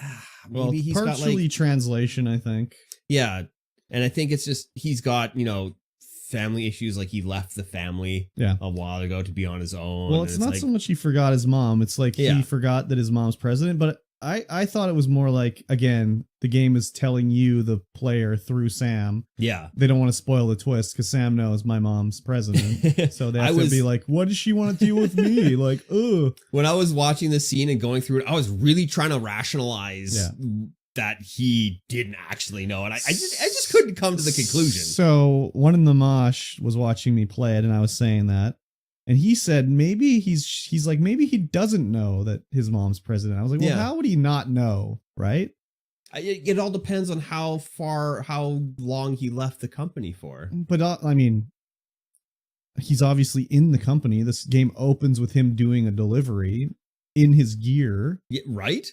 maybe well, he's partially got like, translation, I think. yeah. And I think it's just, he's got, family issues. Like he left the family a while ago to be on his own. Well, it's not like, so much he forgot his mom. It's like he forgot that his mom's president. But I thought it was more like, again, the game is telling you, the player, through Sam. Yeah. They don't want to spoil the twist because Sam knows my mom's president. So they have to be like, what does she want to deal with me? Like, ugh. When I was watching the scene and going through it, I was really trying to rationalize that he didn't actually know. And I just couldn't come to the conclusion. So one in the mosh was watching me play it, and I was saying that. And he said maybe he's like, maybe he doesn't know that his mom's president. I was like, well, how would he not know, right? It all depends on how long he left the company for. But I mean, he's obviously in the company. This game opens with him doing a delivery in his gear. Yeah, right?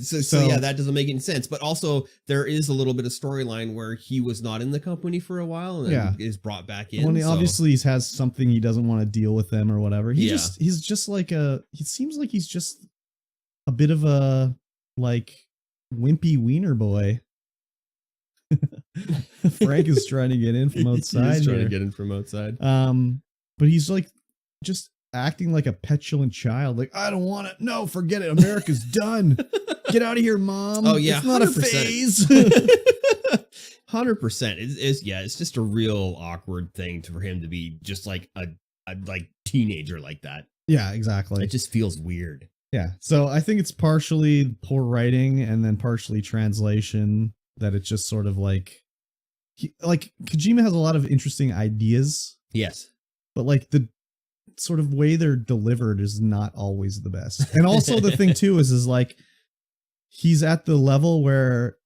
So yeah, that doesn't make any sense. But also, there is a little bit of storyline where he was not in the company for a while and then is brought back in. Well, he obviously has something he doesn't want to deal with them or whatever. He's just like he seems like he's just a bit of a like wimpy wiener boy. Frank is trying to get in from outside. He's trying to get in from outside. But he's like just acting like a petulant child. Like, I don't want it. No, forget it. America's done. Get out of here, Mom. Oh yeah, it's not 100%. A phase. 100%. It's just a real awkward thing for him to be just like a like teenager like that. Yeah, exactly. It just feels weird. Yeah. So I think it's partially poor writing and then partially translation, that it's just sort of like Kojima has a lot of interesting ideas. Yes. But like the sort of way they're delivered is not always the best. And also the thing too is like he's at the level where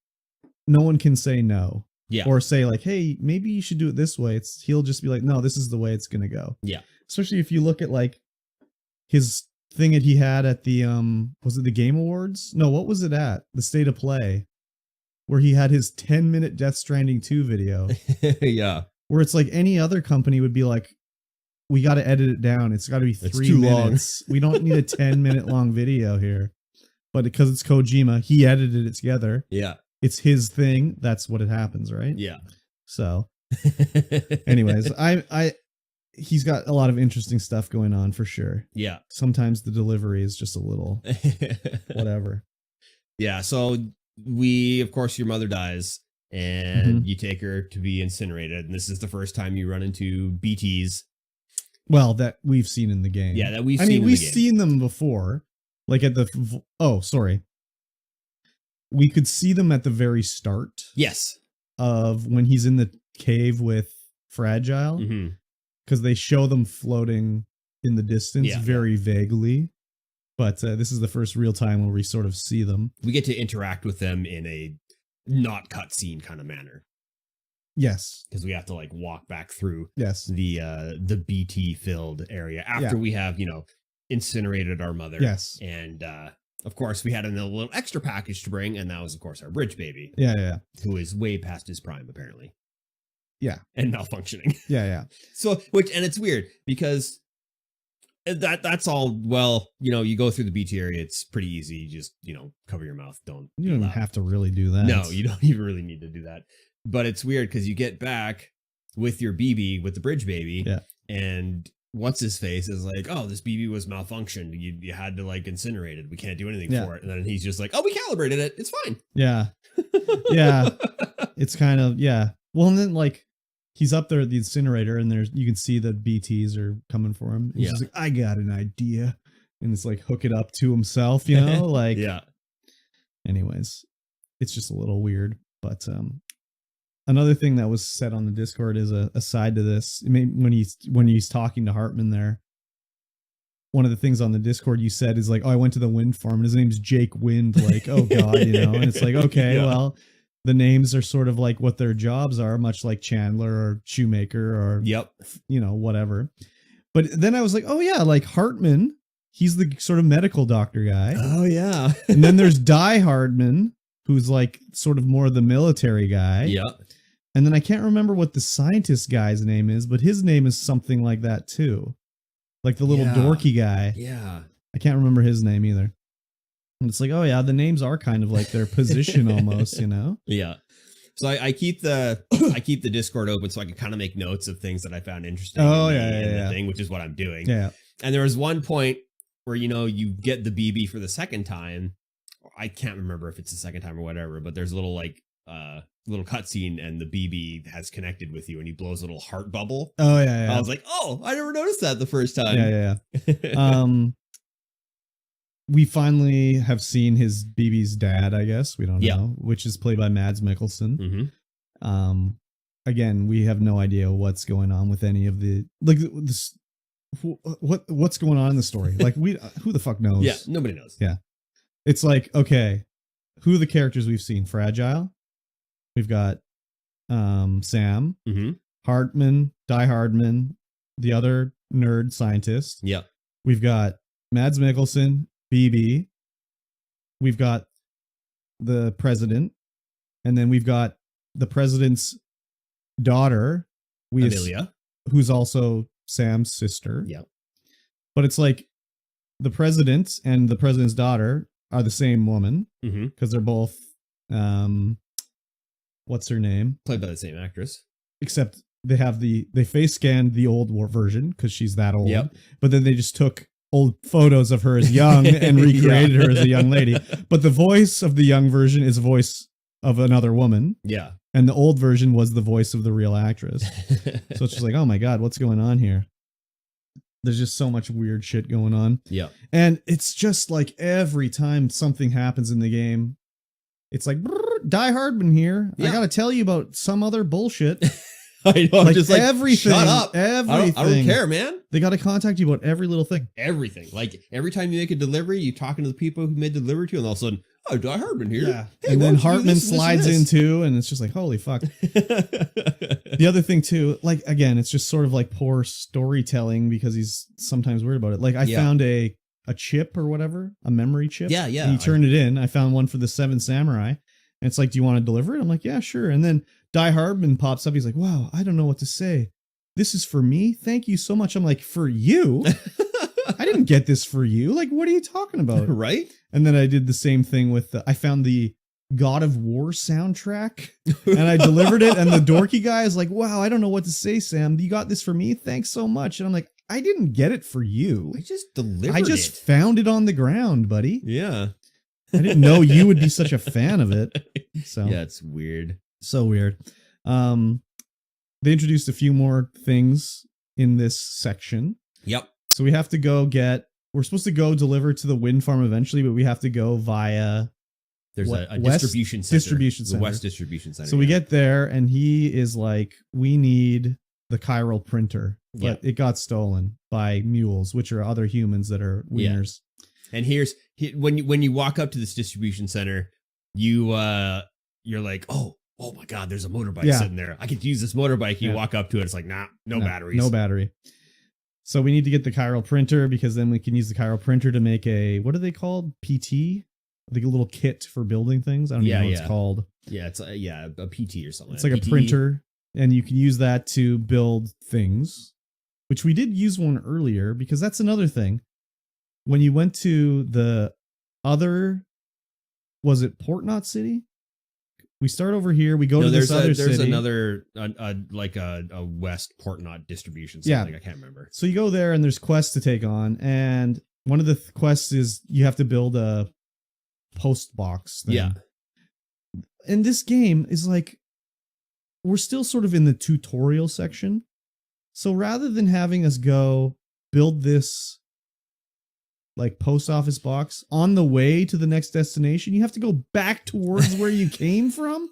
no one can say no. Yeah. Or say like, hey, maybe you should do it this way. He'll just be like, no, this is the way it's gonna go. Yeah. Especially if you look at like his thing that he had at the was it the Game Awards? No, what was it at? The State of Play, where he had his 10-minute Death Stranding 2 video. Yeah. Where it's like any other company would be like, we got to edit it down. It's got to be 3 minutes. We don't need a 10-minute long video here. But because it's Kojima, he edited it together. Yeah. It's his thing. That's what it happens, right? Yeah. So anyways, he's got a lot of interesting stuff going on for sure. Yeah. Sometimes the delivery is just a little whatever. Yeah. So of course, your mother dies and you take her to be incinerated. And this is the first time you run into BTs. Well, that we've seen in the game. Yeah, that we've seen we've seen them before. Like at the... We could see them at the very start. Yes. Of when he's in the cave with Fragile. Because they show them floating in the distance very vaguely. But this is the first real time where we sort of see them. We get to interact with them in a not cutscene kind of manner. Yes. Because we have to like walk back through the BT filled area after we have, incinerated our mother. Yes. And of course we had a little extra package to bring, and that was of course our bridge baby. Yeah. Who is way past his prime apparently. Yeah. And malfunctioning. Yeah. So and it's weird because That's all. Well, you go through the BT area. It's pretty easy. You just, cover your mouth. You don't even have to really do that. No, you don't even really need to do that. But it's weird because you get back with your BB, with the bridge baby. Yeah. And what's his face is like, oh, this BB was malfunctioned. You had to like incinerate it. We can't do anything for it. And then he's just like, oh, we calibrated it. It's fine. Yeah. Yeah. It's kind of, yeah. Well, and then like he's up there at the incinerator and you can see the BTs are coming for him. He's just like, I got an idea. And it's like hook it up to himself, like, yeah. Anyways, it's just a little weird. But another thing that was said on the Discord is a side to this. When he's talking to Hartman there, one of the things on the Discord you said is like, oh, I went to the wind farm and his name's Jake Wind. Like, oh God, and it's like, okay, well, the names are sort of like what their jobs are, much like Chandler or Shoemaker or, whatever. But then I was like, oh yeah, like Hartman, he's the sort of medical doctor guy. Oh yeah. And then there's Die Hardman, who's like sort of more the military guy. Yeah. And then I can't remember what the scientist guy's name is, but his name is something like that too. Like the little dorky guy. Yeah. I can't remember his name either. And it's like, oh yeah, the names are kind of like their position almost, Yeah. So I keep the Discord open so I can kind of make notes of things that I found interesting. Oh in the thing, which is what I'm doing. Yeah. And there was one point where, you get the BB for the second time. I can't remember if it's the second time or whatever, but there's a little like little cutscene and the BB has connected with you and he blows a little heart bubble. Oh yeah. I was like, oh, I never noticed that the first time. Yeah. We finally have seen his BB's dad, I guess. We don't know, which is played by Mads Mikkelsen. Mm-hmm. Again, we have no idea what's going on with any of the this. What's going on in the story? Like who the fuck knows? Yeah, nobody knows. Yeah. It's like, okay, who are the characters we've seen? Fragile. We've got Sam, Hartman, Die Hardman, the other nerd scientist. Yeah. We've got Mads Mikkelsen, BB. We've got the president. And then we've got the president's daughter, Amelia, who's also Sam's sister. Yeah. But it's like the president and the president's daughter are the same woman because they're both what's her name? Played by the same actress. Except they face scanned the old version because she's that old. Yep. But then they just took old photos of her as young and recreated her as a young lady. But the voice of the young version is a voice of another woman. Yeah. And the old version was the voice of the real actress. So it's just like, oh my God, what's going on here? There's just so much weird shit going on. Yeah. And it's just like every time something happens in the game, it's like, Die Hardman here. Yeah. I got to tell you about some other bullshit. I know. I'm just like, everything. Shut up. Everything. I don't care, man. They got to contact you about every little thing. Everything. Like every time you make a delivery, you're talking to the people who made the delivery to you, and all of a sudden, oh, Die Hardman here. Yeah. Hey, and then Hartman slides in too, and it's just like, holy fuck. The other thing too, like, again, it's just sort of like poor storytelling because he's sometimes weird about it. Like I found a chip or whatever, a memory chip. Yeah, yeah. And he turned it in. I found one for the Seven Samurai. And it's like, do you want to deliver it? I'm like, yeah, sure. And then Die Hardman pops up. He's like, wow, I don't know what to say. This is for me. Thank you so much. I'm like, for you? I didn't get this for you. Like, what are you talking about? Right? And then I did the same thing with, I found the God of War soundtrack and I delivered it. And the dorky guy is like, wow, I don't know what to say, Sam. You got this for me? Thanks so much. And I'm like, I didn't get it for you. I just delivered it. I just found it on the ground, buddy. Yeah. I didn't know you would be such a fan of it. So yeah, it's weird. So weird. They introduced a few more things in this section. Yep. So we have to we're supposed to go deliver to the wind farm eventually, but we have to go via there's a distribution center. The West Distribution Center. So we get there and he is like, we need the chiral printer, but it got stolen by mules, which are other humans that are wieners. Yeah. And when you walk up to this distribution center, you're like, oh my God, there's a motorbike sitting there. I could use this motorbike. You walk up to it, it's like, nah, no batteries. No battery. So we need to get the chiral printer because then we can use the chiral printer to make what are they called? PT? I think a little kit for building things. I don't even know what it's called. Yeah, it's a PT or something. It's like a printer, and you can use that to build things, which we did use one earlier because that's another thing. When you went to the other, was it Port Knot City? We start over here. We go to this other city. There's another, like a West Port Knot distribution. Something I can't remember. So you go there and there's quests to take on. And one of the quests is you have to build a post box thing. Yeah. And this game is like, we're still sort of in the tutorial section. So rather than having us go build this like post office box on the way to the next destination, you have to go back towards where you came from.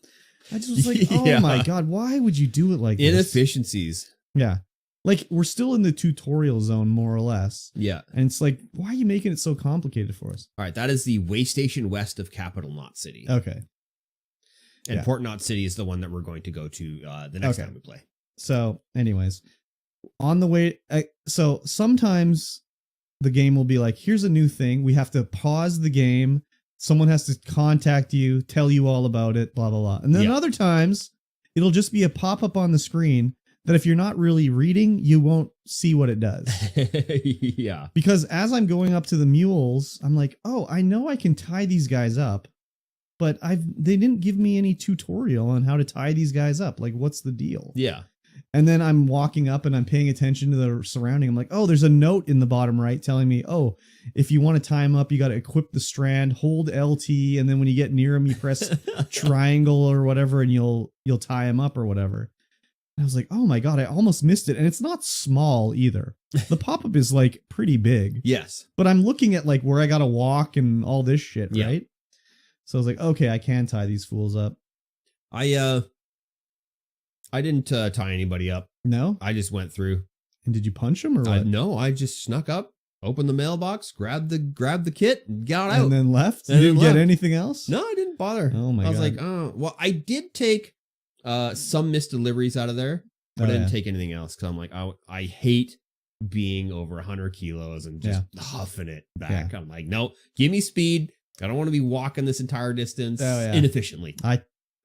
I just was like, oh my God, why would you do it like this? Inefficiencies. Yeah. Like we're still in the tutorial zone more or less. Yeah. And it's like, why are you making it so complicated for us? All right. That is the way station west of Capital Knot City. Okay. And Port Knot City is the one that we're going to go to the next time we play. So anyways, on the way. So sometimes the game will be like, here's a new thing. We have to pause the game. Someone has to contact you, tell you all about it, blah, blah, blah. And then other times it'll just be a pop-up on the screen that if you're not really reading, you won't see what it does. Yeah. Because as I'm going up to the mules, I'm like, oh, I know I can tie these guys up, but they didn't give me any tutorial on how to tie these guys up. Like, what's the deal? Yeah. And then I'm walking up and I'm paying attention to the surrounding. I'm like, oh, there's a note in the bottom right telling me, oh, if you want to tie them up, you got to equip the strand, hold LT, and then when you get near them, you press triangle or whatever, and you'll tie them up or whatever. And I was like, oh my God, I almost missed it. And it's not small either. The pop-up is like pretty big. Yes. But I'm looking at like where I got to walk and all this shit, right? So I was like, okay, I can tie these fools up. I didn't tie anybody up. No? I just went through. And did you punch them or what? No, I just snuck up, opened the mailbox, grabbed the kit, and got out. And then left? And you didn't get anything else? No, I didn't bother. Oh my God. I was like, oh, well, I did take some missed deliveries out of there, but I didn't take anything else because I'm like, I hate being over 100 kilos and just huffing it back. I'm like, no, give me speed. I don't want to be walking this entire distance inefficiently.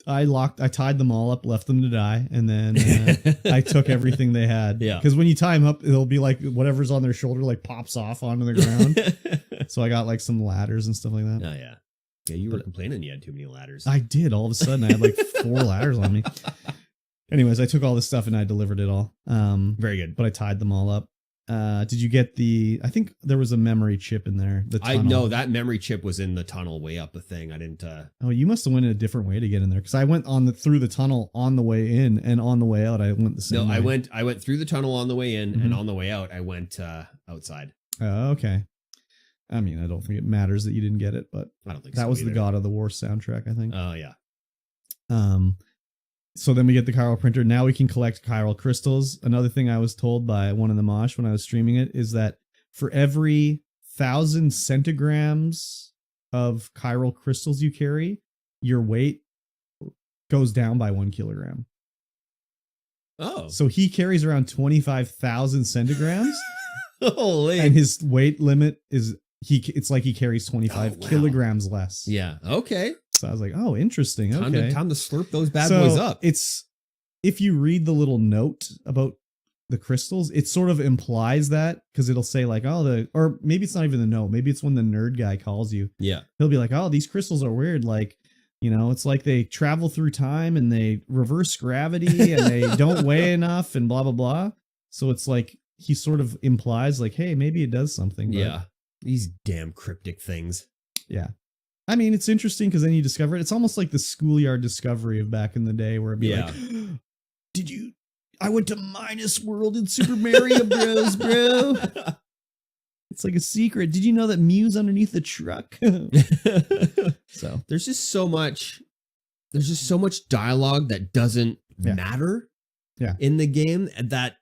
I tied them all up, left them to die, and then I took everything they had. Yeah. Because when you tie them up, it'll be like whatever's on their shoulder like pops off onto the ground. So I got like some ladders and stuff like that. Oh yeah. Yeah, you were complaining you had too many ladders. I did. All of a sudden I had like 4 ladders on me. Anyways, I took all this stuff and I delivered it all. Very good. But I tied them all up. Did you get I think there was a memory chip in there. I know that memory chip was in the tunnel way up the thing. I didn't. Oh, you must have went in a different way to get in there because I went through the tunnel on the way in and on the way out. I went the same way. I went through the tunnel on the way in and on the way out I went outside. Oh, okay. I mean, I don't think it matters that you didn't get it, but I don't think that was either. The God of the War soundtrack, I think. Oh yeah. So then we get the chiral printer. Now we can collect chiral crystals. Another thing I was told by one of the mosh when I was streaming it is that for every 1,000 centigrams of chiral crystals you carry, your weight goes down by 1 kilogram. Oh. So he carries around 25,000 centigrams. Holy. And his weight limit is it's like he carries 25 kilograms less. Yeah. Okay. So I was like, oh, interesting. Okay. Time to slurp those bad boys up. It's, if you read the little note about the crystals, it sort of implies that because it'll say like, oh, or maybe it's not even the note. Maybe it's when the nerd guy calls you. Yeah. He'll be like, oh, these crystals are weird. Like, it's like they travel through time and they reverse gravity and they don't weigh enough and blah, blah, blah. So it's like, he sort of implies like, hey, maybe it does something. But yeah. These damn cryptic things. Yeah. I mean, it's interesting because then you discover it. It's almost like the schoolyard discovery of back in the day where it'd be like, I went to Minus World in Super Mario Bros, bro. It's like a secret. Did you know that Mew's underneath the truck? So there's just so much dialogue that doesn't matter in the game that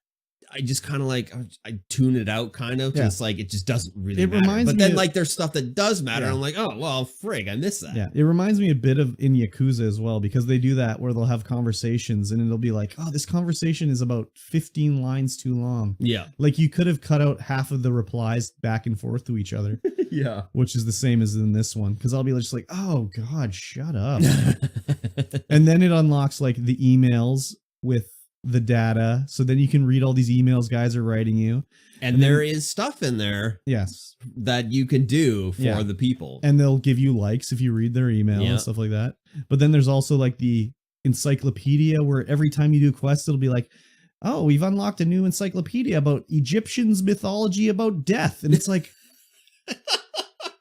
I just kind of like, I tune it out kind of. Just like, it just doesn't really matter. Reminds but me then like there's stuff that does matter. And I'm like, oh, well, frig, I missed that. Yeah. It reminds me a bit of in Yakuza as well, because they do that where they'll have conversations and it'll be like, oh, this conversation is about 15 lines too long. Yeah. Like you could have cut out half of the replies back and forth to each other. Yeah. Which is the same as in this one. Cause I'll be just like, oh God, shut up. And then it unlocks like the emails with the data. So then you can read all these emails guys are writing you. And there is stuff in there Yes. that you can do for the people. And they'll give you likes if you read their email and stuff like that. But then there's also like the encyclopedia where every time you do a quest, it'll be like, oh, we've unlocked a new encyclopedia about Egyptians mythology about death. And it's like,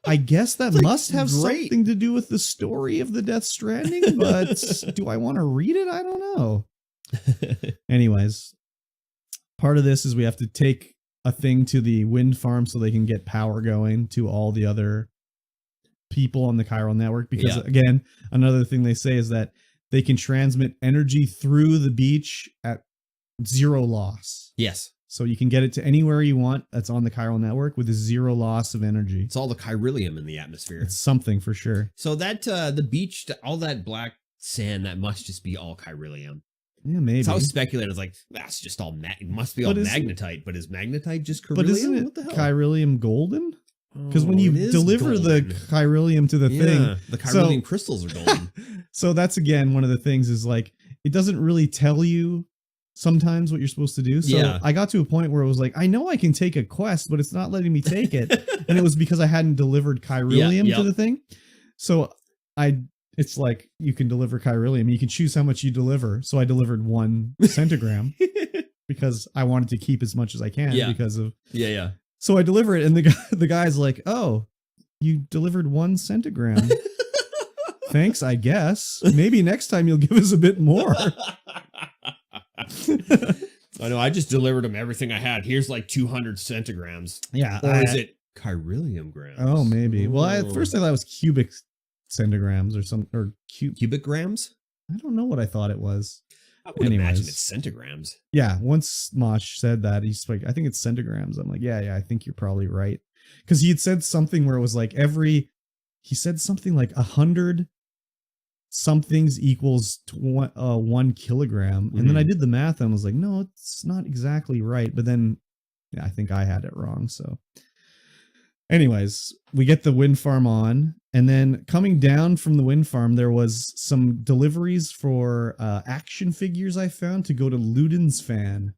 I guess that must have something to do with the story of the Death Stranding, but do I want to read it? I don't know. Anyways, part of this is we have to take a thing to the wind farm so they can get power going to all the other people on the chiral network. Because again, another thing they say is that they can transmit energy through the beach at 0 loss. Yes. So you can get it to anywhere you want that's on the chiral network with a 0 loss of energy. It's all the chiralium in the atmosphere. It's something for sure. So that the beach, all that black sand, that must just be all chiralium. Yeah, maybe. It's how speculated. Like, that's just all, it must be all magnetite, but is magnetite just chiralium? But isn't it what the hell? Chiralium golden? Because when you deliver the chiralium to the thing, the chiralium crystals are golden. So that's again one of the things is like it doesn't really tell you sometimes what you're supposed to do. So I got to a point where it was like, I know I can take a quest, but it's not letting me take it. And it was because I hadn't delivered chiralium to the thing. So it's like you can deliver chiralium. You can choose how much you deliver. So I delivered 1 centigram because I wanted to keep as much as I can because of So I deliver it, and the guy's like, "Oh, you delivered 1 centigram. Thanks, I guess. Maybe next time you'll give us a bit more." I know. I just delivered him everything I had. Here's like 200 centigrams. Yeah, or is it chiralium grams? Oh, maybe. Well, at first I thought it was cubic centigrams or cubic grams. I don't know what I thought it was. I would imagine it's centigrams. Yeah, once Mosh said that, he's like, I think it's centigrams. I'm like, yeah, I think you're probably right. Because he had said something where it was like he said something like 100 somethings equals 1 kilogram. And then I did the math and I was like, no, it's not exactly right. But then I think I had it wrong. So anyways, we get the wind farm on. And then coming down from the wind farm, there was some deliveries for action figures I found to go to Luden's Fan.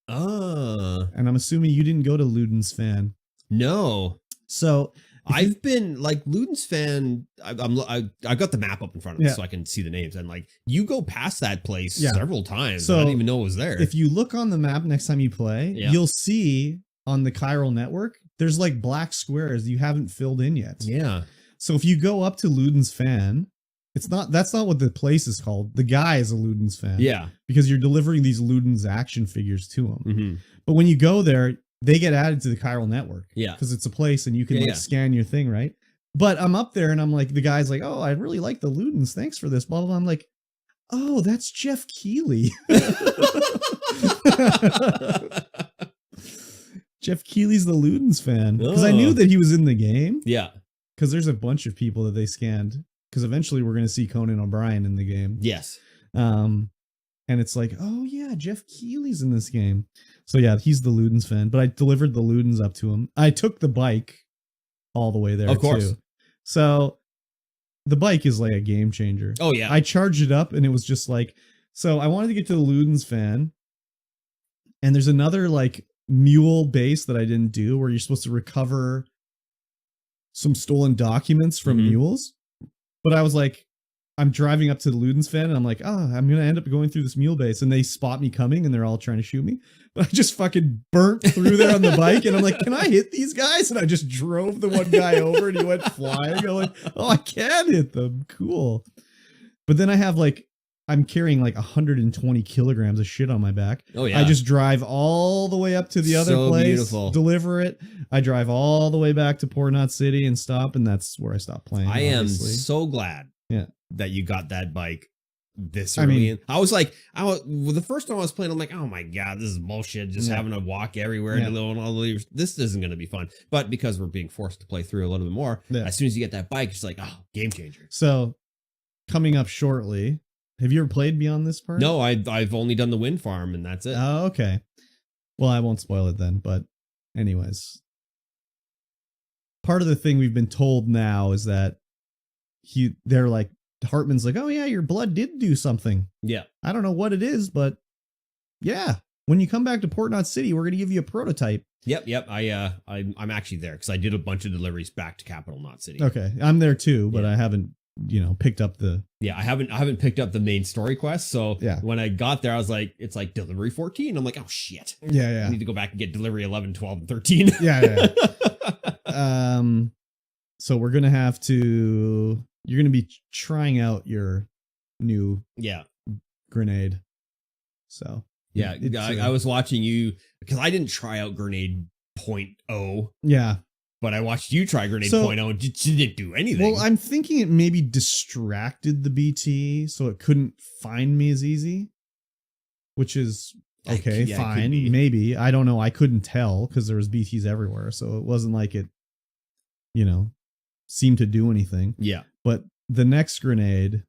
And I'm assuming you didn't go to Luden's Fan. No. So I've been like Luden's Fan. I've got the map up in front of me so I can see the names. And like you go past that place several times. So I didn't even know it was there. If you look on the map next time you play, you'll see on the chiral network, there's like black squares you haven't filled in yet. Yeah. So if you go up to Luden's Fan, that's not what the place is called. The guy is a Luden's Fan. Yeah. Because you're delivering these Luden's action figures to him. Mm-hmm. But when you go there, they get added to the chiral network. Yeah. Because it's a place and you can scan your thing, right? But I'm up there and I'm like, the guy's like, oh, I really like the Ludens. Thanks for this. Blah, blah, blah. I'm like, oh, that's Jeff Keighley. Jeff Keighley's the Ludens Fan. Because I knew that he was in the game. Yeah. Because there's a bunch of people that they scanned. Because eventually we're going to see Conan O'Brien in the game. Yes. And it's like, oh yeah, Jeff Keighley's in this game. So yeah, he's the Ludens Fan. But I delivered the Ludens up to him. I took the bike all the way there of course. Too. So the bike is like a game changer. Oh yeah. I charged it up and it was just like, so I wanted to get to the Ludens Fan. And there's another like mule base that I didn't do where you're supposed to recover some stolen documents from mules. But I was like, I'm driving up to the Ludens Fan and I'm like, I'm going to end up going through this mule base. And they spot me coming and they're all trying to shoot me. But I just fucking burnt through there on the bike. And I'm like, can I hit these guys? And I just drove the one guy over and he went flying. I'm like, oh, I can hit them. Cool. But then I have like, I'm carrying like 120 kilograms of shit on my back. Oh yeah. I just drive all the way up to the other place, beautiful. Deliver it. I drive all the way back to Port Knot City and stop. And that's where I stopped playing. I am so glad that you got that bike this early. I mean, I was like, the first time I was playing, I'm like, oh my God, this is bullshit. Just having to walk everywhere and all the this isn't going to be fun. But because we're being forced to play through a little bit more, as soon as you get that bike, it's like, oh, game changer. So coming up shortly, have you ever played beyond this part? No, I've only done the wind farm and that's it. Oh, okay. Well, I won't spoil it then, but anyways. Part of the thing we've been told now is that they're like, Hartman's like, oh yeah, your blood did do something. Yeah. I don't know what it is, but Yeah. When you come back to Port Knot City, we're going to give you a prototype. Yep. I'm actually there because I did a bunch of deliveries back to Capital Knot City. Okay. I'm there too, but Yeah. I haven't, picked up the... Yeah, I haven't picked up the main story quest. So Yeah. when I got there, I was like, it's like delivery 14. I'm like, oh shit. Yeah. I need to go back and get delivery 11, 12, and 13. Yeah. So we're going to have to... You're going to be trying out your new Yeah. grenade. So... Yeah, It's, I was watching you because I didn't try out Grenade .0, Yeah. but I watched you try Grenade So- .0 and didn't do anything. Well, I'm thinking it maybe distracted the BT so it couldn't find me as easy, which is okay, Yeah, it could fine, be. maybe. I don't know. I couldn't tell because there was BTs everywhere, so it wasn't like it, seemed to do anything. Yeah. But the next grenade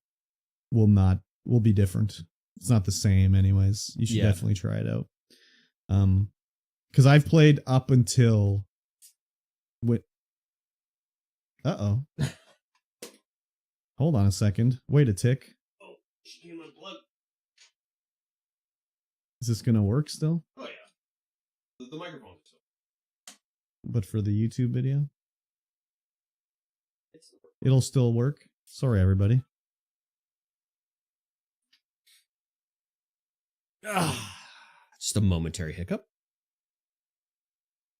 will be different. It's not the same anyways. You should Yeah. definitely try it out. Because I've played up until Uh-oh. Hold on a second. Wait a tick. Oh, she came unplugged. Is this gonna work still? Oh yeah. The microphone. But for the YouTube video? It'll still work. Sorry, everybody. Just a momentary hiccup.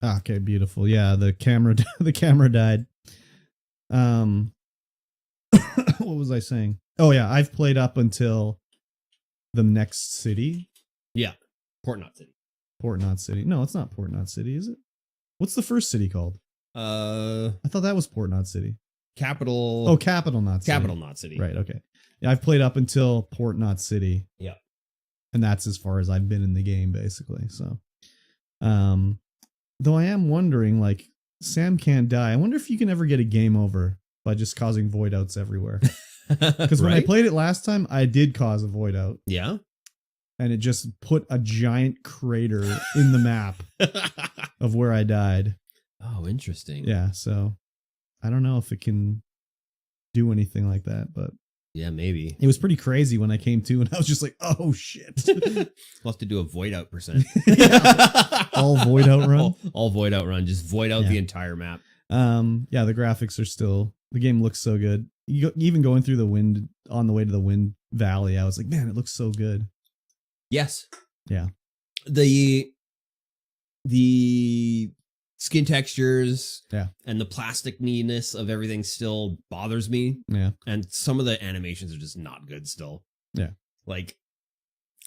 Okay, beautiful. Yeah, the camera died. What was I saying? Oh yeah, I've played up until the next city. Yeah. Port Knot City. Port Knot City. No, it's not Port Knot City, is it? What's the first city called? I thought that was Port Knot City. Capital. Oh, Capital Knot City. Capital Knot City. Right, okay. Yeah, I've played up until Port Knot City. Yeah. And that's as far as I've been in the game, basically. So, though I am wondering, like, Sam can't die. I wonder if you can ever get a game over by just causing void outs everywhere. Because when I played it last time, I did cause a void out. Yeah. And it just put a giant crater in the map of where I died. Oh, interesting. Yeah, so I don't know if it can do anything like that, but Yeah, maybe. it was pretty crazy when I came to, and I was just like, oh shit. We'll have to do a void out percent. All void out run? All void out run. Just void out Yeah. the entire map. Yeah, the graphics are still, the game looks so good. Even going through the wind, on the way to the wind valley, I was like, man, it looks so good. Yes. Yeah. The skin textures, Yeah. and the plastic-ness of everything still bothers me. Yeah. And some of the animations are just not good still. Yeah. Like,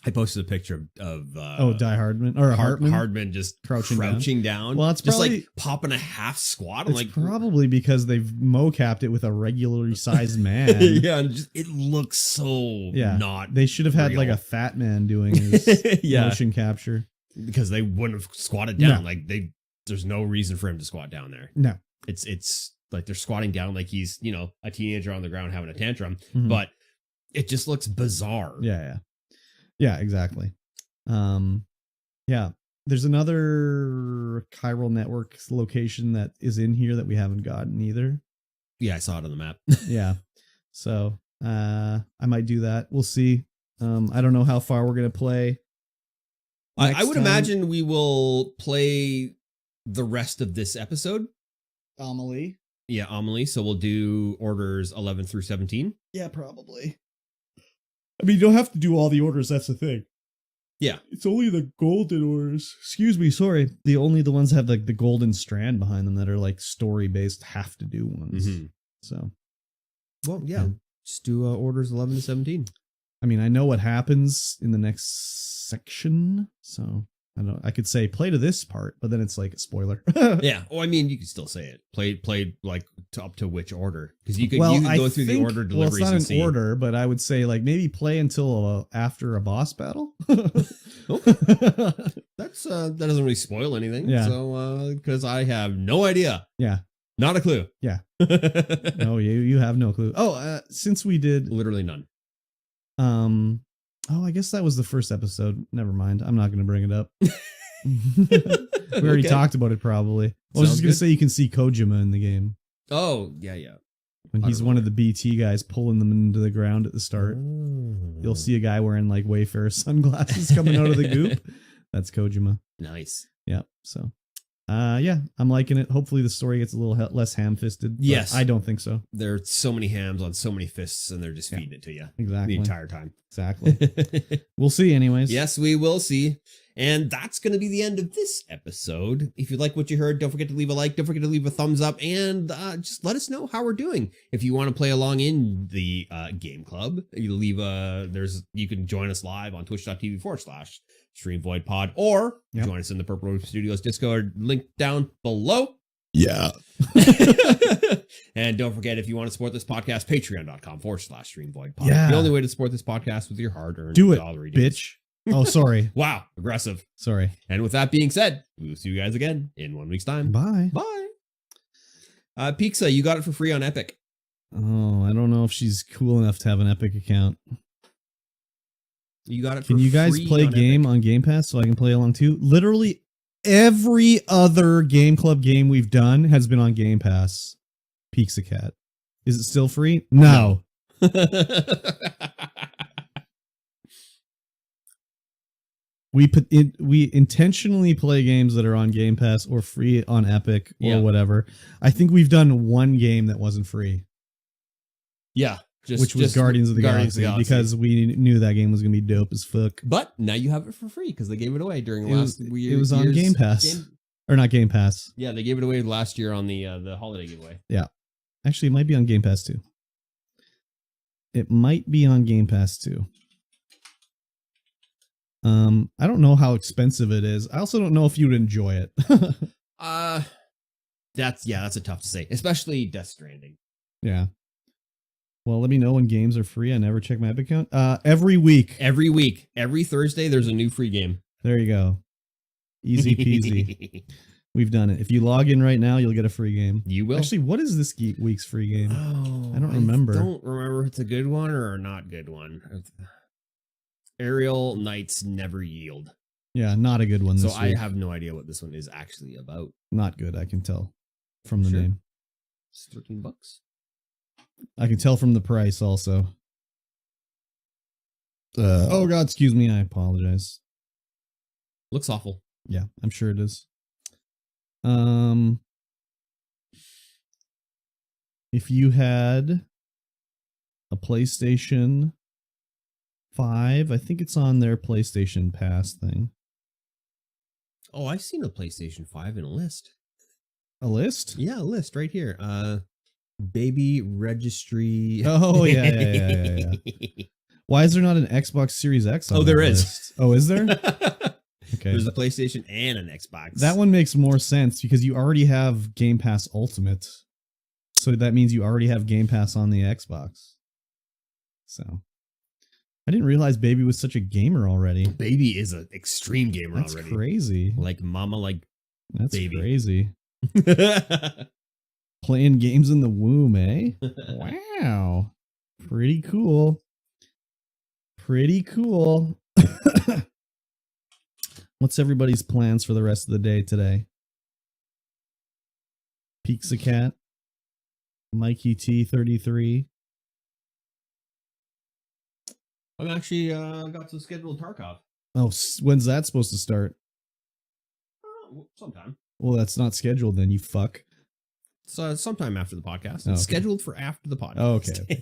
I posted a picture of Die Hardman or Hartman. Hardman just crouching down. Well, it's just probably, like popping a half squat. I'm it's like, probably because they've mocapped it with a regularly sized man. yeah, and just, it looks so not. They should have had real. like a fat man doing his motion capture. Because they wouldn't have squatted down. No. Like there's no reason for him to squat down there. No. It's like they're squatting down like he's, a teenager on the ground having a tantrum, Mhm. but it just looks bizarre. Yeah, exactly. Yeah. There's another chiral network location that is in here that we haven't gotten either. Yeah, I saw it on the map. Yeah. So, I might do that. We'll see. I don't know how far we're going to play. I would imagine we will play the rest of this episode. Amelie. Yeah, Amelie. So we'll do orders 11 through 17. Yeah, probably. I mean, you don't have to do all the orders. That's the thing. Yeah. It's only the golden orders. Excuse me. Sorry. The ones that have like the golden strand behind them that are like story based have to do ones. Mm-hmm. So, Well, yeah. Just do orders 11 to 17. I mean, I know what happens in the next section. So I could say play to this part, but then it's like a spoiler. Yeah. Oh, I mean, you can still say it. Play like up to which order, because you could I go through the order deliveries. Well, and it's not see. an order, but I would say like maybe play until after a boss battle. That's that doesn't really spoil anything. Yeah. So because I have no idea. Yeah. Not a clue. Yeah. No, you have no clue. Oh, since we did Literally none. I guess that was the first episode. Never mind. I'm not going to bring it up. We already talked about it probably. I was Sounds just going to good. say you can see Kojima in the game. Oh, yeah. When he's one of the BT guys pulling them into the ground at the start. You'll see a guy wearing like Wayfarer sunglasses coming out of the goop. That's Kojima. Nice. Yeah. So, yeah, I'm liking it. Hopefully the story gets a little less ham-fisted. Yes. I don't think so. There are so many hams on so many fists, and they're just feeding it to you. Exactly. The entire time. Exactly. We'll see anyways. Yes, we will see. And that's going to be the end of this episode. If you like what you heard, don't forget to leave a like. Don't forget to leave a thumbs up. And just let us know how we're doing. If you want to play along in the game club, you can join us live on twitch.tv/StreamVoidPod, or join us in the Purple Road Studios Discord, link down below. Yeah. And don't forget, if you want to support this podcast, patreon.com/StreamVoidPod. Yeah. The only way to support this podcast with your hard-earned Do it, $1 bitch. Oh, sorry. Wow, aggressive. Sorry. And with that being said, we'll see you guys again in 1 week's time. Bye. Bye. Pizza, you got it for free on Epic. Oh, I don't know if she's cool enough to have an Epic account. You got it for free. Can you guys play a game on Game Pass so I can play along too? Literally every other Game Club game we've done has been on Game Pass. Pizza Cat. Is it still free? No. We intentionally play games that are on Game Pass or free on Epic or whatever. I think we've done one game that wasn't free. Yeah. Which was Guardians of the Galaxy, because we knew that game was going to be dope as fuck. But now you have it for free because they gave it away during last year. It was on Game Pass. Or not Game Pass. Yeah, they gave it away last year on the holiday giveaway. Yeah. Actually, it might be on Game Pass too. It might be on Game Pass too. I don't know how expensive it is. I also don't know if you'd enjoy it. That's a tough to say, especially Death Stranding. Yeah. Well, let me know when games are free. I never check my Epic account. Every week. Every Thursday, there's a new free game. There you go. Easy peasy. We've done it. If you log in right now, you'll get a free game. You will. Actually, what is this week's free game? Oh, I don't remember. I don't remember if it's a good one or a not good one. Aerial Knights Never Yield. Yeah, not a good one this week. I have no idea what this one is actually about. Not good, I can tell from the name. It's $13. I can tell from the price also. Oh God, excuse me. I apologize. Looks awful. Yeah, I'm sure it is. If you had a PlayStation 5, I think it's on their PlayStation Pass thing. Oh, I've seen a PlayStation 5 in a list. A list? Yeah, a list right here. Baby registry. Oh, yeah. Why is there not an Xbox Series X on there is. List? Oh, is there? Okay. There's a PlayStation and an Xbox. That one makes more sense because you already have Game Pass Ultimate. So that means you already have Game Pass on the Xbox. So I didn't realize Baby was such a gamer already. Baby is an extreme gamer That's already. That's crazy. Like mama, like That's Baby. Crazy. Playing games in the womb, eh? Wow. Pretty cool. Pretty cool. What's everybody's plans for the rest of the day today? Pizza Cat. Mikey T33. I'm actually got some scheduled Tarkov. Oh, when's that supposed to start? Sometime. Well, that's not scheduled then, you fuck. So sometime after the podcast. It's okay. Scheduled for after the podcast. Oh, okay.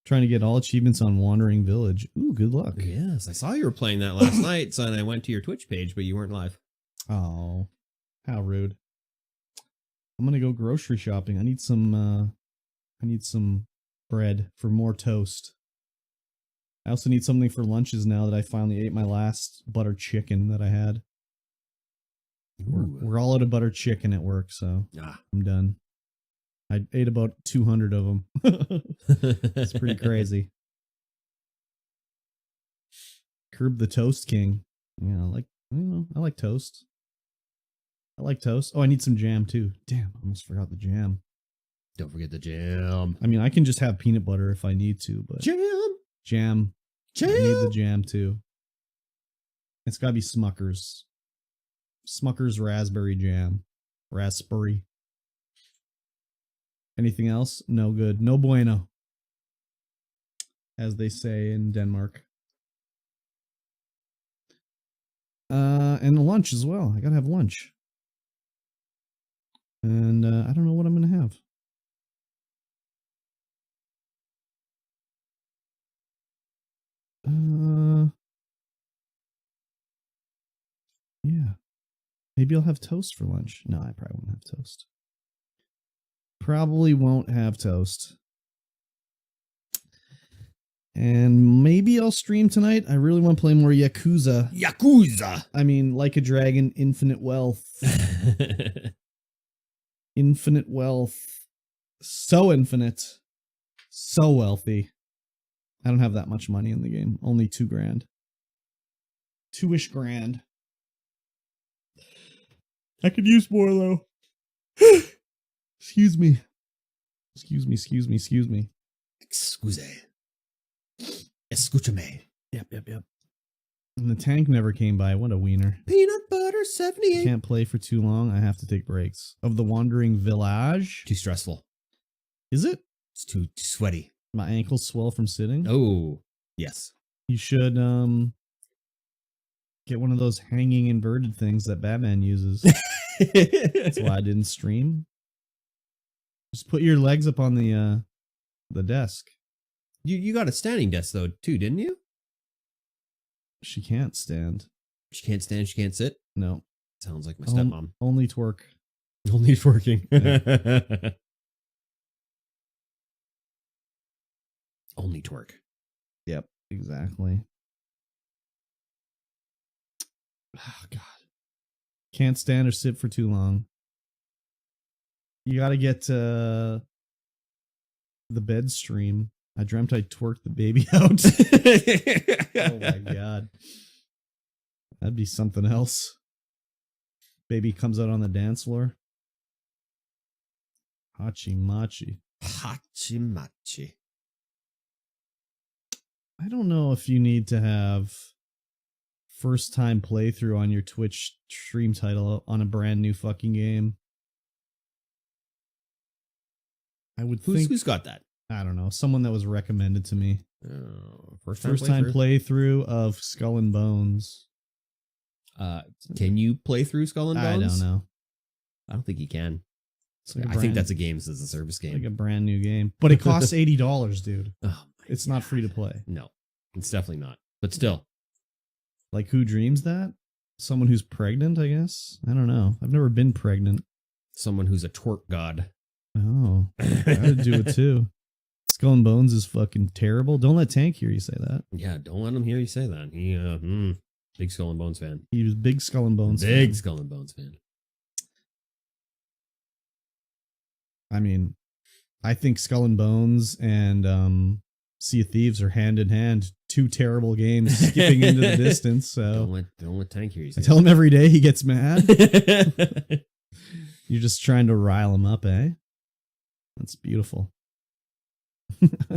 Trying to get all achievements on Wandering Village. Ooh, good luck. Yes, I saw you were playing that last night, so I went to your Twitch page, but you weren't live. Oh, how rude. I'm gonna go grocery shopping. I need some bread for more toast. I also need something for lunches now that I finally ate my last butter chicken that I had. We're all out of butter chicken at work, so I'm done. I ate about 200 of them. It's pretty crazy. Curb the Toast King. Yeah, I like toast. I like toast. Oh, I need some jam too. Damn, I almost forgot the jam. Don't forget the jam. I mean, I can just have peanut butter if I need to, but jam. I need the jam too. It's gotta be Smucker's. Smucker's raspberry jam. Raspberry. Anything else? No good. No bueno. As they say in Denmark. And lunch as well. I gotta have lunch. And I don't know what I'm gonna have. Yeah. Maybe I'll have toast for lunch. No, I probably won't have toast. Probably won't have toast. And maybe I'll stream tonight. I really want to play more Yakuza. Yakuza! I mean, Like a Dragon, Infinite Wealth. Infinite wealth. So infinite. So wealthy. I don't have that much money in the game. Only $2,000. 2-ish grand. I could use more though. Excuse me. Excuse me. Excuse. Escúchame. Yep. And the tank never came by. What a wiener. Peanut butter 78. Can't play for too long. I have to take breaks. Of the Wandering Village. Too stressful. Is it? It's too sweaty. My ankles swell from sitting. Oh, yes. You should get one of those hanging inverted things that Batman uses. That's why I didn't stream. Just put your legs up on the desk. You got a standing desk though too, didn't you? She can't stand. She can't stand. She can't sit. No. Sounds like my stepmom. Only twerk. Only twerking. Yeah. Only twerk. Yep. Exactly. Oh God. Can't stand or sit for too long. You got to get the bed stream. I dreamt I twerked the baby out. Oh my God. That'd be something else. Baby comes out on the dance floor. Hachi machi. Hachi machi. I don't know if you need to have first time playthrough on your Twitch stream title on a brand new fucking game. I would think. Who's got that? I don't know. Someone that was recommended to me. First time playthrough of Skull and Bones. Can you play through Skull and Bones? I don't know. I don't think you can. Like I think that's a games as a service game. Like a brand new game. But it costs $80, dude. Oh it's not free to play. No, it's definitely not. But still. Like who dreams that? Someone who's pregnant, I guess? I don't know. I've never been pregnant. Someone who's a twerk god. Oh, I gotta do it too. Skull and Bones is fucking terrible. Don't let Tank hear you say that. Yeah, don't let him hear you say that. He, big Skull and Bones fan. He was big Skull and Bones Big fan. Skull and Bones fan. I mean, I think Skull and Bones and Sea of Thieves are hand in hand. Two terrible games skipping into the distance. So don't let Tank hear you say I tell him every day he gets mad. that. You're just trying to rile him up, eh? That's beautiful.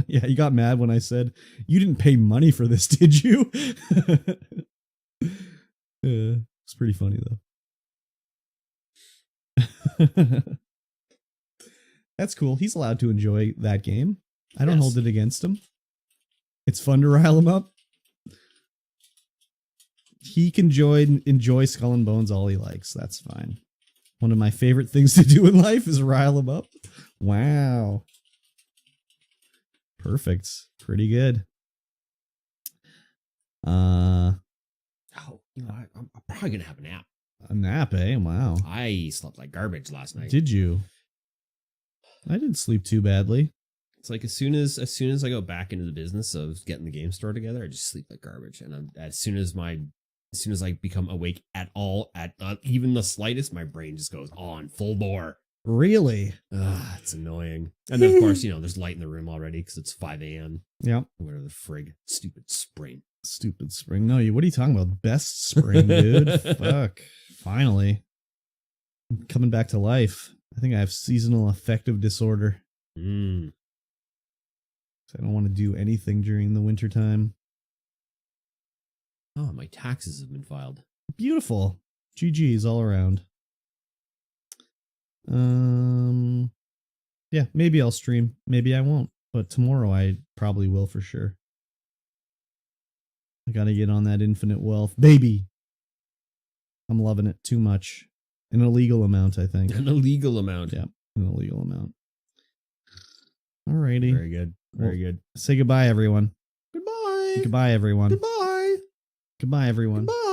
Yeah, you got mad when I said, you didn't pay money for this, did you? It's pretty funny, though. That's cool. He's allowed to enjoy that game. I don't hold it against him. It's fun to rile him up. He can enjoy Skull and Bones all he likes. That's fine. One of my favorite things to do in life is rile him up. Wow. Perfect. Pretty good. I'm probably gonna have a nap. A nap, eh? Wow. I slept like garbage last night. Did you? I didn't sleep too badly. It's like as soon as I go back into the business of getting the game store together, I just sleep like garbage. And as soon as I become awake at all, at even the slightest, my brain just goes on full bore. Really? It's annoying. And then of course, there's light in the room already because it's 5 a.m. Yep. Whatever the frig. Stupid spring. Stupid spring. No, what are you talking about? Best spring, dude. Fuck. Finally. I'm coming back to life. I think I have seasonal affective disorder. I don't want to do anything during the wintertime. Oh, my taxes have been filed. Beautiful. GG's all around. Yeah, maybe I'll stream. Maybe I won't. But tomorrow I probably will for sure. I gotta get on that infinite wealth. Baby! I'm loving it too much. An illegal amount, I think. An illegal amount. Yeah, an illegal amount. Alrighty. Very good. Very good. Say goodbye, everyone. Goodbye. Goodbye, everyone. Goodbye. Goodbye, everyone. Goodbye.